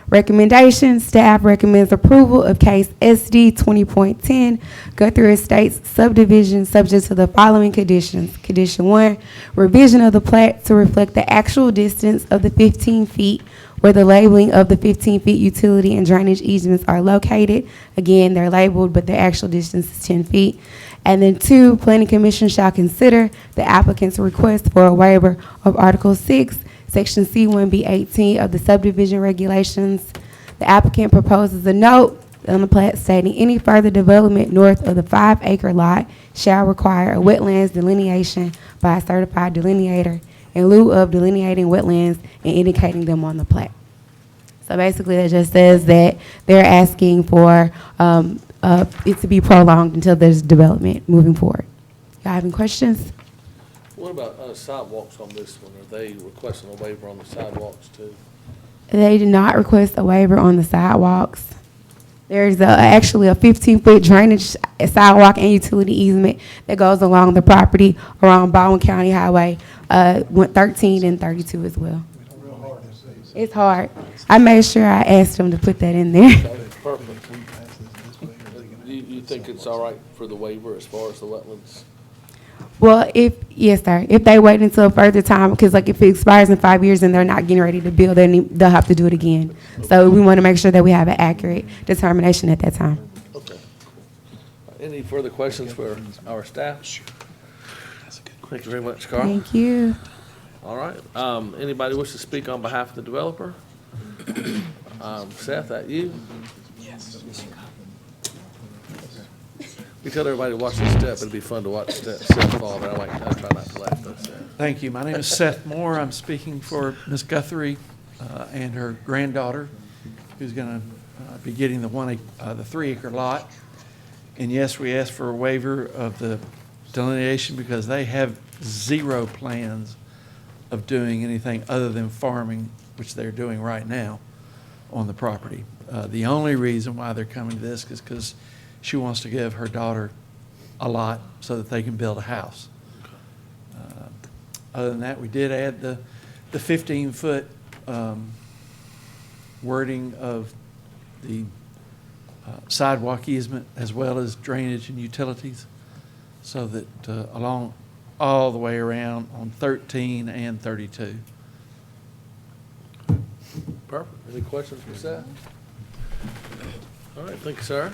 Recommendations: staff recommends approval of case SD 20.10 Guthrie Estates subdivision subject to the following conditions. Condition 1, revision of the plat to reflect the actual distance of the 15 feet where the labeling of the 15-feet utility and drainage easements are located. Again, they're labeled, but the actual distance is 10 feet. And then 2, Planning Commission shall consider the applicant's request for a waiver of Article 6, Section C1B18 of the subdivision regulations. The applicant proposes a note on the plat stating any further development north of the 5-acre lot shall require a wetlands delineation by a certified delineator in lieu of delineating wetlands and indicating them on the plat. So basically that just says that they're asking for it to be prolonged until there's development moving forward. Y'all have any questions? What about sidewalks on this one? Are they requesting a waiver on the sidewalks too? They did not request a waiver on the sidewalks. There's actually a 15-foot drainage sidewalk and utility easement that goes along the property around Baldwin County Highway 13 and 32 as well. It's hard. I made sure I asked them to put that in there. Perfect. You think it's all right for the waiver as far as the wetlands? Well, yes, sir. If they wait until a further time, because like if it expires in 5 years and they're not getting ready to build, then they'll have to do it again. So we want to make sure that we have an accurate determination at that time. Okay. Any further questions for our staff? Sure. Thank you very much, Carl. Thank you. All right. Anybody wish to speak on behalf of the developer? Seth, that you? Yes. We tell everybody to watch their step. It'd be fun to watch Seth fall there. I try not to laugh though. Thank you. My name is Seth Moore. I'm speaking for Ms. Guthrie and her granddaughter, who's going to be getting the 3-acre lot. And yes, we asked for a waiver of the delineation because they have zero plans of doing anything other than farming, which they're doing right now on the property. The only reason why they're coming to this is because she wants to give her daughter a lot so that they can build a house. Other than that, we did add the 15-foot wording of the sidewalk easement as well as drainage and utilities so that along all the way around on 13 and 32. Perfect. Any questions for Seth? All right, thank you, sir.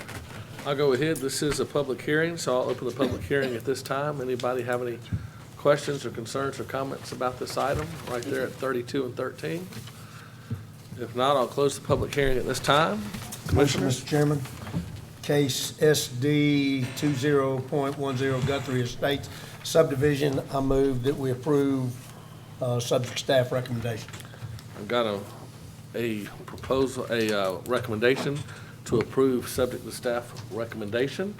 I'll go ahead. This is a public hearing, so I'll open the public hearing at this time. Anybody have any questions or concerns or comments about this item right there at 32 and 13? If not, I'll close the public hearing at this time. Commissioners? Mr. Chairman, case SD 20.10 Guthrie Estates subdivision, I move that we approve subject to staff recommendation. I've got a proposal, a recommendation to approve subject to staff recommendation.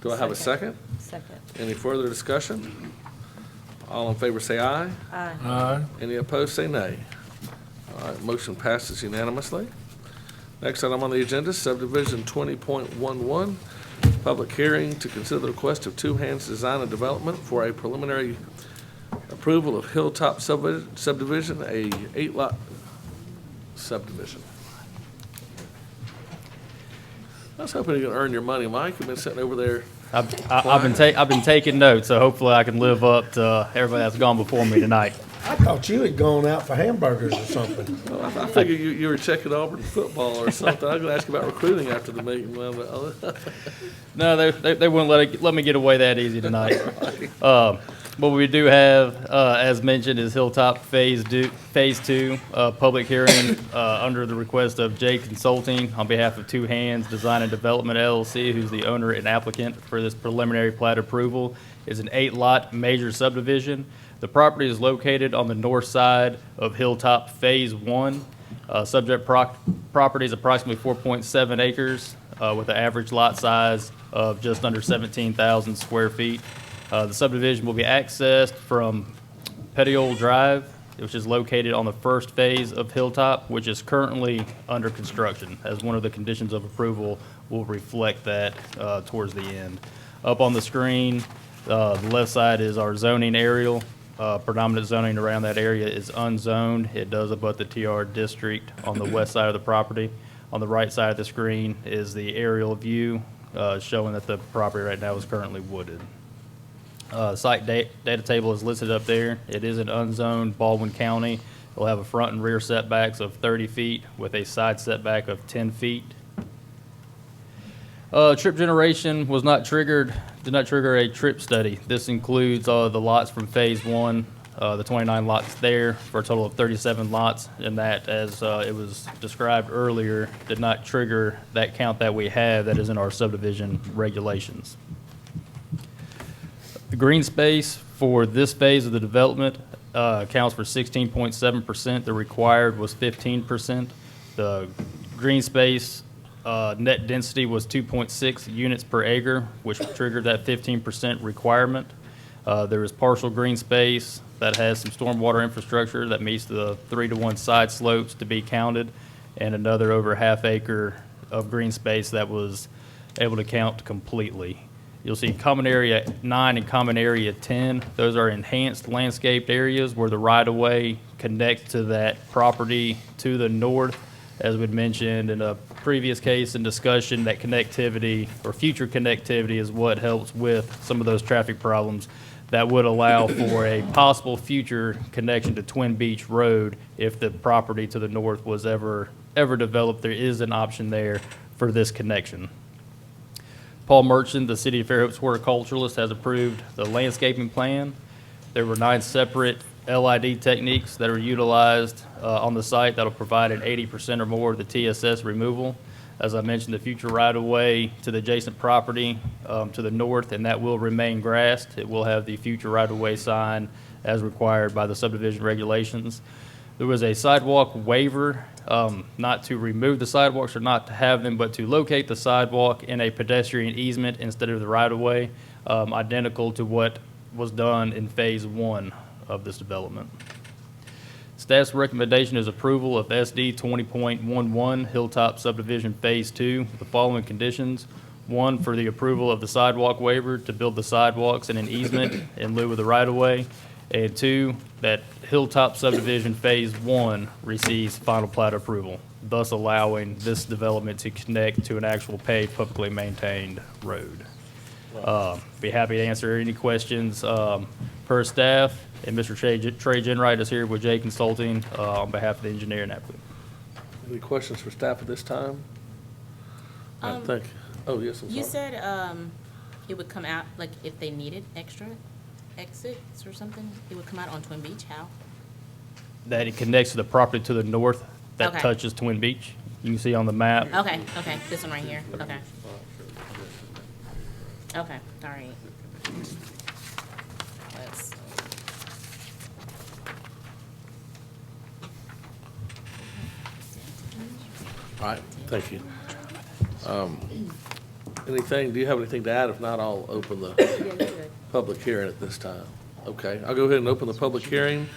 Do I have a second? Second. Any further discussion? All in favor say aye. Aye. Aye. Any opposed say nay. All right, motion passes unanimously. Next item on the agenda, subdivision 20.11, public hearing to consider the request of Two Hands Design and Development for a preliminary approval of Hilltop subdivision, a 8-lot subdivision. I was hoping you could earn your money, Mike. You've been sitting over there. I've been taking notes, so hopefully I can live up to everybody that's gone before me tonight. I thought you had gone out for hamburgers or something. Well, I figured you were checking Auburn football or something. I was going to ask you about recruiting after the meeting. No, they wouldn't let me get away that easy tonight. What we do have, as mentioned, is Hilltop Phase 2 public hearing under the request of J Consulting on behalf of Two Hands Design and Development LLC, who's the owner and applicant for this preliminary plat approval. It's an 8-lot major subdivision. The property is located on the north side of Hilltop Phase 1. Subject property is approximately 4.7 acres with an average lot size of just under 17,000 square feet. The subdivision will be accessed from Petiole Drive, which is located on the first phase of Hilltop, which is currently under construction, as one of the conditions of approval will reflect that towards the end. Up on the screen, the left side is our zoning aerial. Predominant zoning around that area is unzoned. It does abut the TR district on the west side of the property. On the right side of the screen is the aerial view showing that the property right now is currently wooded. Site data table is listed up there. It is an unzoned Baldwin County. It'll have a front and rear setbacks of 30 feet with a side setback of 10 feet. Trip generation was not triggered, did not trigger a trip study. This includes the lots from Phase 1, the 29 lots there, for a total of 37 lots, and that, as it was described earlier, did not trigger that count that we have that is in our subdivision regulations. The green space for this phase of the development accounts for 16.7%. The required was 15%. The green space net density was 2.6 units per acre, which triggered that 15% requirement. There is partial green space that has some stormwater infrastructure that meets the 3-to-1 side slopes to be counted, and another over ½ acre of green space that was able to count completely. You'll see Common Area 9 and Common Area 10. Those are enhanced landscaped areas where the right-of-way connects to that property to the north. As we'd mentioned in a previous case and discussion, that connectivity or future connectivity is what helps with some of those traffic problems that would allow for a possible future connection to Twin Beach Road if the property to the north was ever developed. There is an option there for this connection. Paul Merchant, the City of Fairhope's horticulturalist, has approved the landscaping plan. There were 9 separate LID techniques that are utilized on the site that will provide an 80% or more of the TSS removal. As I mentioned, the future right-of-way to the adjacent property to the north, and that will remain grassed. It will have the future right-of-way sign as required by the subdivision regulations. There was a sidewalk waiver, not to remove the sidewalks or not to have them, but to locate the sidewalk in a pedestrian easement instead of the right-of-way, identical to what was done in Phase 1 of this development. Staff's recommendation is approval of SD 20.11 Hilltop Subdivision Phase 2 with the following conditions. 1, for the approval of the sidewalk waiver to build the sidewalks in an easement in lieu of the right-of-way. And 2, that Hilltop Subdivision Phase 1 receives final plat approval, thus allowing this development to connect to an actual paved, publicly maintained road. Be happy to answer any questions per staff. And Mr. Trey Jenwright is here with J Consulting on behalf of the engineer and applicant. Any questions for staff at this time? I think. Oh, yes, I'm sorry. You said it would come out, like, if they needed extra exits or something, it would come out on Twin Beach. How? That it connects to the property to the north that Okay. touches Twin Beach. You can see on the map. Okay, this one right here. Okay. Okay, all right. All right, thank you. Anything, do you have anything to add? If not, I'll open the public hearing at this time. Okay, I'll go ahead and open the public hearing.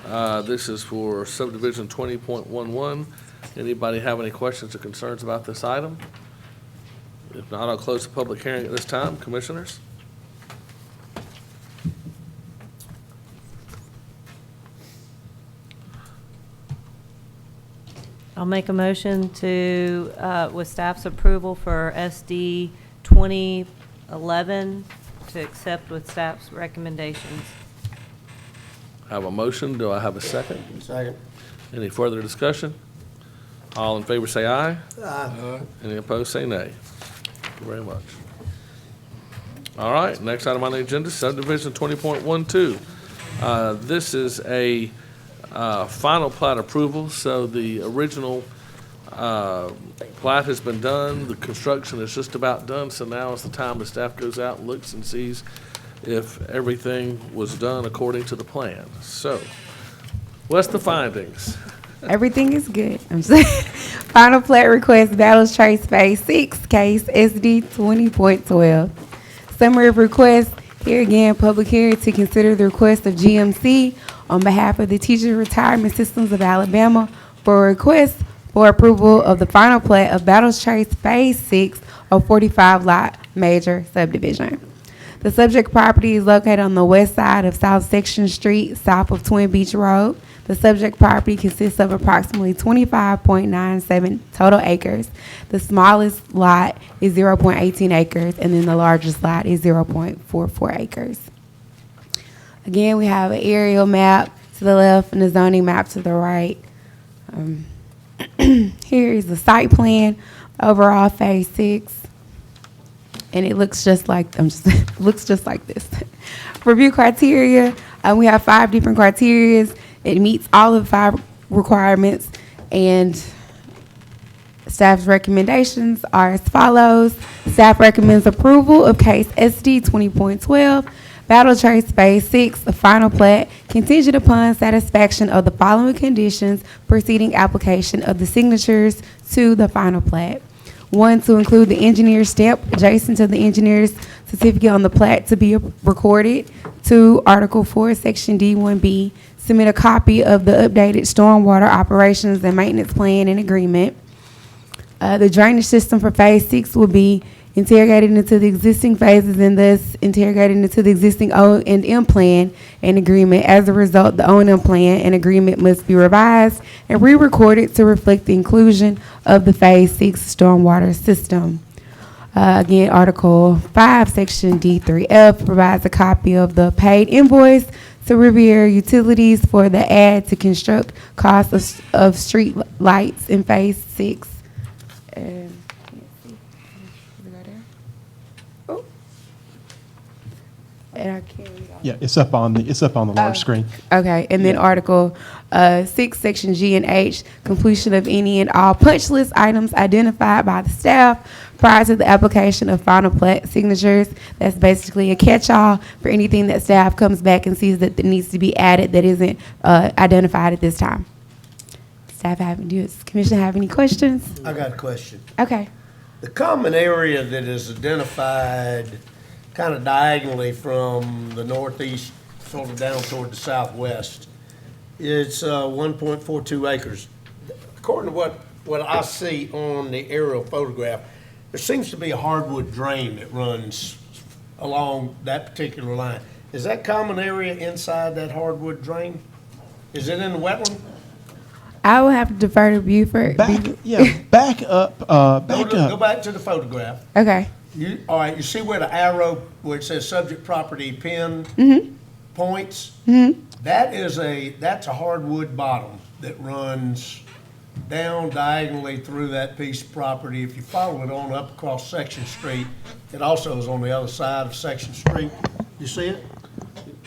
This is for subdivision 20.11. Anybody have any questions or concerns about this item? If not, I'll close the public hearing at this time. Commissioners? I'll make a motion to, with staff's approval for SD 2011, to accept with staff's recommendations. I have a motion. Do I have a second? Second. Any further discussion? All in favor say aye. Aye. Any opposed say nay. Thank you very much. All right, next item on the agenda, subdivision 20.12. This is a final plat approval, so the original plat has been done, the construction is just about done, so now is the time the staff goes out and looks and sees if everything was done according to the plan. So, what's the findings? Everything is good. I'm saying. Final plat request, Battles Trace Phase 6, case SD 20.12. Summary of request. Here again, public hearing to consider the request of GMC on behalf of the Teacher Retirement Systems of Alabama for a request for approval of the final plat of Battles Trace Phase 6 of 45 lot major subdivision. The subject property is located on the west side of South Section Street, south of Twin Beach Road. The subject property consists of approximately 25.97 total acres. The smallest lot is 0.18 acres, and then the largest lot is 0.44 acres. Again, we have an aerial map to the left and a zoning map to the right. Here is the site plan, overall phase 6. And it looks just like looks just like this. Review criteria. We have 5 different criteria. It meets all of the 5 requirements, and staff's recommendations are as follows. Staff recommends approval of case SD 20.12, Battle Trace Phase 6, a final plat, contingent upon satisfaction of the following conditions preceding application of the signatures to the final plat. 1, to include the engineer's stamp adjacent to the engineer's certificate on the plat to be recorded. 2, Article 4, Section D1B, submit a copy of the updated stormwater operations and maintenance plan and agreement. The drainage system for Phase 6 will be interrogated into the existing phases and thus interrogated into the existing O&M plan and agreement. As a result, the O&M plan and agreement must be revised and re-recorded to reflect the inclusion of the Phase 6 stormwater system. Again, Article 5, Section D3F provides a copy of the paid invoice to Riviera Utilities for the add to construct costs of street lights in Phase 6. And I can't read all. Yeah, it's up on the large screen. Okay, and then Article 6, Section G and H, completion of any and all punch list items identified by the staff prior to the application of final plat signatures. That's basically a catch-all for anything that staff comes back and sees that needs to be added that isn't identified at this time. Staff does Commission have any questions? I got a question. Okay. The common area that is identified kind of diagonally from the northeast sort of down toward the southwest, it's 1.42 acres. According to what I see on the aerial photograph, there seems to be a hardwood drain that runs along that particular line. Is that common area inside that hardwood drain? Is it in the wetland? I will have to defer to Buford. Back up. Go back to the photograph. Okay. All right, you see where the arrow, where it says subject property pin points? That's a hardwood bottom that runs down diagonally through that piece of property. If you follow it on up across Section Street, it also is on the other side of Section Street. You see it?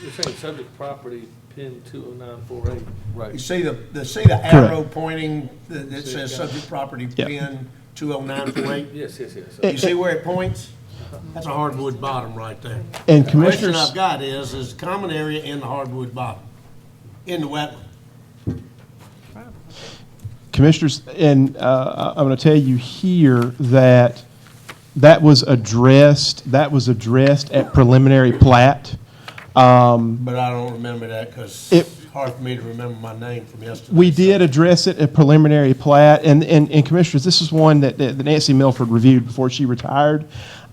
You're saying subject property pin 20948, right? You see the arrow pointing that says subject property pin 20948? Yes. You see where it points? That's a hardwood bottom right there. And the question Commissioners, I've got is common area in the hardwood bottom, in the wetland. Commissioners, and I'm going to tell you here that that was addressed at preliminary plat. But I don't remember that because it's hard for me to remember my name from yesterday. We did address it at preliminary plat, and Commissioners, this is one that Nancy Milford reviewed before she retired.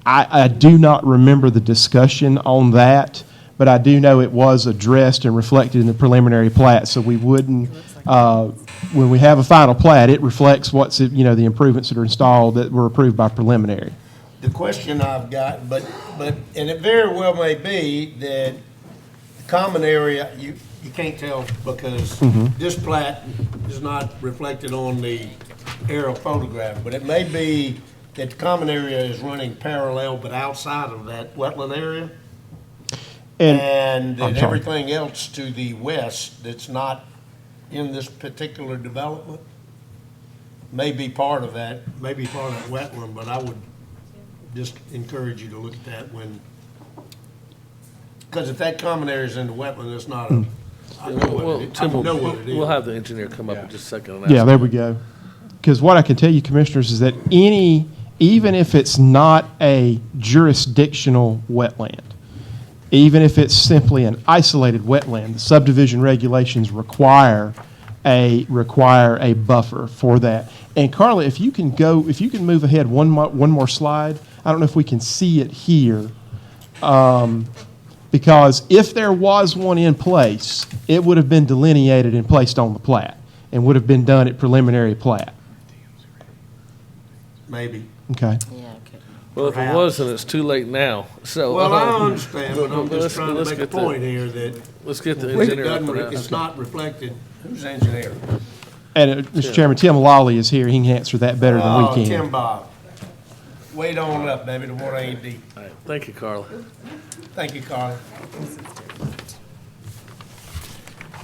I do not remember the discussion on that, but I do know it was addressed and reflected in the preliminary plat, so we wouldn't, when we have a final plat, it reflects what's, the improvements that are installed that were approved by preliminary. The question I've got, but and it very well may be that the common area, you can't tell because this plat is not reflected on the aerial photograph, but it may be that the common area is running parallel but outside of that wetland area. And that everything else to the west that's not in this particular development may be part of that, wetland, but I would just encourage you to look at that because if that common area is in the wetland, it's not a, I know what it is. I know what it is. We'll have the engineer come up in just a second. And Yeah, there we go. Because what I can tell you, Commissioners, is that even if it's not a jurisdictional wetland, even if it's simply an isolated wetland, the subdivision regulations require a buffer for that. And Carla, if you can move ahead one more slide. I don't know if we can see it here, because if there was one in place, it would have been delineated and placed on the plat, and would have been done at preliminary plat. Maybe. Okay. Well, if it wasn't, it's too late now. So. Well, I understand, but I'm just trying to make a point here that. Let's get the engineer up and It's not reflected. Who's the engineer? And Mr. Chairman, Tim Lawley is here. He can answer that better than we can. Tim Bob. Wait on up, baby. The water ain't deep. All right. Thank you, Carla. Thank you, Carla.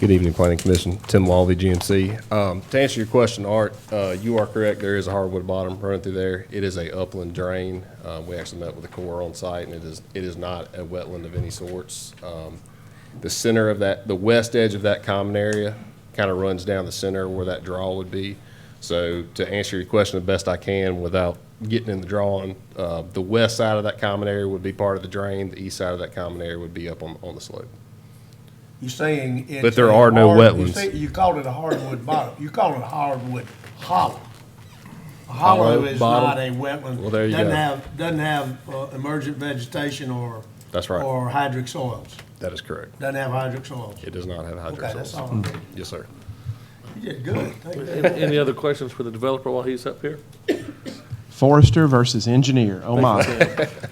Good evening, Planning Commission. Tim Lawley, GMC. To answer your question, Art, you are correct. There is a hardwood bottom running through there. It is a upland drain. We actually met with the Corps on site, and it is not a wetland of any sorts. The center of that, the west edge of that common area kind of runs down the center where that draw would be. So to answer your question the best I can without getting in the drawing, the west side of that common area would be part of the drain. The east side of that common area would be up on the slope. You're saying it's. But there are no wetlands. You called it a hardwood bottom. You call it a hardwood hollow. A hollow is not a wetland. Well, there you go. Doesn't have emergent vegetation or. That's right. Or hydric soils. That is correct. Doesn't have hydric soils. It does not have hydric soils. Okay, that's all I need. Yes, sir. You did good. Thank you. Any other questions for the developer while he's up here? Forester versus engineer. Oh, my.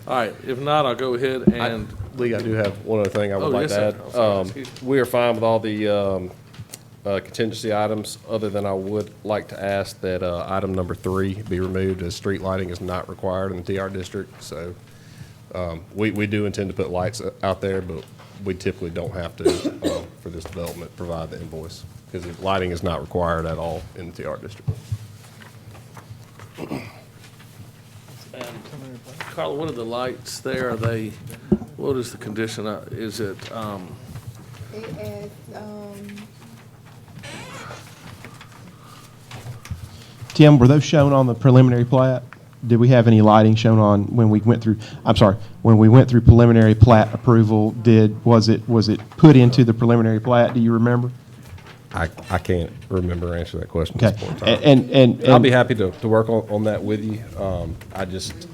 All right. If not, I'll go ahead and. Lee, I do have one other thing I would like yes, to sir. add. Oh, sorry. We are fine with all the contingency items, other than I would like to ask that item number 3 be removed, as street lighting is not required in the TR district. So we do intend to put lights out there, but we typically don't have to, for this development, provide the invoice, because lighting is not required at all in the TR district. And Carla, what are the lights there? What is the condition? Is it, It is, Tim, were those shown on the preliminary plat? Did we have any lighting shown on when we went through, when we went through preliminary plat approval, was it put into the preliminary plat? Do you remember? I can't remember answering that question Okay. at this point in time. And I'll be happy to work on that with you. I just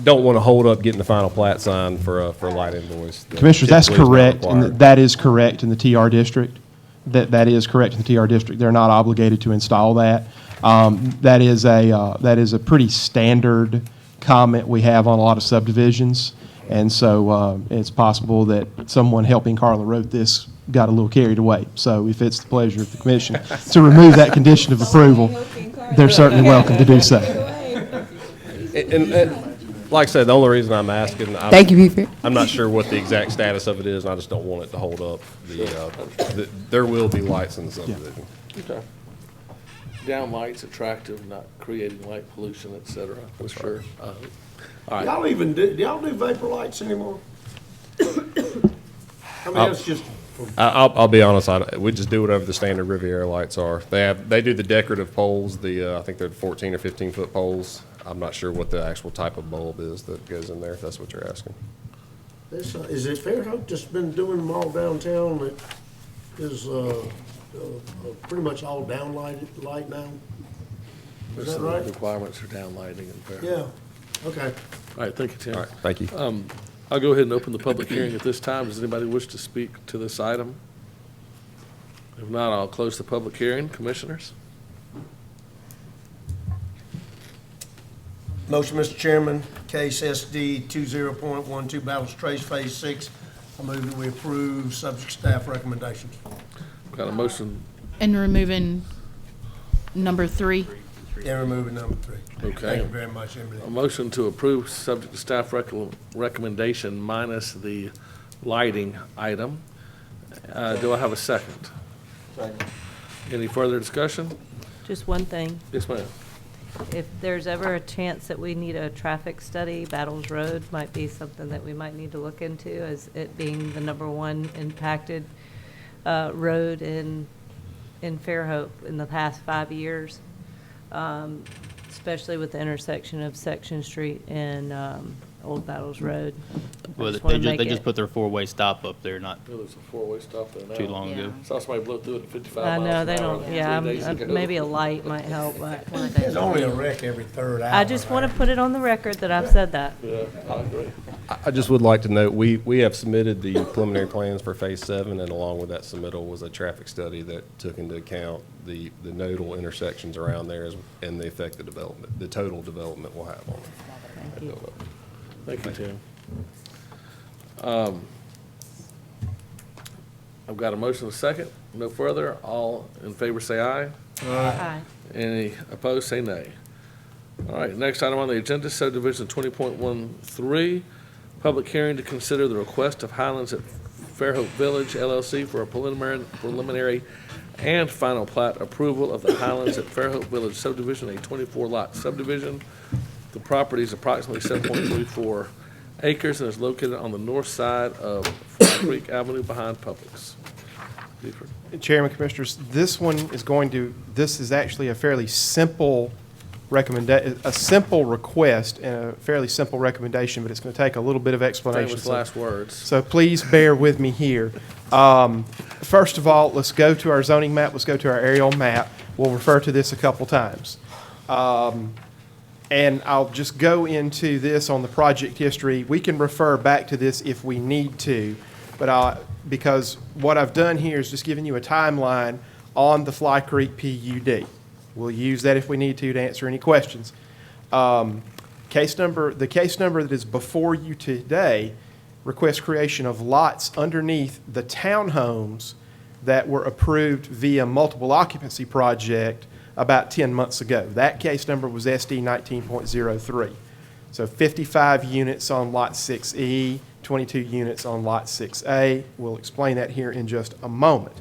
don't want to hold up getting the final plat signed for a light invoice. Commissioners, that's typically is not correct, and required. that is correct in the TR district. That is correct in the TR district. They're not obligated to install that. That is a pretty standard comment we have on a lot of subdivisions, and so it's possible that someone helping Carla wrote this got a little carried away. So if it's the pleasure of the commission to remove that condition of approval, they're certainly welcome to do so. And like I said, the only reason I'm asking, Thank you, Buford. I'm not sure what the exact status of it is, and I just don't want it to hold up there will be lights in the subdivision. okay. Down lights, attractive, not creating light pollution, et cetera, for sure. All right. Do y'all do vapor lights anymore? I mean, it's just I'll be honest, we just do whatever the standard Riviera lights are. They do the decorative poles, I think they're 14 or 15-foot poles. I'm not sure what the actual type of bulb is that goes in there, if that's what you're asking. Is it Fairhope just been doing them all downtown that is pretty much all downlighted light now? Is that right? Requirements for downlighting and Fairhope. Yeah, okay. All right, thank you, Tim. All right, thank you. I'll go ahead and open the public hearing at this time. Does anybody wish to speak to this item? If not, I'll close the public hearing. Commissioners? Motion, Mr. Chairman, case SD 20.12 Battles Trace Phase 6. I move that we approve subject staff recommendations. Got a motion? And removing number 3. And removing number 3. Okay. Thank you very much, Emily. A motion to approve subject to staff recommendation minus the lighting item. Do I have a second? Second. Any further discussion? Just one thing. Yes, ma'am. If there's ever a chance that we need a traffic study, Battles Road might be something that we might need to look into, as it being the #1 impacted road in Fairhope in the past 5 years, especially with the intersection of Section Street and Old Battles Road. Well, just wanna they make just it- put their four-way stop up there not There's a four-way stop there now. too long ago. Saw somebody blow through it at 55 I miles know, an they hour don't, yeah, 3 days ago. maybe a light might help, but. There's only a wreck every third hour. I just want to put it on the record that I've said that. Yeah, I agree. I just would like to note, we have submitted the preliminary plans for Phase 7, and along with that submittal was a traffic study that took into account the nodal intersections around there and the effect the total development will have on it. Thank you. Thank you, Tim. I've got a motion and a second. No further. All in favor say aye. Aye. Any opposed, say nay. All right, next item on the agenda, subdivision 20.13, public hearing to consider the request of Highlands at Fairhope Village LLC for a preliminary and final plat approval of the Highlands at Fairhope Village subdivision, a 24-lot subdivision. The property is approximately 7.34 acres and is located on the north side of Flat Creek Avenue behind Publix. Buford. Chairman, Commissioners, this is actually a fairly simple a simple request and a fairly simple recommendation, but it's going to take a little bit of explanation. Famous last words. So please bear with me here. First of all, let's go to our zoning map. Let's go to our aerial map. We'll refer to this a couple times. And I'll just go into this on the project history. We can refer back to this if we need to, but because what I've done here is just giving you a timeline on the Fly Creek PUD. We'll use that if we need to answer any questions. The case number that is before you today requests creation of lots underneath the townhomes that were approved via multiple occupancy project about 10 months ago. That case number was SD 19.03. So 55 units on Lot 6E, 22 units on Lot 6A. We'll explain that here in just a moment.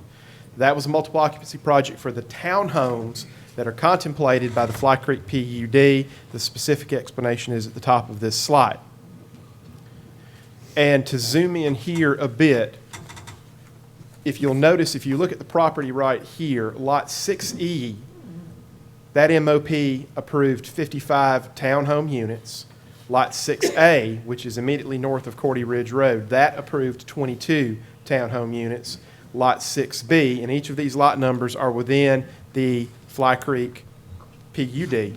That was a multiple occupancy project for the townhomes that are contemplated by the Fly Creek PUD. The specific explanation is at the top of this slide. And to zoom in here a bit, if you'll notice, if you look at the property right here, Lot 6E, that MOP approved 55 townhome units. Lot 6A, which is immediately north of Cordy Ridge Road, that approved 22 townhome units. Lot 6B, and each of these lot numbers are within the Fly Creek PUD,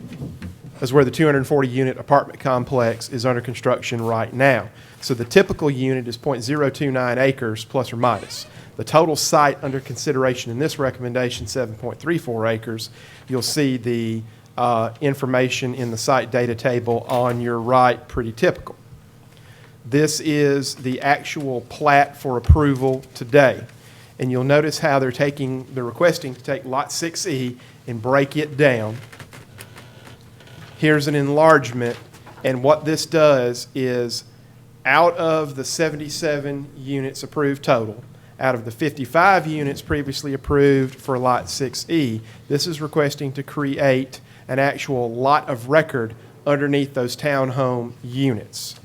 is where the 240-unit apartment complex is under construction right now. So the typical unit is 0.029 acres plus or minus. The total site under consideration in this recommendation, 7.34 acres. You'll see the information in the site data table on your right, pretty typical. This is the actual plat for approval today. And you'll notice how they're requesting to take Lot 6E and break it down. Here's an enlargement, and what this does is, out of the 77 units approved total, out of the 55 units previously approved for Lot 6E, this is requesting to create an actual lot of record underneath those townhome units.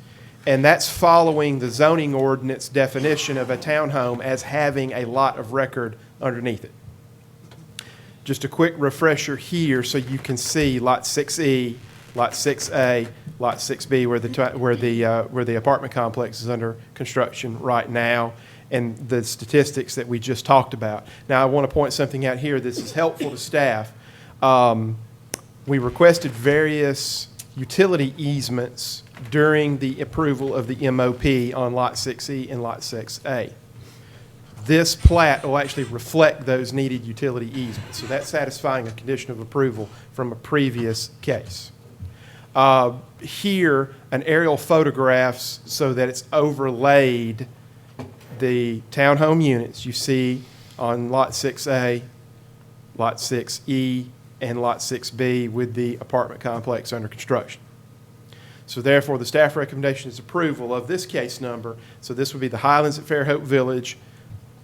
And that's following the zoning ordinance definition of a townhome as having a lot of record underneath it. Just a quick refresher here so you can see Lot 6E, Lot 6A, Lot 6B, where the apartment complex is under construction right now, and the statistics that we just talked about. Now, I want to point something out here. This is helpful to staff. We requested various utility easements during the approval of the MOP on Lot 6E and Lot 6A. This plat will actually reflect those needed utility easements. So that's satisfying a condition of approval from a previous case. Here, an aerial photographs so that it's overlaid the townhome units you see on Lot 6A, Lot 6E, and Lot 6B with the apartment complex under construction. So therefore, the staff recommendation is approval of this case number. So this would be the Highlands at Fairhope Village,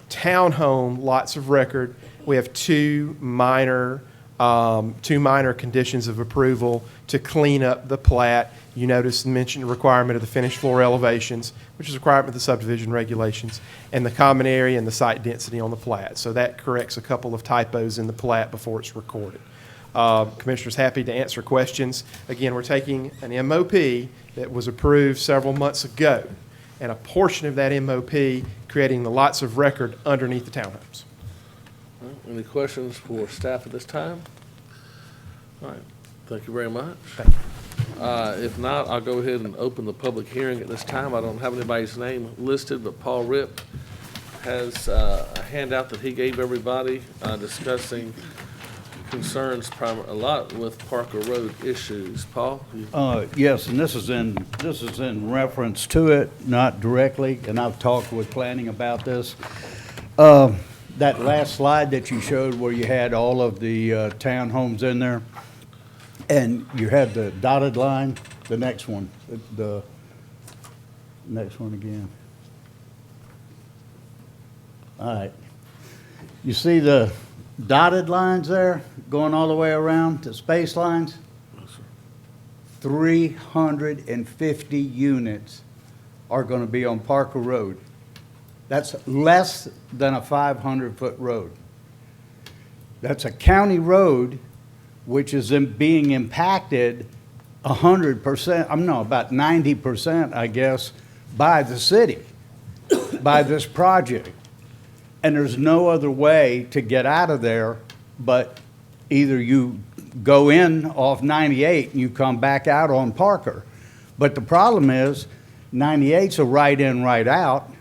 townhome lots of record. We have two minor conditions of approval to clean up the plat. You notice mentioned requirement of the finished floor elevations, which is a requirement of the subdivision regulations, and the common area and the site density on the plat. So that corrects a couple of typos in the plat before it's recorded. Commissioner's happy to answer questions. Again, we're taking an MOP that was approved several months ago, and a portion of that MOP creating the lots of record underneath the townhomes. All right, any questions for staff at this time? All right, thank you very much. Thank you. If not, I'll go ahead and open the public hearing at this time. I don't have anybody's name listed, but Paul Ripp has a handout that he gave everybody discussing concerns a lot with Parker Road issues. Paul? Yes, and this is in reference to it, not directly, and I've talked with planning about this. That last slide that you showed where you had all of the townhomes in there, and you had the dotted line, the next one, the next one again. All right. You see the dotted lines there going all the way around to space lines? 350 units are going to be on Parker Road. That's less than a 500-foot road. That's a county road which is being impacted 100%, about 90%, I guess, by the city, by this project. And there's no other way to get out of there but either you go in off 98 and you come back out on Parker. But the problem is 98's a right in, right out.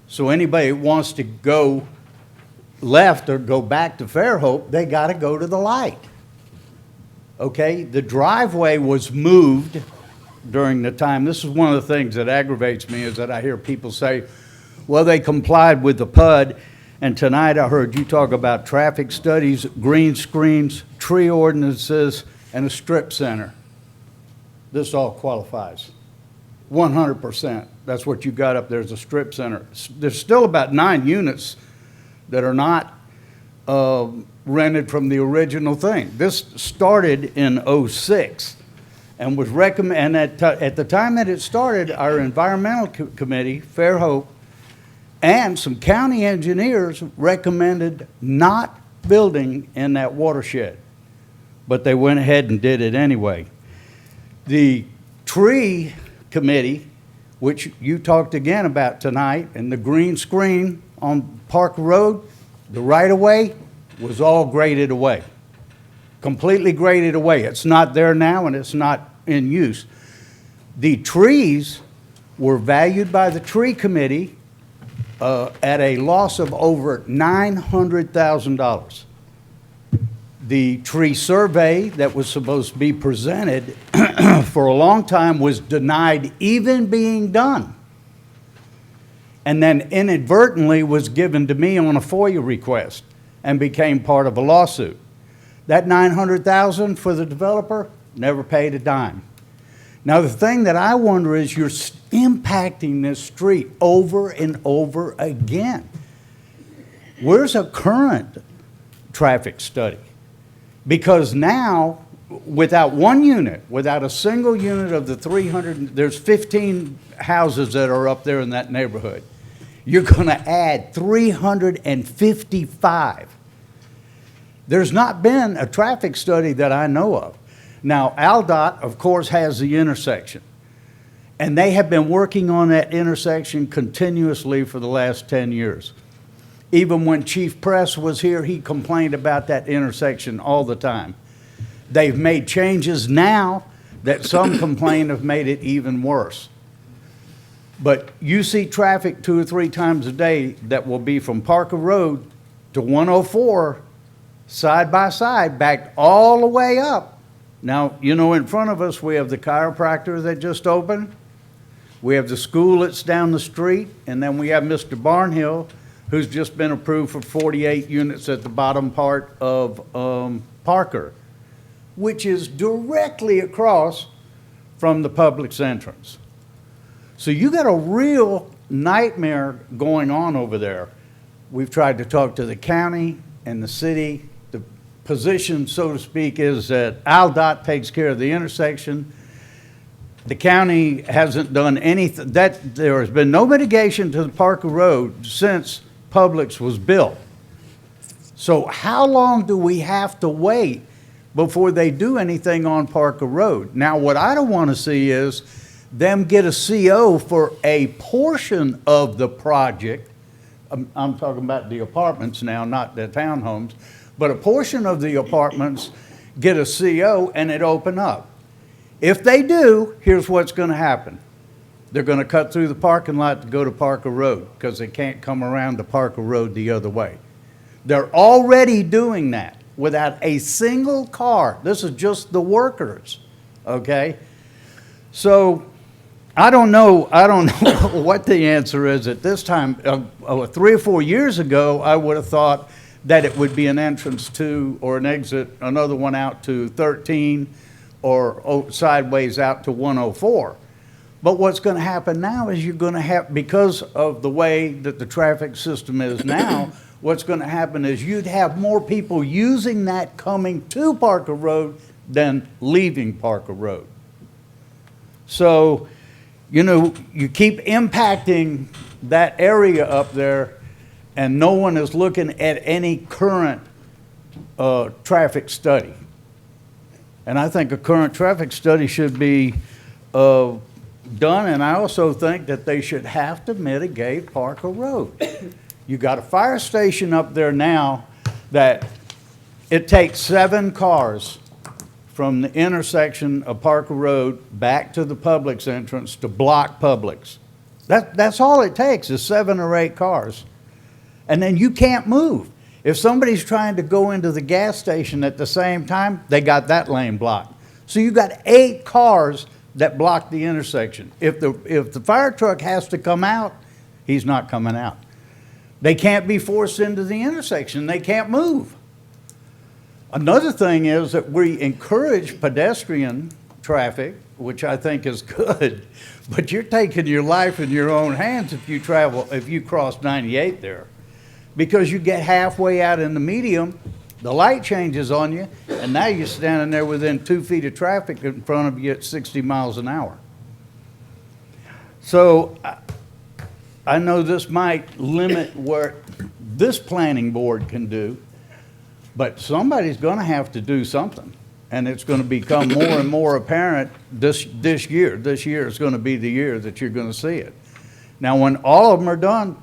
So anybody that wants to go left or go back to Fairhope, they got to go to the light. Okay, the driveway was moved during the time. This is one of the things that aggravates me is that I hear people say, well, they complied with the PUD. And tonight I heard you talk about traffic studies, green screens, tree ordinances, and a strip center. This all qualifies. 100%. That's what you got up there is a strip center. There's still about 9 units that are not rented from the original thing. This started in '06 and was recommended, at the time that it started, our environmental committee, Fairhope, and some county engineers recommended not building in that watershed. But they went ahead and did it anyway. The tree committee, which you talked again about tonight, and the green screen on Park Road, the right-of-way was all graded away. Completely graded away. It's not there now and it's not in use. The trees were valued by the tree committee at a loss of over $900,000. The tree survey that was supposed to be presented for a long time was denied even being done. And then inadvertently was given to me on a FOIA request and became part of a lawsuit. That $900,000 for the developer never paid a dime. Now the thing that I wonder is you're impacting this street over and over again. Where's a current traffic study? Because now without one unit, without a single unit of the 300, there's 15 houses that are up there in that neighborhood. You're going to add 355. There's not been a traffic study that I know of. Now, AlDOT, of course, has the intersection. And they have been working on that intersection continuously for the last 10 years. Even when Chief Press was here, he complained about that intersection all the time. They've made changes now that some complain have made it even worse. But you see traffic 2 or 3 times a day that will be from Parker Road to 104 side by side, backed all the way up. Now, you know, in front of us, we have the chiropractor that just opened. We have the school that's down the street, and then we have Mr. Barnhill, who's just been approved for 48 units at the bottom part of Parker, which is directly across from the Publix entrance. So you got a real nightmare going on over there. We've tried to talk to the county and the city. The position, so to speak, is that AlDOT takes care of the intersection. The county hasn't done anything. There has been no mitigation to the Parker Road since Publix was built. So how long do we have to wait before they do anything on Parker Road? Now, what I don't want to see is them get a CO for a portion of the project. I'm talking about the apartments now, not the townhomes, but a portion of the apartments get a CO and it open up. If they do, here's what's going to happen. They're going to cut through the parking lot to go to Parker Road because they can't come around to Parker Road the other way. They're already doing that without a single car. This is just the workers, okay? So I don't know what the answer is at this time. 3 or 4 years ago, I would have thought that it would be an entrance to or an exit, another one out to 13 or sideways out to 104. But what's going to happen now is you're going to have, because of the way that the traffic system is now, what's going to happen is you'd have more people using that coming to Parker Road than leaving Parker Road. So, you know, you keep impacting that area up there and no one is looking at any current traffic study. And I think a current traffic study should be done, and I also think that they should have to mitigate Parker Road. You got a fire station up there now that it takes 7 cars from the intersection of Parker Road back to the Publix entrance to block Publix. That's all it takes is 7 or 8 cars. And then you can't move. If somebody's trying to go into the gas station at the same time, they got that lane blocked. So you got 8 cars that block the intersection. If the fire truck has to come out, he's not coming out. They can't be forced into the intersection. They can't move. Another thing is that we encourage pedestrian traffic, which I think is good, but you're taking your life in your own hands if you cross 98 there. Because you get halfway out in the medium, the light changes on you, and now you're standing there within 2 feet of traffic in front of you at 60 miles an hour. So I know this might limit what this planning board can do, but somebody's going to have to do something, and it's going to become more and more apparent this year. This year is going to be the year that you're going to see it. Now, when all of them are done,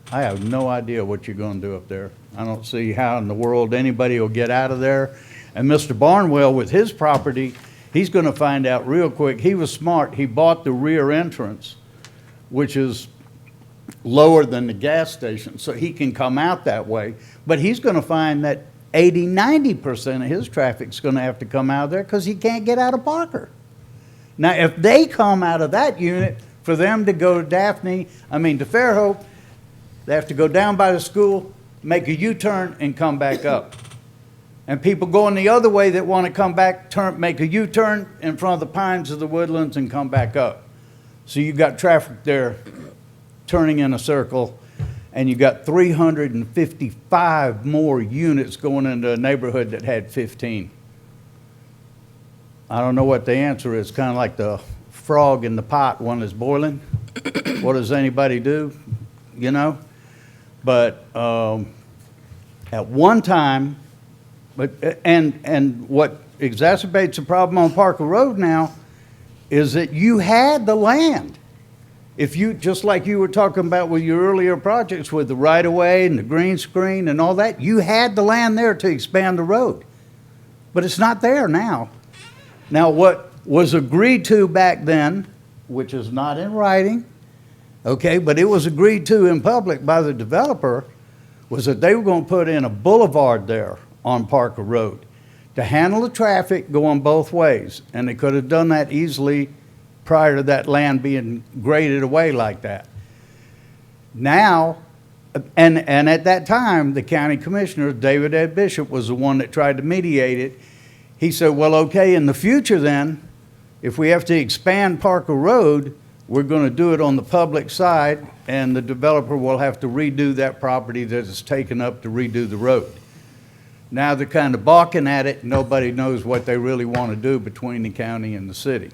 I have no idea what you're going to do up there. I don't see how in the world anybody will get out of there. And Mr. Barnwell, with his property, he's going to find out real quick. He was smart. He bought the rear entrance, which is lower than the gas station, so he can come out that way. But he's going to find that 80–90% of his traffic's going to have to come out of there because he can't get out of Parker. Now, if they come out of that unit, for them to go to Fairhope, they have to go down by the school, make a U-turn, and come back up. And people going the other way that want to come back, make a U-turn in front of the pines of the Woodlands and come back up. So you've got traffic there turning in a circle, and you got 355 more units going into a neighborhood that had 15. I don't know what the answer is, kind of like the frog in the pot when it's boiling. What does anybody do, you know? But at one time, and what exacerbates the problem on Parker Road now is that you had the land. If you, just like you were talking about with your earlier projects with the right-of-way and the green screen and all that, you had the land there to expand the road. But it's not there now. Now, what was agreed to back then, which is not in writing, okay, but it was agreed to in public by the developer, was that they were going to put in a boulevard there on Parker Road to handle the traffic going both ways. And they could have done that easily prior to that land being graded away like that. Now, and at that time, the county commissioner, David Ed Bishop, was the one that tried to mediate it. He said, well, okay, in the future then, if we have to expand Parker Road, we're going to do it on the public side, and the developer will have to redo that property that is taken up to redo the road. Now they're kind of balking at it. Nobody knows what they really want to do between the county and the city.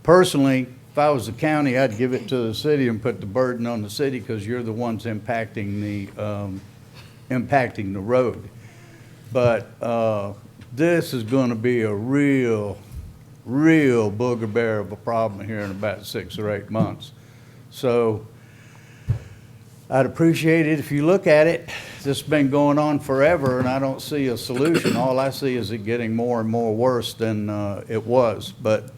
Personally, if I was the county, I'd give it to the city and put the burden on the city because you're the ones impacting the road. But this is going to be a real booger bear of a problem here in about 6 or 8 months. So I'd appreciate it if you look at it. This has been going on forever, and I don't see a solution. All I see is it getting more and more worse than it was. But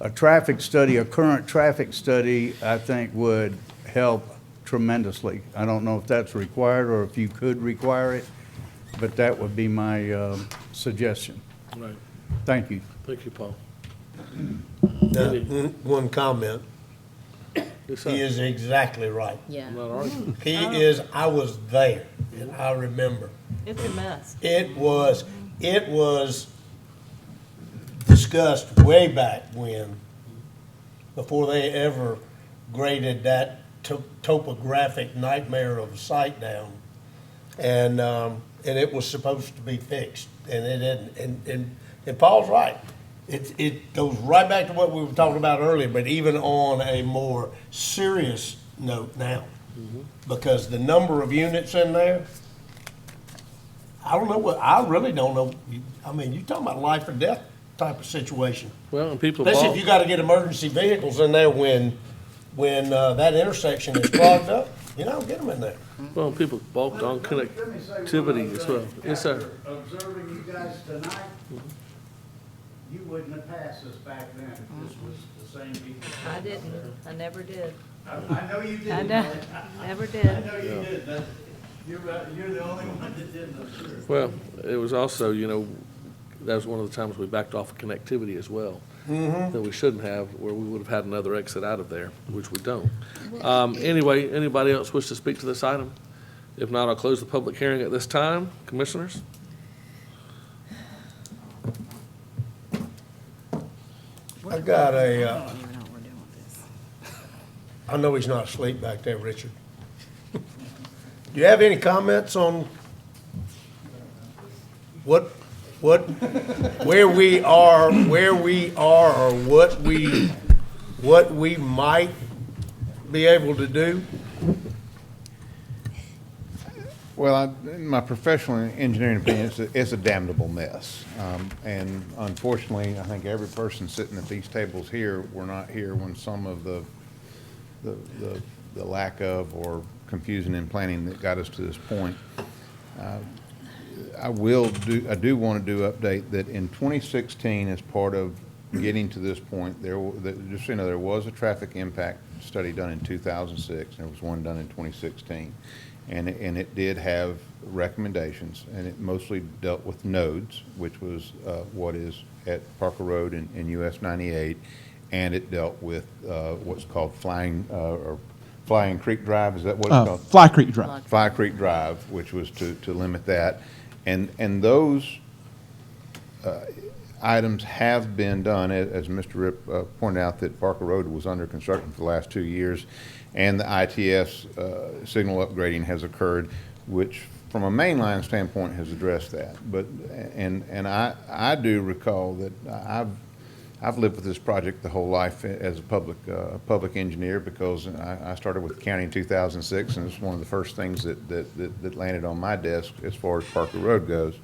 a traffic study, a current traffic study, I think would help tremendously. I don't know if that's required or if you could require it, but that would be my suggestion. Right. Thank you. Thank you, Paul. Now, one comment. Yes, sir. He is exactly right. Yeah. I'm not arguing. He is, I was there, and I remember. It's a mess. It was discussed way back when, before they ever graded that topographic nightmare of a site down. And it was supposed to be fixed, and it didn't. And Paul's right. It goes right back to what we were talking about earlier, but even on a more serious note now. Because the number of units in there, I really don't know. I mean, you're talking about life or death type of situation. Well, and people Especially balk. if you got to get emergency vehicles in there when that intersection is clogged up. You know, get them in there. Well, people balked on connectivity as well. Yes, sir. Observing you guys tonight, you wouldn't have passed this back then if this was the same people. I didn't. I never did. I know you did. I never did. I know you did. You're the only one that didn't, I'm sure. Well, it was also, that was one of the times we backed off of connectivity as well. That we shouldn't have, where we would have had another exit out of there, which we don't. Anyway, anybody else wish to speak to this item? If not, I'll close the public hearing at this time. Commissioners? I got a, I know he's not asleep back there, Richard. Do you have any comments on where we are, or what we might be able to do? Well, in my professional engineering opinion, it's a damnable mess. And unfortunately, I think every person sitting at these tables here were not here when some of the lack of or confusion in planning that got us to this point. I do want to do update that in 2016, as part of getting to this point, just so you know, there was a traffic impact study done in 2006, and there was one done in 2016. And it did have recommendations, and it mostly dealt with nodes, which was what is at Parker Road and US 98, and it dealt with what's called Flying Creek Drive. Is that what it's called? Fly Creek Drive. Fly Creek Drive, which was to limit that, and those items have been done, as Mr. Ripp pointed out, that Parker Road was under construction for the last 2 years. And the ITS signal upgrading has occurred, which from a mainline standpoint has addressed that. But, and I do recall that I've I've lived with this project the whole life as a public engineer, because I started with the county in 2006, and it's one of the first things that landed on my desk as far as Parker Road goes.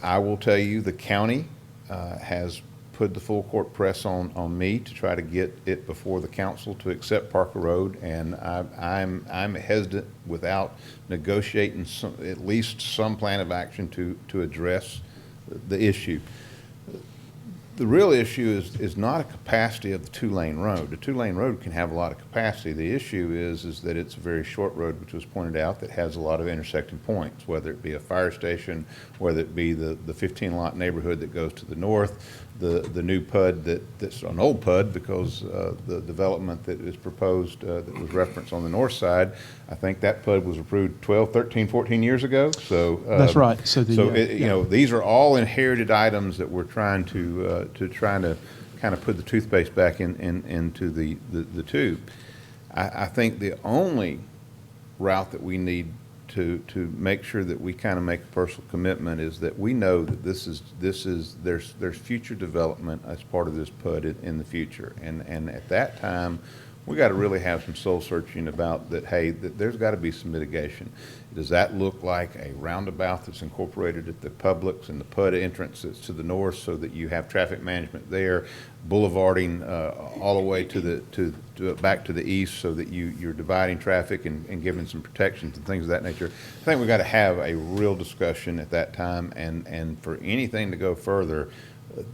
I will tell you, the county has put the full court press on me to try to get it before the council to accept Parker Road, and I'm hesitant without negotiating at least some plan of action to address the issue. The real issue is not a capacity of the two-lane road. The two-lane road can have a lot of capacity. The issue is that it's a very short road, which was pointed out, that has a lot of intersecting points, whether it be a fire station, whether it be the 15-lot neighborhood that goes to the north, the new PUD that's an old PUD, because the development that is proposed that was referenced on the north side, I think that PUD was approved 12, 13, 14 years ago. So That's right. So you know, these are all inherited items that we're trying to kind of put the toothpaste back into the tube. I think the only route that we need to make sure that we kind of make a personal commitment is that we know that there's future development as part of this PUD in the future, and at that time we got to really have some soul searching about that. Hey, there's got to be some mitigation. Does that look like a roundabout that's incorporated at the Publix and the PUD entrance that's to the north, so that you have traffic management there, boulevarding all the way back to the east, so that you're dividing traffic and giving some protections and things of that nature? I think we've got to have a real discussion at that time, and for anything to go further,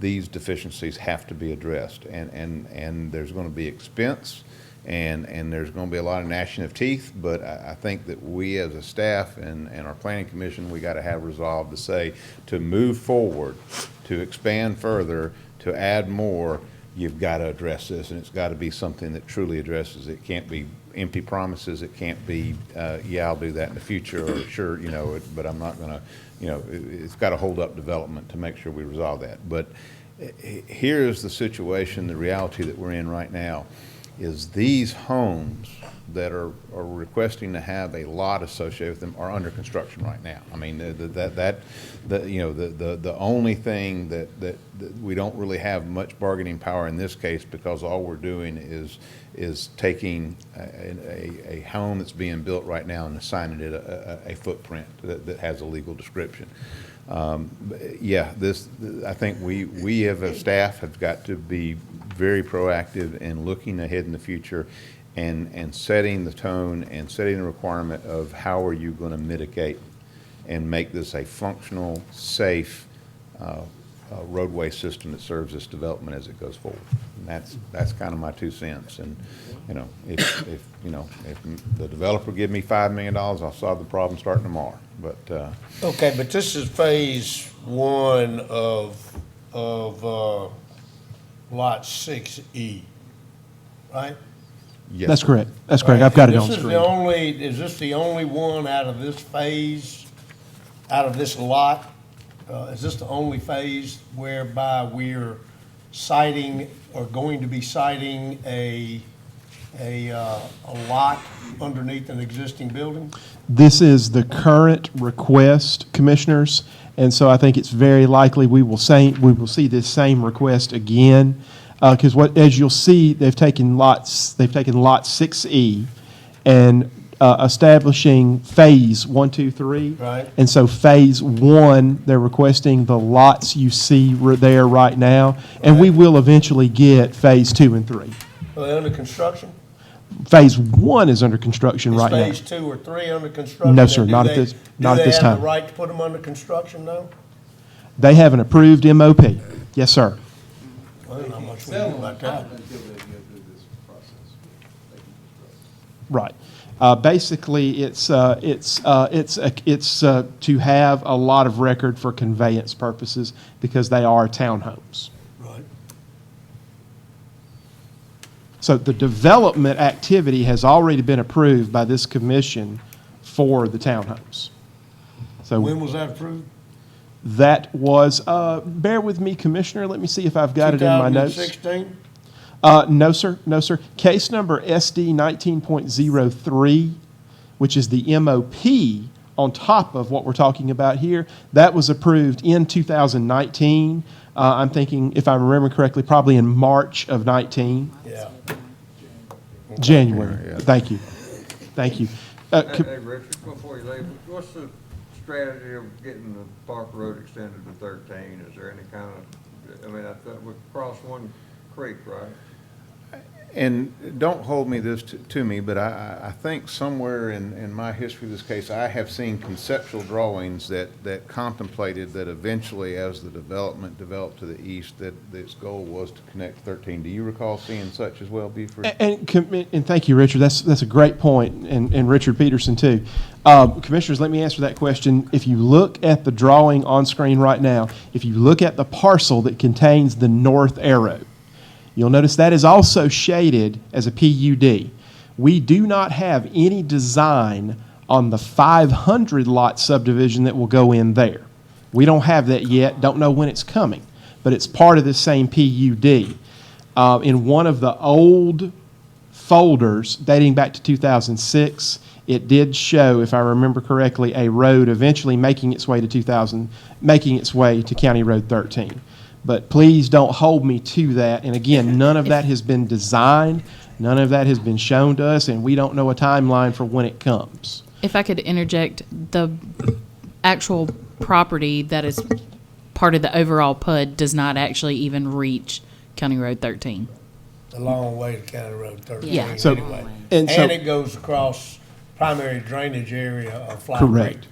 these deficiencies have to be addressed, and there's going to be expense. And there's going to be a lot of gnashing of teeth, but I think that we as a staff and our planning commission, we got to have resolve to say, to move forward, to expand further, to add more, you've got to address this, and it's got to be something that truly addresses it. It can't be empty promises. It can't be, yeah, I'll do that in the future, or sure, you know, but I'm not going to, you know, it's got to hold up development to make sure we resolve that. But here's the situation, the reality that we're in right now. Is these homes that are requesting to have a lot associated with them are under construction right now. I mean, the only thing that we don't really have much bargaining power in this case, because all we're doing is taking a home that's being built right now and assigning it a footprint that has a legal description. Yeah, I think we as a staff have got to be very proactive in looking ahead in the future and setting the tone and setting the requirement of how are you going to mitigate and make this a functional, safe roadway system that serves this development as it goes forward. And that's kind of my 2 cents. And you know, if the developer give me $5 million, I'll solve the problem starting tomorrow. But okay, but this is phase 1 of lot 6E, right? Yes. That's correct. That's correct. I've got it on screen. Is this the only one out of this phase, out of this lot? Is this the only phase whereby we're citing or going to be citing a lot underneath an existing building? This is the current request, Commissioners, and so I think it's very likely we will see this same request again, because as you'll see, they've taken lot 6E and establishing phase 1, 2, 3. Right. And so phase 1, they're requesting the lots you see there right now, and we will eventually get phase 2 and 3. Are they under construction? Phase 1 is under construction right now. Is phase 2 or 3 under construction? No, sir, not at this time. Do they have the right to put them under construction now? They have an approved MOP. Yes, sir. I don't know how much we know about that. Right. Basically, it's to have a lot of record for conveyance purposes because they are townhomes. Right. So the development activity has already been approved by this commission for the townhomes. So When was that approved? that was, bear with me, Commissioner, let me see if I've got it in my notes. 2016? No, sir. No, sir. Case number SD 19.03, which is the MOP, on top of what we're talking about here. That was approved in 2019. I'm thinking, if I remember correctly, probably in March of 19. Yeah. January. Yeah. Thank you. Thank you. Hey, Richard, before you leave, what's the strategy of getting the Park Road extended to 13? Is there any kind of, I mean, I thought we crossed one creek, right? And don't hold me this to me, but I think somewhere in my history of this case, I have seen conceptual drawings that contemplated that eventually, as the development developed to the east, that its goal was to connect 13. Do you recall seeing such as well, Buford? And thank you, Richard. That's a great point, and Richard Peterson too. Commissioners, let me answer that question. If you look at the drawing on screen right now, if you look at the parcel that contains the north arrow, you'll notice that is also shaded as a PUD. We do not have any design on the 500 lot subdivision that will go in there. We don't have that yet, don't know when it's coming, but it's part of this same PUD. In one of the old folders dating back to 2006, it did show, if I remember correctly, a road eventually making its way to County Road 13. But please don't hold me to that. And again, none of that has been designed, none of that has been shown to us, and we don't know a timeline for when it comes. If I could interject, the actual property that is part of the overall PUD does not actually even reach County Road 13. A long way to County Road 13 Yeah. So- anyway. and so- And it goes across primary drainage area of Fly Correct. Creek.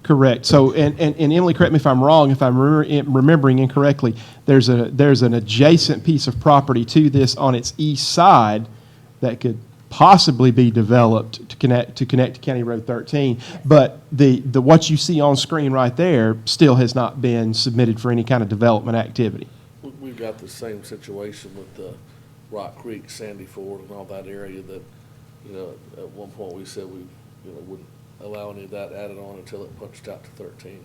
Correct. So, and Emily, correct me if I'm wrong, if I'm remembering incorrectly, there's an adjacent piece of property to this on its east side that could possibly be developed to connect to County Road 13. But the what you see on screen right there still has not been submitted for any kind of development activity. We've got the same situation with the Rock Creek, Sandy Ford, and all that area that, at one point we said we, wouldn't allow any of that added on until it punched out to 13.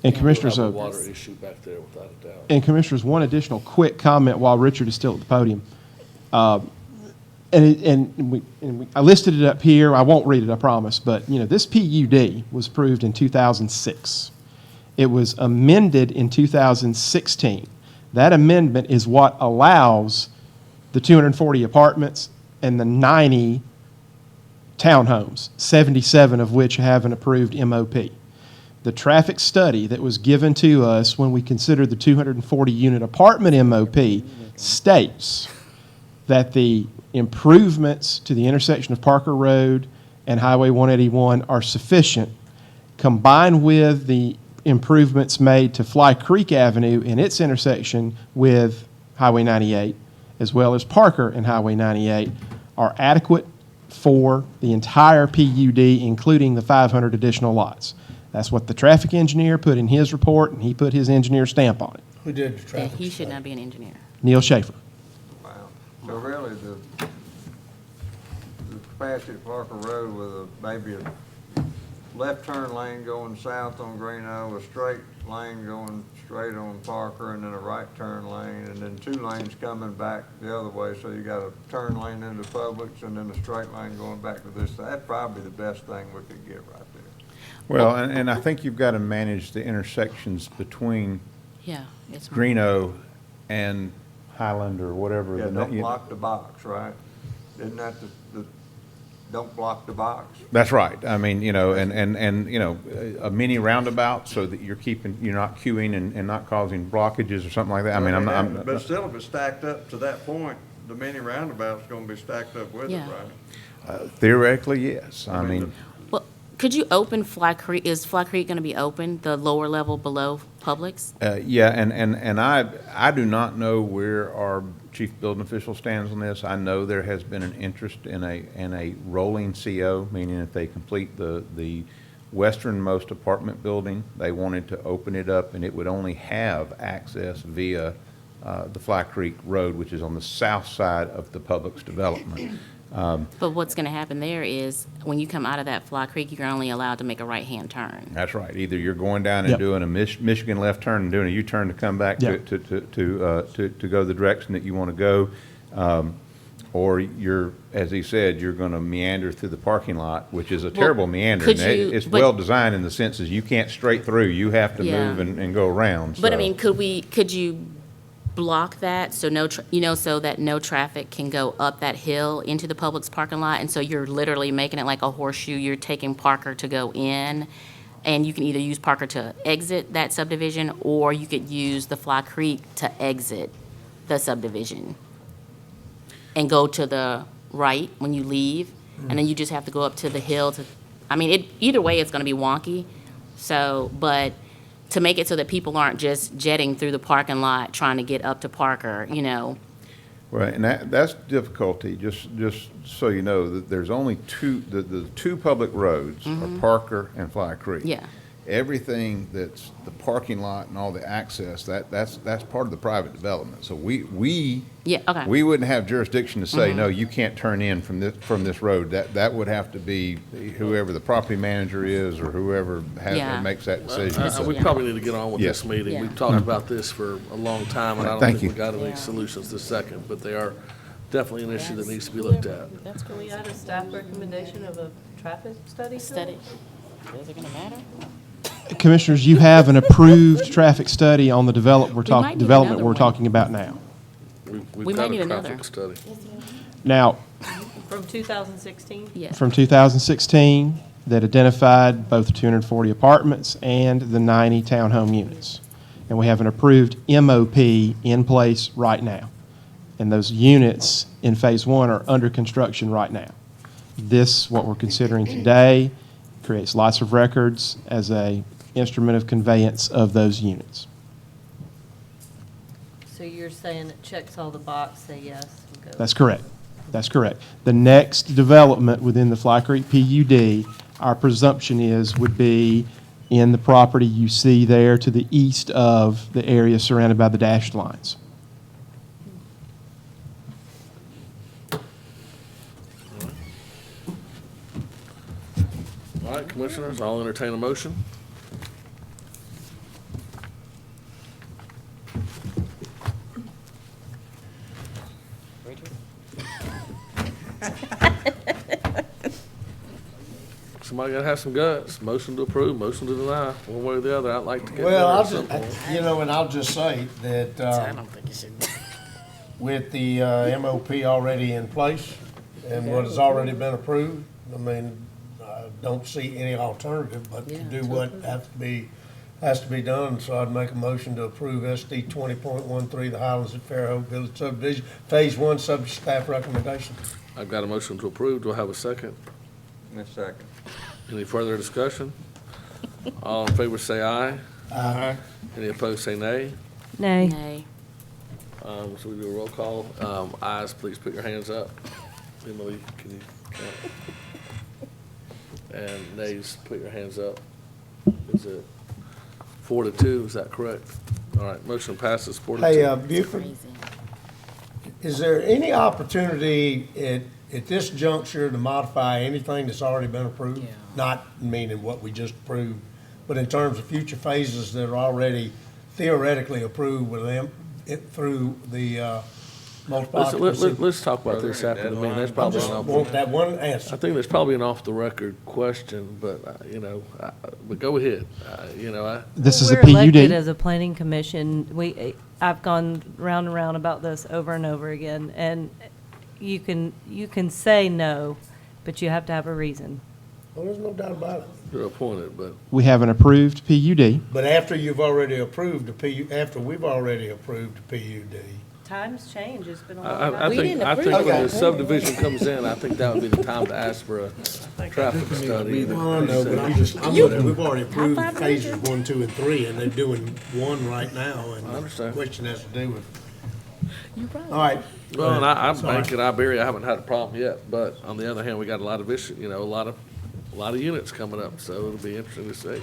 And Commissioners, We'll have a water issue back there without a doubt. And Commissioners, one additional quick comment while Richard is still at the podium. I listed it up here. I won't read it, I promise. But, this PUD was approved in 2006. It was amended in 2016. That amendment is what allows the 240 apartments and the 90 townhomes, 77 of which have an approved MOP. The traffic study that was given to us when we considered the 240 unit apartment MOP states that the improvements to the intersection of Parker Road and Highway 181 are sufficient, combined with the improvements made to Fly Creek Avenue in its intersection with Highway 98, as well as Parker and Highway 98, are adequate for the entire PUD, including the 500 additional lots. That's what the traffic engineer put in his report, and he put his engineer stamp on it. Who did the Yeah, traffic he should study? not be an engineer. Neil Schaefer. Wow. So really, the capacity of Parker Road with maybe a left turn lane going south on Greeno, a straight lane going straight on Parker, and then a right turn lane, and then 2 lanes coming back the other way. So you got a turn lane into Publix and then a straight lane going back to this. That's probably the best thing we could get right there. Well, and I think you've got to manage the intersections between Yeah, it's Greeno and Highland or whatever. Yeah, the- don't block the box, right? Isn't that the don't block the box? That's right. I mean, a mini roundabout so that you're not queuing and not causing blockages or something like that. I mean, But still, if it's stacked up to that point, the mini roundabout's gonna be stacked up with it, Yeah. right? theoretically, yes. I mean, Well, could you open Fly Creek? Is Fly Creek going to be open, the lower level below Publix? yeah, and I do not know where our chief building official stands on this. I know there has been an interest in a rolling CO, meaning if they complete the westernmost apartment building, they wanted to open it up and it would only have access via the Fly Creek Road, which is on the south side of the Publix development. But what's going to happen there is when you come out of that Fly Creek, you're only allowed to make a right-hand turn. That's right. Either you're going down and Yep. doing a Michigan left turn and doing a U-turn to come back Yep. to go the direction that you want to go. or you're, as he said, you're gonna meander through the parking lot, which is a terrible meander. could And you- it's but- well designed in the sense is you can't straight through, you have to Yeah. move and go around, But I so- mean, could you block that so so that no traffic can go up that hill into the Publix parking lot? And so you're literally making it like a horseshoe. You're taking Parker to go in, and you can either use Parker to exit that subdivision, or you could use the Fly Creek to exit the subdivision and go to the right when you leave, and then you just have to go up to the hill to, I mean, either way, it's gonna be wonky. So, but to make it so that people aren't just jetting through the parking lot trying to get up to Parker, Right, and that's difficulty, just so you know, that there's only the two public roads are Parker and Fly Creek. Yeah. Everything that's the parking lot and all the access, that's part of the private development. So we Yeah, okay. we wouldn't have jurisdiction to say, no, you can't turn in from this road. That would have to be whoever the property manager is or whoever Yeah. makes that decision. We probably need to get on with Yes. this meeting. Yeah. We've talked about this for a long time, and I don't Thank think we you. got any solutions this second, but they are definitely an issue that needs to be looked at. Can we add a staff recommendation of a traffic study? to it? Is it gonna matter? Commissioners, you have an approved traffic study on the development might need development another we're one. talking about now. We've We got might a need traffic another. study. Now, From 2016? Yeah. from 2016, that identified both the 240 apartments and the 90 townhome units. And we have an approved MOP in place right now. And those units in Phase 1 are under construction right now. This, what we're considering today, creates lots of records as a instrument of conveyance of those units. So you're saying it checks all the boxes, say yes, and go? That's correct. That's correct. The next development within the Fly Creek PUD, our presumption would be in the property you see there to the east of the area surrounded by the dashed lines. All right, Commissioners, I'll entertain a motion. Somebody gotta have some guts. Motion to approve, motion to deny, one way or the other. I'd like to get Well, there I'll at some point. just, and I'll just say that, I don't think you should. with the MOP already in place and what has already been approved, I mean, I don't see any alternative but to do what has to be done. So I'd make a motion to approve SD 20.13, the Highlands at Fairhope Village subdivision, Phase 1, subject to staff recommendation. I've got a motion to approve. Do I have a second? A second. Any further discussion? All in favor say aye. Aye. Any opposed say nay. Nay. Nay. So we do a roll call. Ayes, please put your hands up. Emily, can you count? And nays, put your hands up. Is it 4-2? Is that correct? All right, motion passes 4-2. Hey, Buford, is there any opportunity at this juncture to modify anything that's already been approved? Yeah. Not meaning what we just approved, but in terms of future phases that are already theoretically approved with them, through the multiple occupancy? Let's talk about this after the meeting. That's I probably just an want that one answer. I think there's probably an off-the-record question, but, but go ahead. This is a We're elected PUD. as a planning commission. I've gone round and round about this over and over again, and you can say no, but you have to have a reason. Well, there's no doubt about it. You're appointed, but We have an approved PUD. But after you've already approved after we've already approved the PUD, Times change. It's been a long I time. think when the subdivision comes in, I think that would be the time to ask for a traffic study. well, I know, but we've already approved phases 1, 2, and 3, and they're doing 1 right now, and I the understand. question has to do with. All right. Well, and I'm Sorry. banking Iberia, I haven't had a problem yet, but on the other hand, we got a lot of issues, a lot of units coming up, so it'll be interesting to see.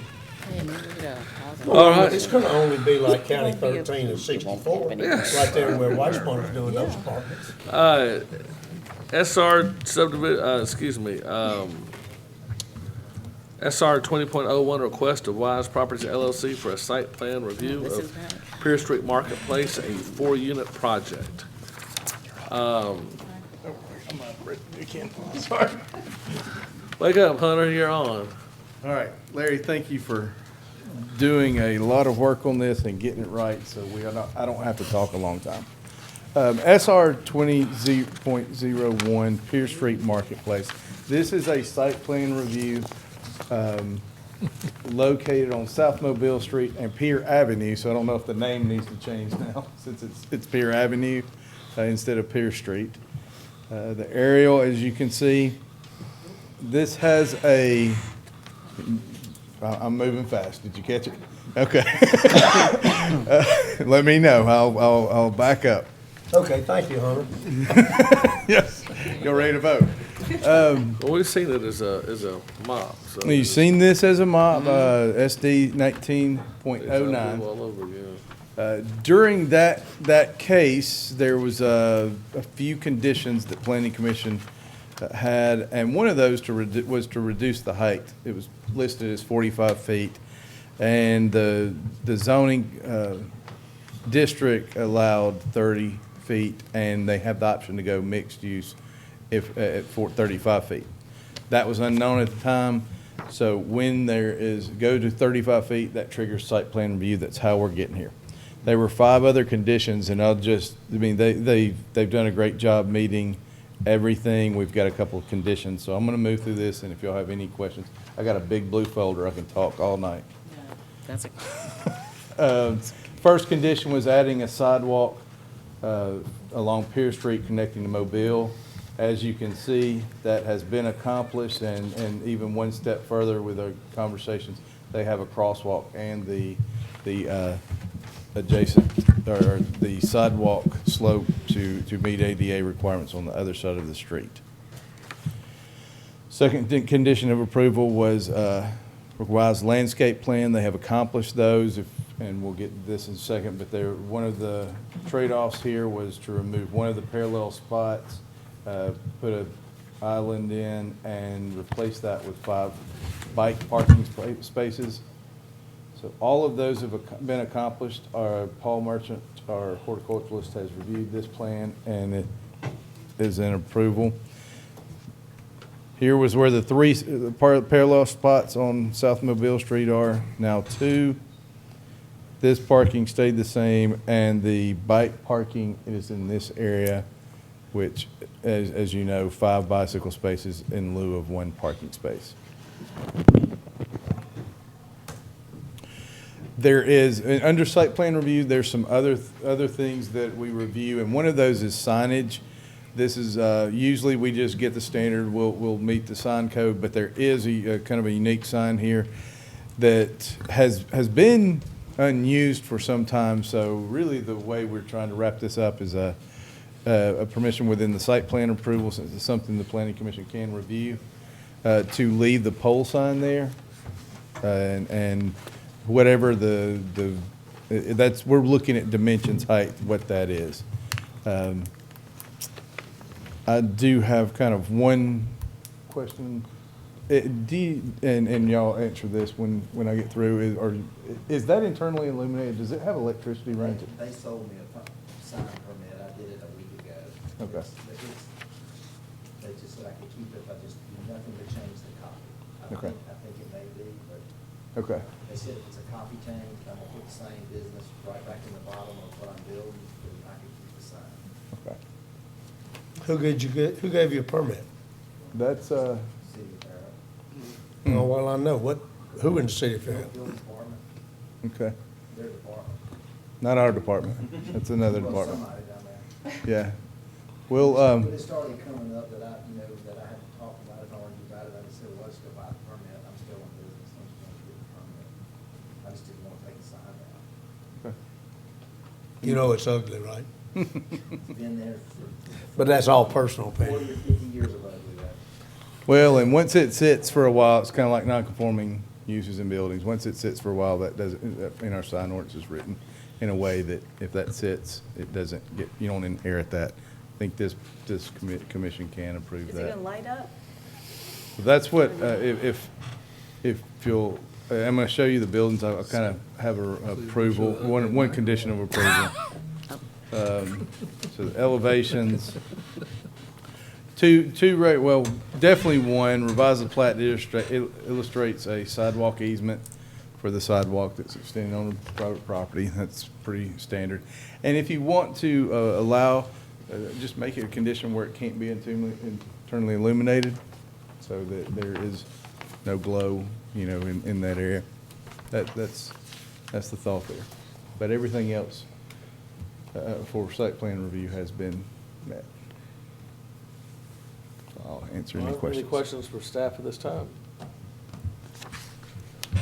All right. It's gonna only be like County 13 and 64, right there where White Point is doing those apartments. SR subdivision, SR 20.01, request of Wise Properties LLC for a site plan review of Pierce Street Marketplace, a 4-unit project. Come on, Brittany, you can. Sorry. Wake up, Hunter, you're on. All right, Larry, thank you for doing a lot of work on this and getting it right, so I don't have to talk a long time. SR 20.01 Pier Street Marketplace. This is a site plan review located on South Mobile Street and Pier Avenue, so I don't know if the name needs to change now since it's Pier Avenue instead of Pier Street. The aerial, as you can see, this has I'm moving fast. Did you catch it? Okay. Let me know. I'll back up. Okay, thank you, Hunter. Yes, you're ready to vote. Well, we've seen it as a mop. So You've seen this as a mop, SD 19.09. all over again. During that case, there was a few conditions that Planning Commission had, and one of those was to reduce the height. It was listed as 45 feet, and the zoning district allowed 30 feet, and they have the option to go mixed use if at 35 feet. That was unknown at the time, so when go to 35 feet, that triggers site plan review. That's how we're getting here. There were 5 other conditions, and they've done a great job meeting everything. We've got a couple of conditions, so I'm going to move through this, and if y'all have any questions, I got a big blue folder. I can talk all night. That's First condition was adding a sidewalk along Pier Street connecting to Mobile. As you can see, that has been accomplished, and even one step further with our conversations, they have a crosswalk and the adjacent, or the sidewalk slope to meet ADA requirements on the other side of the street. Second condition of approval was revised landscape plan. They have accomplished those, and we'll get to this in a second, but one of the trade-offs here was to remove one of the parallel spots, put an island in, and replace that with 5 bike parking spaces. So all of those have been accomplished. Paul Merchant, our horticulturalist, has reviewed this plan, and it is in approval. Here was where the 3 parallel spots on South Mobile Street are, now 2. This parking stayed the same, and the bike parking is in this area, which, as you know, 5 bicycle spaces in lieu of 1 parking space. There is, under site plan review, there's some other things that we review, and one of those is signage. This is, usually we just get the standard, we'll meet the sign code, but there is a kind of a unique sign here that has been unused for some time. So really the way we're trying to wrap this up is a permission within the site plan approval, since it's something the Planning Commission can review, to leave the pole sign there, and whatever we're looking at dimensions, height, what that is. I do have kind of one question. And y'all answer this when I get through. Is that internally illuminated? Does it have electricity running? They sold me a sign permit. I did it a week ago. Okay. They just said I could keep it if I just do nothing but change the copy. Okay. I think it may be, but. Okay. They said if it's a copy change, I'm gonna put the same business right back in the bottom of what I'm building, and I can keep the sign. Okay. Who gave you a permit? That's, City of Fairhope. Oh, well, I know. Who in the city of Fairhope? Building department, okay. their department. Not our department. That's another Well, department. somebody down there. Yeah. We'll, But it started coming up that that I had to talk about it, and argue about it. I just said, well, let's go buy the permit. I'm still in business. I'm just going to get the permit. I just didn't want to take the sign down. okay. You know it's ugly, right? It's been there for But that's all personal 40 or opinion. 50 years of ugly, that. Well, and once it sits for a while, it's kind of like non-conforming uses in buildings. Once it sits for a while, that doesn't, in our sign ordinance is written in a way that if that sits, it doesn't get, you don't inherit that. I think this commission can approve Is that. it gonna light up? That's what, if you'll, I'm gonna show you the buildings. I'll kind of have a approval, one condition of approval. So the elevations, Well, definitely one, revise the plat that illustrates a sidewalk easement for the sidewalk that's extending on private property. That's pretty standard. And if you want to allow, just make it a condition where it can't be internally illuminated, so that there is no glow, in that area. That's the thought there. But everything else for site plan review has been met. I'll answer any questions. Any questions for staff at this time?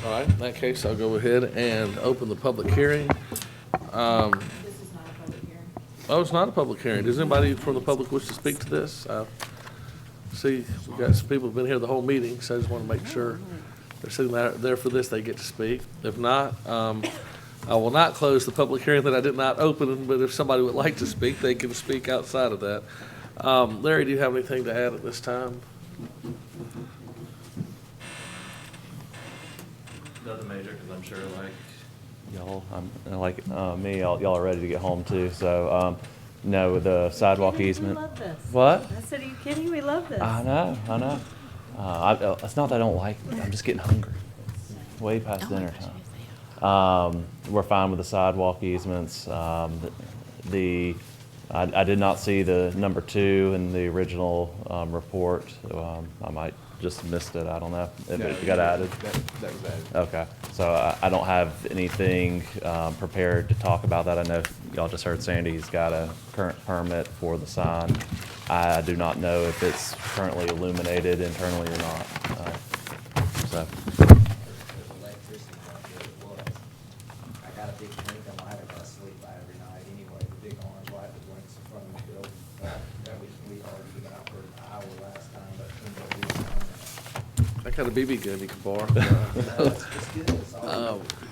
All right, in that case, I'll go ahead and open the public hearing. This is not a public hearing. Oh, it's not a public hearing. Does anybody from the public wish to speak to this? See, we've got some people who've been here the whole meeting, so I just want to make sure they're sitting there for this, they get to speak. If not, I will not close the public hearing that I did not open, but if somebody would like to speak, they can speak outside of that. Larry, do you have anything to add at this time? Nothing major, because I'm sure like y'all, me, y'all are ready to get home too. So, no, the sidewalk easement. We love this. What? I said, are you kidding? We love this. I know. It's not that I don't like it. I'm just getting hungry. It's way past dinner time. We're fine with the sidewalk easements. I did not see the number 2 in the original report. I might just missed it. I don't know if it got added. That was added. Okay, so I don't have anything prepared to talk about that. I know y'all just heard Sandy's got a current permit for the sign. I do not know if it's currently illuminated internally or not. So. I got a big blinking light I sleep by every night anyway, the big orange light that blinks in front of the building. That we argued about for an hour last time, but I got a BB gun you can borrow.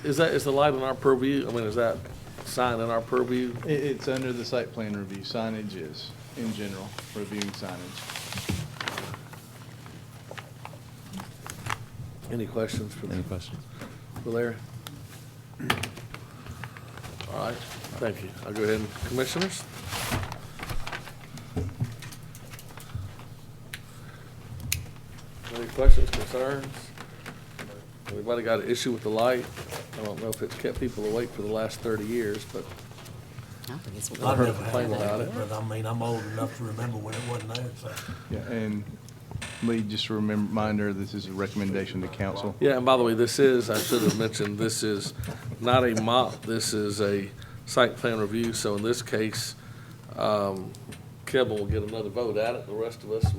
Is the light in our purview? I mean, is that sign in our purview? It's under the site plan review. Signage is, in general, reviewing signage. Any questions for Larry? All right, thank you. I'll go ahead and commissioners. Any questions, concerns? Anybody got an issue with the light? I don't know if it's kept people awake for the last 30 years, but I've heard complain about it. But I mean, I'm old enough to remember when it wasn't there, so. Yeah, and Lee, just a reminder, this is a recommendation to council. Yeah, and by the way, I should have mentioned, this is not a MOP, this is a site plan review, so in this case, Kevin will get another vote at it, the rest of us,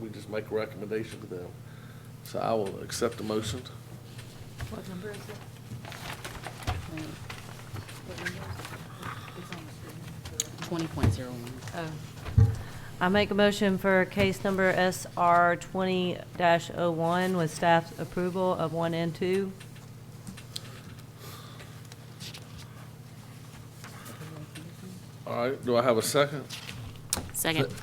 we just make a recommendation to them. So I will accept the motion. What number is it? 20.01. Oh. I make a motion for case number SR 20-01 with staff's approval of 1 and 2. All right, do I have a second? Second.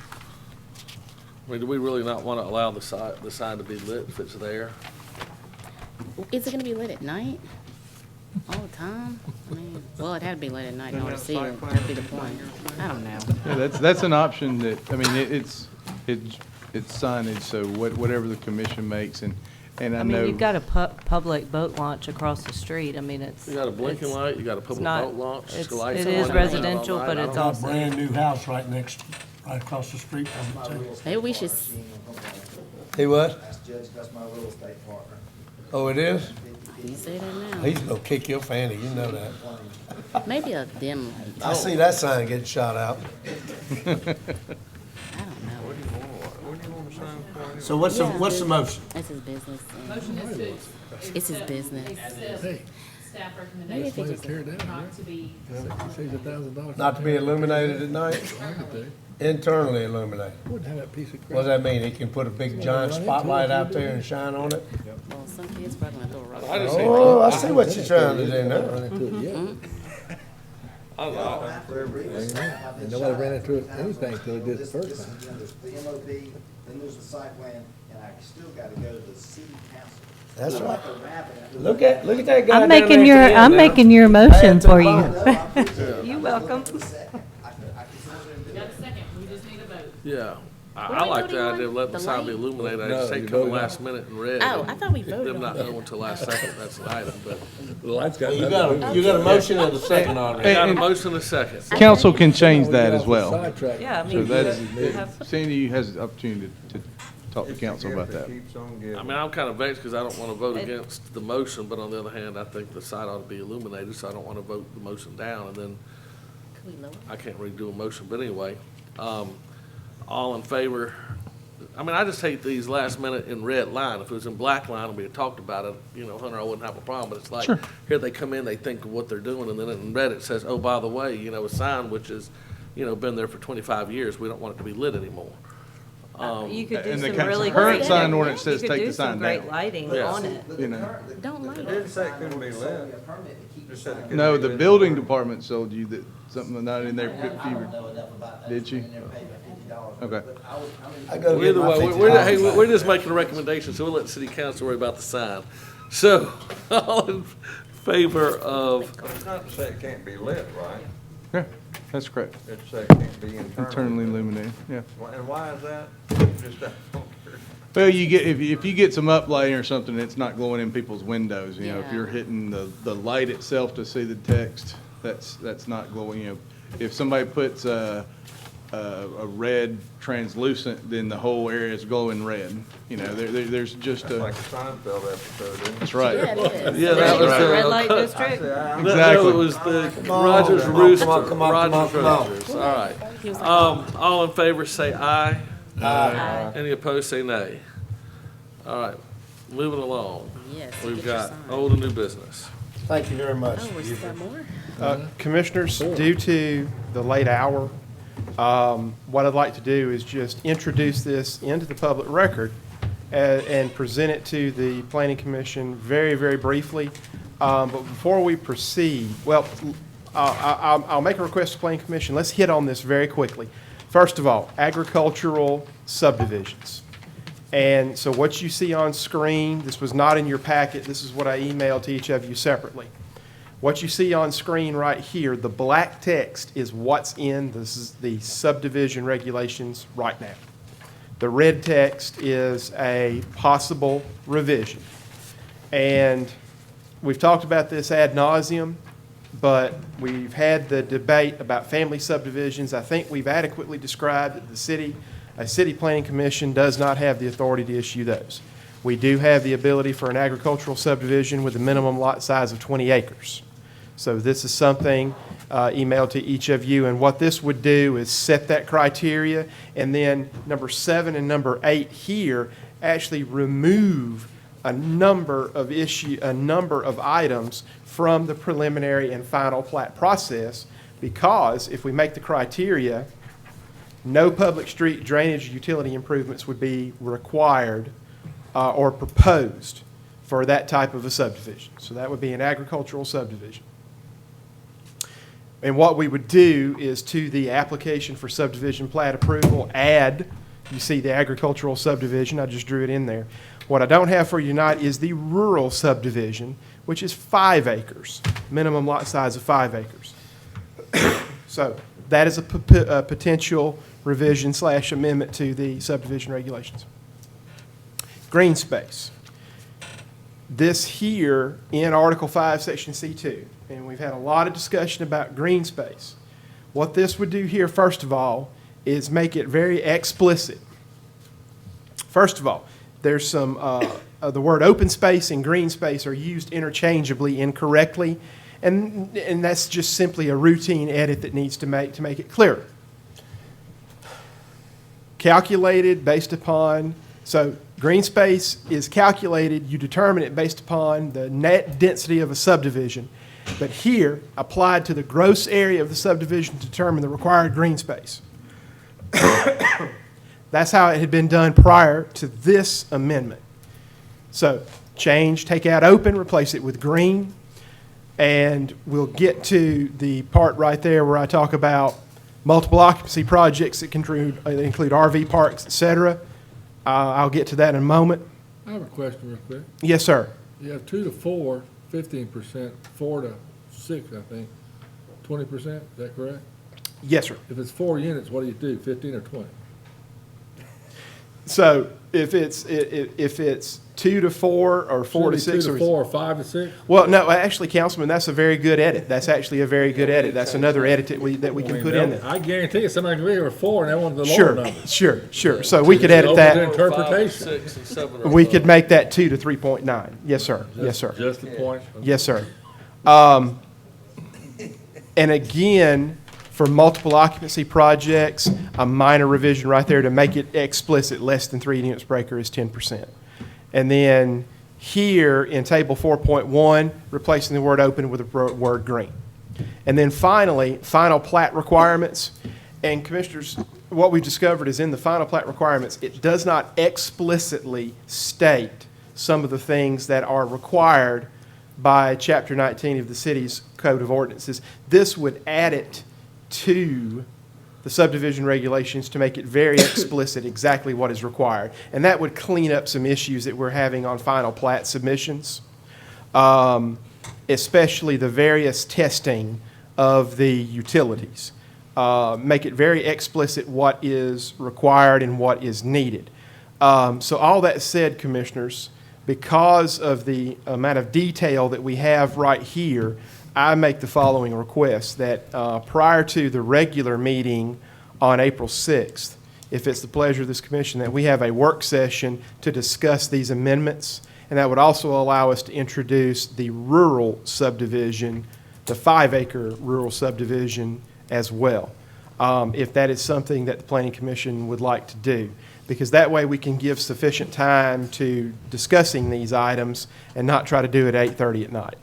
I mean, do we really not want to allow the sign to be lit if it's there? Is it gonna be lit at night? All the time? I mean, well, it had to be lit at night in order to see it. That'd be the point. I don't know. Yeah, that's an option that, I mean, it's signage, so whatever the commission makes, and I know. I mean, you've got a public boat launch across the street. I mean, it's. You got a blinking light, you got a public boat launch. It lights is on, residential, but it's Got a also. brand-new house right across the street from it, too. Maybe we should, Hey, what? That's my real estate partner. Oh, it is? you say that now. He's gonna kick your fanny, you know that. Maybe a dim light. I see that sign getting shot out. I don't know. So what's the motion? It's his business. Motion is to. It's his business. Staff Maybe if recommendation it just, not to be. Not to be illuminated at night? Internally illuminated. Wouldn't have that piece of What does that mean? He can put a big giant spotlight out there and shine on it? well, some kids probably gonna throw a rock. Oh, I see what you're trying to do now. And nobody ran into anything until it did the first time. There's the MOB, then there's the site plan, and I still gotta go to the city council. That's right. Like a rabbit. Look at that guy I'm down there at making the end I'm now. making your motion for you. you. You're welcome. Got a second, we just need a vote. Yeah. I like the idea of letting the The sign be light? illuminated. I No, just hate you coming voted on last minute and red. Oh, and I thought we voted Them on not it. knowing until last second, that's the item, but. You got a motion and a second I already. got a motion and a second. Council can change that as well. Yeah, I So mean, that you is, have, Sandy has the opportunity to talk to council about that. Keeps on giving. I mean, I'm kind of vexed because I don't want to vote against the motion, but on the other hand, I think the site ought to be illuminated, so I don't want to vote the motion down, and then Could we lower? I can't really do a motion, but anyway. All in favor? I mean, I just hate these last minute in red line. If it was in black line and we had talked about it, you know, Hunter, I wouldn't have a problem, but it's like, here they come in, they think of what they're doing, and then in red it says, oh, by the way, you know, a sign which has, you know, been there for 25 years, we don't want it to be lit anymore. you could do And the some really current great. sign ordinance says you could take do the some sign great down. lighting Yeah. on it. You know, Don't light It it. didn't say it couldn't be lit. Just said it couldn't no, be the lit. building department sold you that, something not in there, I don't know enough about that. Did you? And they're paying $50. Okay. But I go Well, get either my way, $50. hey, we're just making a recommendation, so we'll let the city council worry about the sign. So, all in favor of, It's not to say it can't be lit, right? yeah, that's correct. It's to say it can't be Internally illuminated, yeah. And why is that? Just that. Well, you get, if you get some uplighting or something, it's not glowing in people's windows, you know, if Yeah. you're hitting the light itself to see the text, that's not glowing, you know. If somebody puts a red translucent, then the whole area is glowing red, you know, there's just That's a, like a Seinfeld episode, isn't it? that's right. Yeah, it is. yeah, that was The red the, light district. no, Exactly. it was the on, Rogers come on, Rooster. come on, Rogers come on. Roosters, all right. He was like, All in favor, say aye. Aye. Any opposed, say nay. All right, moving along. Yes, We've get your got sign. old and new business. Thank you very much. Oh, we still got more? Commissioners, due to the late hour, what I'd like to do is just introduce this into the public record and present it to the Planning Commission very, very briefly. But before we proceed, well, I'll make a request to the Planning Commission. Let's hit on this very quickly. First of all, agricultural subdivisions. And so what you see on screen, this was not in your packet, this is what I emailed to each of you separately. What you see on screen right here, the black text is what's in the subdivision regulations right now. The red text is a possible revision. And we've talked about this ad nauseum, but we've had the debate about family subdivisions. I think we've adequately described that a city planning commission does not have the authority to issue those. We do have the ability for an agricultural subdivision with a minimum lot size of 20 acres. So this is something emailed to each of you, and what this would do is set that criteria, and then number 7 and number 8 here actually remove a number of items from the preliminary and final plat process, because if we make the criteria, no public street drainage utility improvements would be required or proposed for that type of a subdivision. So that would be an agricultural subdivision. And what we would do is to the application for subdivision plat approval, add, you see the agricultural subdivision, I just drew it in there. What I don't have for you tonight is the rural subdivision, which is 5 acres, minimum lot size of 5 acres. So that is a potential revision / amendment to the subdivision regulations. Green space. This here in Article 5, Section C2, and we've had a lot of discussion about green space. What this would do here, first of all, is make it very explicit. First of all, there's some, the word open space and green space are used interchangeably incorrectly, and that's just simply a routine edit that needs to make it clearer. Calculated based upon, so green space is calculated, you determine it based upon the net density of a subdivision, but here, applied to the gross area of the subdivision to determine the required green space. That's how it had been done prior to this amendment. So change, take out open, replace it with green, and we'll get to the part right there where I talk about multiple occupancy projects that include RV parks, et cetera. I'll get to that in a moment. I have a question real quick. Yes, sir. You have 2 to 4, 15%, 4 to 6, I think, 20%, is that correct? Yes, sir. If it's 4 units, what do you do, 15 or 20? So if it's 2 to 4 or 4 to 6. 2 to 4 or 5 to 6? Well, no, actually, Councilman, that's a very good edit. That's actually a very good edit. That's another edit that we can put in there. I guarantee you, somebody can be here with 4 and they want the lower Sure, number. sure. So we could edit Open to that. interpretation. 5, 6, and 7 or We above. could make that 2 to 3.9. Yes, sir. Yes, sir. Just the point? Yes, sir. And again, for multiple occupancy projects, a minor revision right there to make it explicit, less than 3 units per acre is 10%. And then here in table 4.1, replacing the word open with the word green. And then finally, final plat requirements. And commissioners, what we've discovered is in the final plat requirements, it does not explicitly state some of the things that are required by Chapter 19 of the city's Code of Ordinances. This would add it to the subdivision regulations to make it very explicit exactly what is required. And that would clean up some issues that we're having on final plat submissions, especially the various testing of the utilities. Make it very explicit what is required and what is needed. So all that said, commissioners, because of the amount of detail that we have right here, I make the following request, that prior to the regular meeting on April 6th, if it's the pleasure of this commission, that we have a work session to discuss these amendments, and that would also allow us to introduce the rural subdivision, the 5-acre rural subdivision as well, if that is something that the Planning Commission would like to do. Because that way we can give sufficient time to discussing these items and not try to do it at 8:30 at night.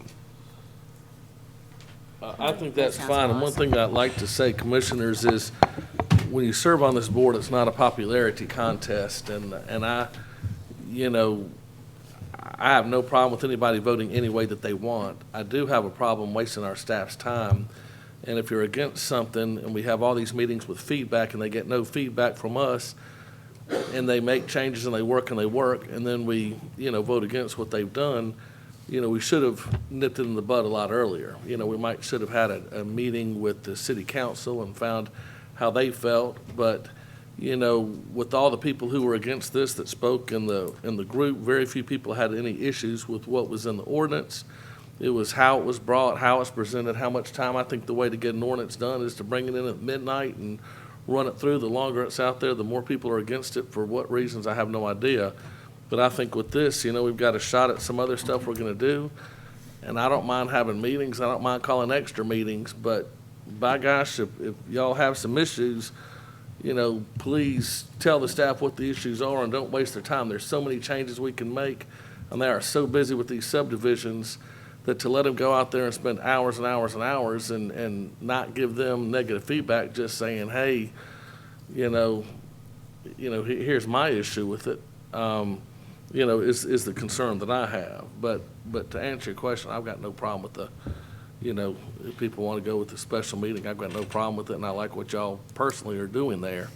I think that's fine, and one thing I'd like to say, commissioners, is when you serve on this board, it's not a popularity contest, and I have no problem with anybody voting any way that they want. I do have a problem wasting our staff's time, and if you're against something, and we have all these meetings with feedback, and they get no feedback from us, and they make changes and they work, and then we, vote against what they've done, we should have nipped it in the bud a lot earlier. We should have had a meeting with the city council and found how they felt, but, with all the people who were against this that spoke in the group, very few people had any issues with what was in the ordinance. It was how it was brought, how it's presented, how much time. I think the way to get an ordinance done is to bring it in at midnight and run it through. The longer it's out there, the more people are against it. For what reasons, I have no idea. But I think with this, we've got a shot at some other stuff we're going to do. And I don't mind having meetings. I don't mind calling extra meetings. But by gosh, if y'all have some issues, please tell the staff what the issues are and don't waste their time. There's so many changes we can make. And they are so busy with these subdivisions that to let them go out there and spend hours and hours and hours and not give them negative feedback, just saying, hey, here's my issue with it, is the concern that I have. But to answer your question, I've got no problem with if people want to go with the special meeting, I've got no problem with it, and I like what y'all personally are doing there.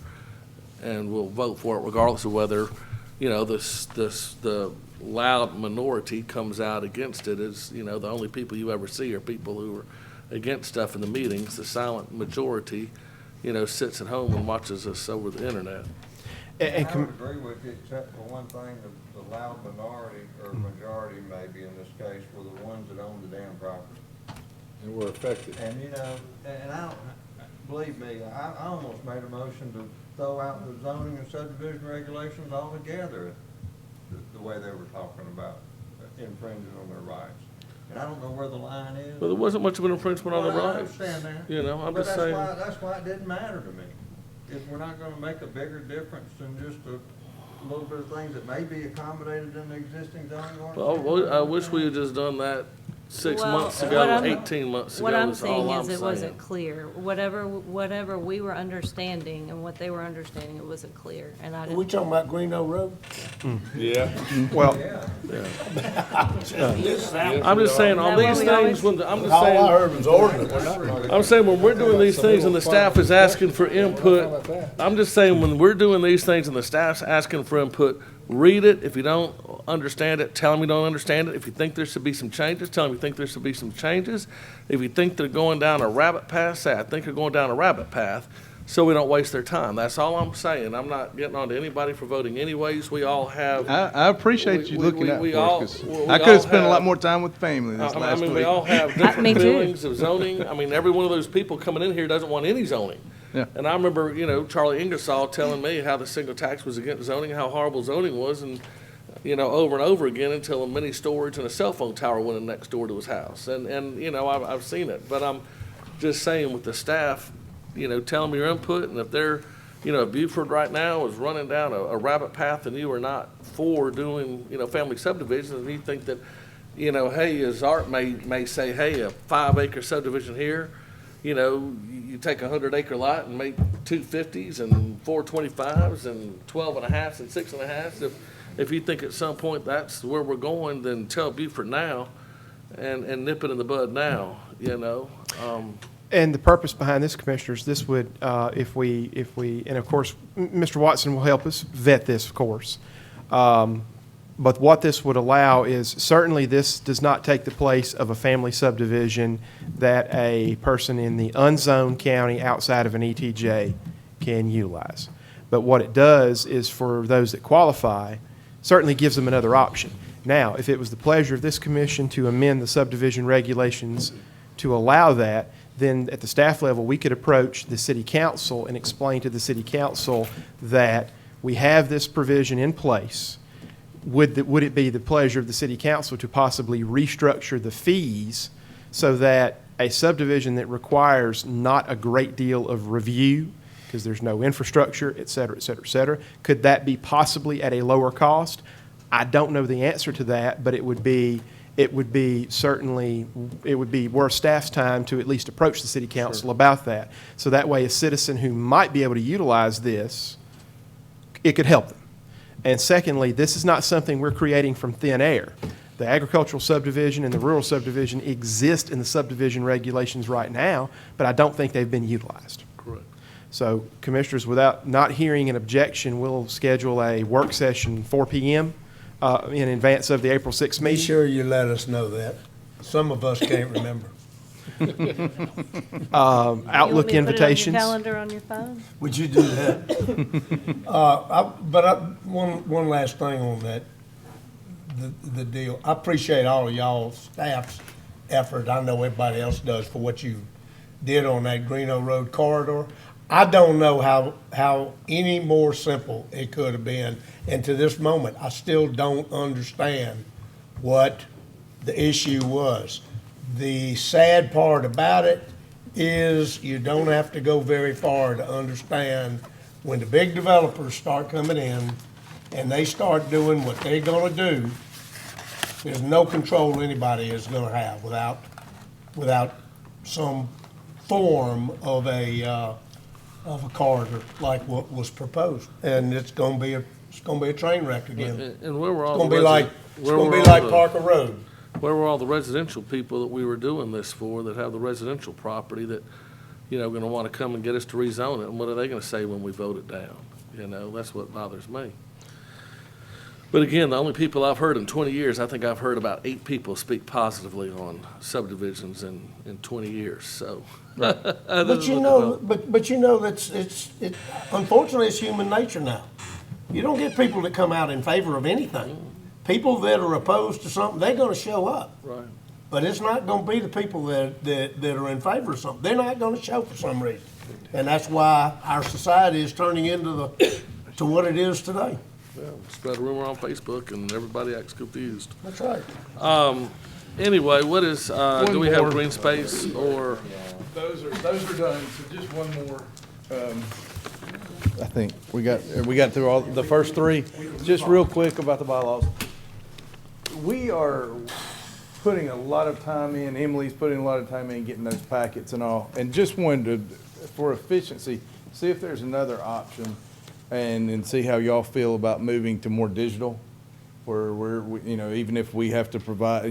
And we'll vote for it regardless of whether, the loud minority comes out against it. Is the only people you ever see are people who are against stuff in the meetings. The silent majority, sits at home and watches us over the internet. I would agree with you, except for one thing, the loud minority, or majority maybe in this case, were the ones that owned the damn property. And we're affected. And, and I don't, believe me, I almost made a motion to throw out the zoning and subdivision regulations altogether, the way they were talking about infringing on their rights. And I don't know where the line is. Well, there wasn't much of an infringement on the Well, I rights. understand that. I'm But just saying. that's why it didn't matter to me. If we're not gonna make a bigger difference than just a little bit of things that may be accommodated in the existing zoning ordinance. Well, I wish we had just done that 6 Well, months what ago, I'm- 18 months ago. What I'm is saying all is I'm it wasn't saying. clear. Whatever we were understanding and what they were understanding, it wasn't clear. And I Are we didn't, talking about Greeno Road? Yeah. Well, I'm just saying, on these things, All I heard was ordinance. I'm saying when we're doing these things and the staff is asking for input, I'm just saying when we're doing these things and the staff's asking for input, read it. If you don't understand it, tell them you don't understand it. If you think there should be some changes, tell them you think there should be some changes. If you think they're going down a rabbit path, say, I think they're going down a rabbit path. so we don't waste their time. That's all I'm saying. I'm not getting on to anybody for voting anyways. We all have. I appreciate you looking out we for all- us, 'cause we I could all have spent a lot have- more time with family this I last mean, week. we all have Me different too. feelings of zoning. I mean, every one of those people coming in here doesn't want any zoning. Yeah. And I remember, Charlie Ingersoll telling me how the single tax was against zoning, how horrible zoning was, and, over and over again until a mini storage and a cell phone tower went in next door to his house. And I've seen it. But I'm just saying with the staff, tell them your input, and if they're, if Buford right now is running down a rabbit path and you are not for doing, family subdivisions, and you think that, hey, as Art may say, hey, a 5-acre subdivision here, you take a 100-acre lot and make 2 50s and 4 25s and 12 and a halves and 6 and a halves. If you think at some point that's where we're going, then tell Buford now and nip it in the bud now, And the purpose behind this, Commissioners, this would, if we, and of course, Mr. Watson will help us vet this, of course. But what this would allow is, certainly this does not take the place of a family subdivision that a person in the unzoned county outside of an ETJ can utilize. But what it does is, for those that qualify, certainly gives them another option. Now, if it was the pleasure of this commission to amend the subdivision regulations to allow that, then at the staff level, we could approach the city council and explain to the city council that we have this provision in place. Would it be the pleasure of the city council to possibly restructure the fees so that a subdivision that requires not a great deal of review, because there's no infrastructure, et cetera, et cetera, et cetera, could that be possibly at a lower cost? I don't know the answer to that, but it would be worth staff's time to at least approach the city council about that. So that way a citizen who might be able to utilize this, it could help them. And secondly, this is not something we're creating from thin air. The agricultural subdivision and the rural subdivision exist in the subdivision regulations right now, but I don't think they've been utilized. Correct. So, Commissioners, without not hearing an objection, we'll schedule a work session 4 p.m. In advance of the April 6th Be meeting. sure you let us know that. Some of us can't remember. Outlook invitations. You want me to put it on your calendar on your phone? Would you do that? One last thing on that, the deal. I appreciate all of y'all's staff's effort. I know everybody else does for what you did on that Greeno Road corridor. I don't know how any more simple it could have been. And to this moment, I still don't understand what the issue was. The sad part about it is you don't have to go very far to understand when the big developers start coming in and they start doing what they're gonna do, there's no control anybody is gonna have without some form of a corridor like what was proposed. And it's gonna be a train wreck again. And where were all It's the gonna be like Parker Road. Where were all the residential people that we were doing this for, that have the residential property that, going to want to come and get us to rezone it? And what are they going to say when we vote it down? That's what bothers me. But again, the only people I've heard in 20 years, I think I've heard about 8 people speak positively on subdivisions in 20 years, so. But that's, unfortunately, it's human nature now. You don't get people that come out in favor of anything. People that are opposed to something, they're gonna show up. Right. But it's not gonna be the people that are in favor of something. They're not gonna show for some reason. And that's why our society is turning into to what it is today. Yeah, spread a rumor on Facebook and everybody acts confused. That's right. Anyway, what is, do we have more. green space or? Those are done, so just one more. I think we got through all the first 3. Just real quick about the bylaws. We are putting a lot of time in, Emily's putting a lot of time in getting those packets and all, and just wanted to, for efficiency, see if there's another option and see how y'all feel about moving to more digital, where even if we have to provide,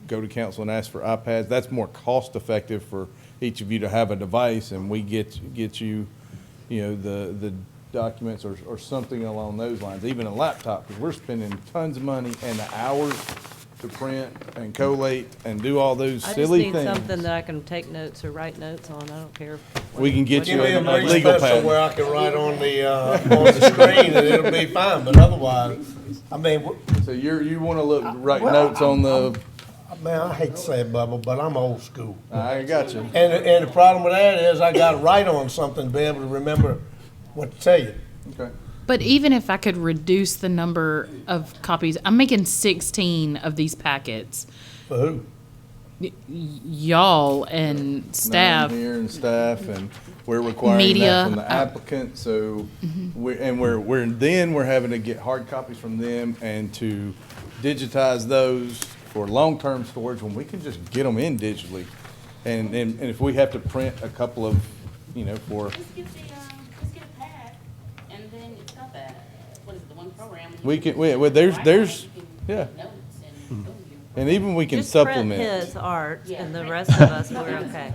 go to council and ask for iPads, that's more cost effective for each of you to have a device, and we get you, the documents or something along those lines, even a laptop, because we're spending tons of money and the hours to print and collate and do all those I just silly need things. something that I can take notes or write notes on. I don't care. We can get what you Give me a a big legal pencil pad. where I can write on the screen and it'll be fine, but otherwise, I mean, So you wanna write well, notes on the, man, I hate to say it, Bubba, but I'm old school. I got you. And the problem with that is I gotta write on something to be able to remember what to tell you. Okay. But even if I could reduce the number of copies, I'm making 16 of these packets. For who? Y'all and staff. Here and staff, and we're requiring Media, that from the applicant, so, we're having to get hard copies from them and to digitize those for long-term storage when we can just get them in digitally. And if we have to print a couple of, for, Just get a pad, and then it's got that, what is it, the one program? we can, there's, yeah. And even we can Just print supplement. his art, and the rest of us, we're okay.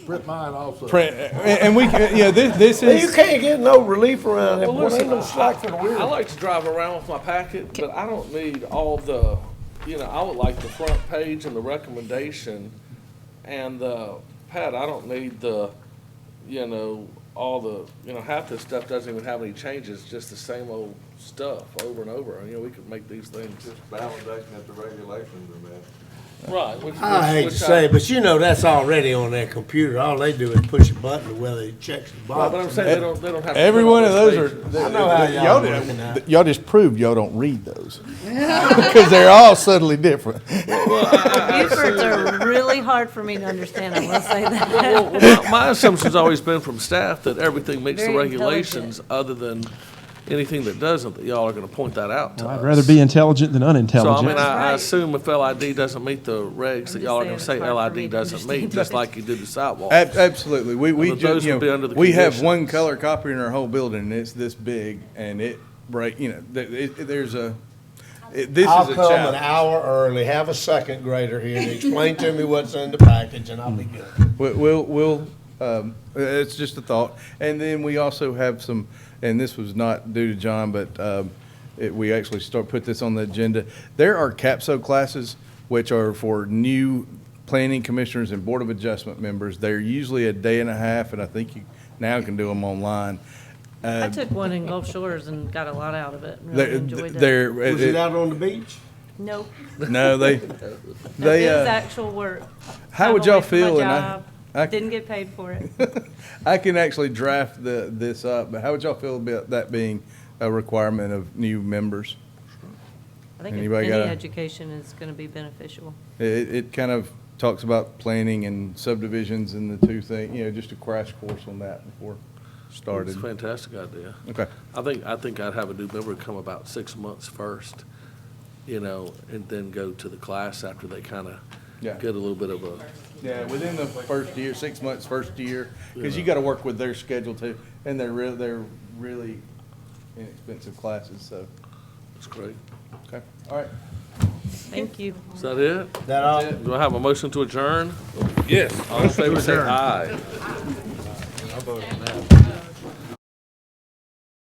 Print mine also. Print, and we can, this Well, you is, can't get no relief around it, Well, boy, listen, ain't no slack for the I wheel. like to drive around with my packet, but I don't need all the, I would like the front page and the recommendation and the pad. I don't need the, all the, half this stuff doesn't even have any changes, just the same old stuff over and over. We could make these things. Just validation that the regulations are met. Right. I hate to say it, but that's already on their computer. All they do is push a button whether it checks the Well, box. but I'm saying they don't have. to every print all one of those pages. are. I know how y'all working out. Y'all just proved y'all don't read those. Because they're all subtly different. Bufords are really hard for me to understand, I will say that. Well, my assumption's always been from staff that everything meets the Very regulations, other than anything that doesn't, that y'all are gonna point that out to us. I'd rather be intelligent than So, unintelligent. I assume if LID doesn't meet the regs, that y'all are gonna say saying it's hard for me LID to doesn't meet, understand just it. like you did the sidewalk. Absolutely. We But those just, would be under the we have one conditions. color copy in our whole building, and it's this big, and this is a I'll come an challenge. hour early, have a second grader here to explain to me what's in the package, and I'll be good. It's just a thought. And then we also have some, and this was not due to John, but we actually put this on the agenda. There are CAPSO classes, which are for new planning commissioners and Board of Adjustment members. They're usually a day and a half, and I think you now can do them online. I took one in Gulf Shores and got a lot out of it, and really enjoyed it. Was it out on the beach? Nope. No, they, It is actual work. How Time would y'all away from my feel? And job. I Didn't get paid for it. I can actually draft this up, but how would y'all feel about that being a requirement of new members? I think Anybody any got a- education is going to be beneficial. It kind of talks about planning and subdivisions and the two things, just a crash course on that before started. It's a fantastic idea. Okay. I think I'd have a new member come about 6 months first, and then go to the class after they kind of Yeah. get a little bit of a. Yeah, within the first year, 6 months, first year, because you got to work with their schedule too, and they're really inexpensive classes, so. That's great. Okay, all right. Thank you. Is that it? That all? Do I have a motion to adjourn? Yes. All in favor, say aye.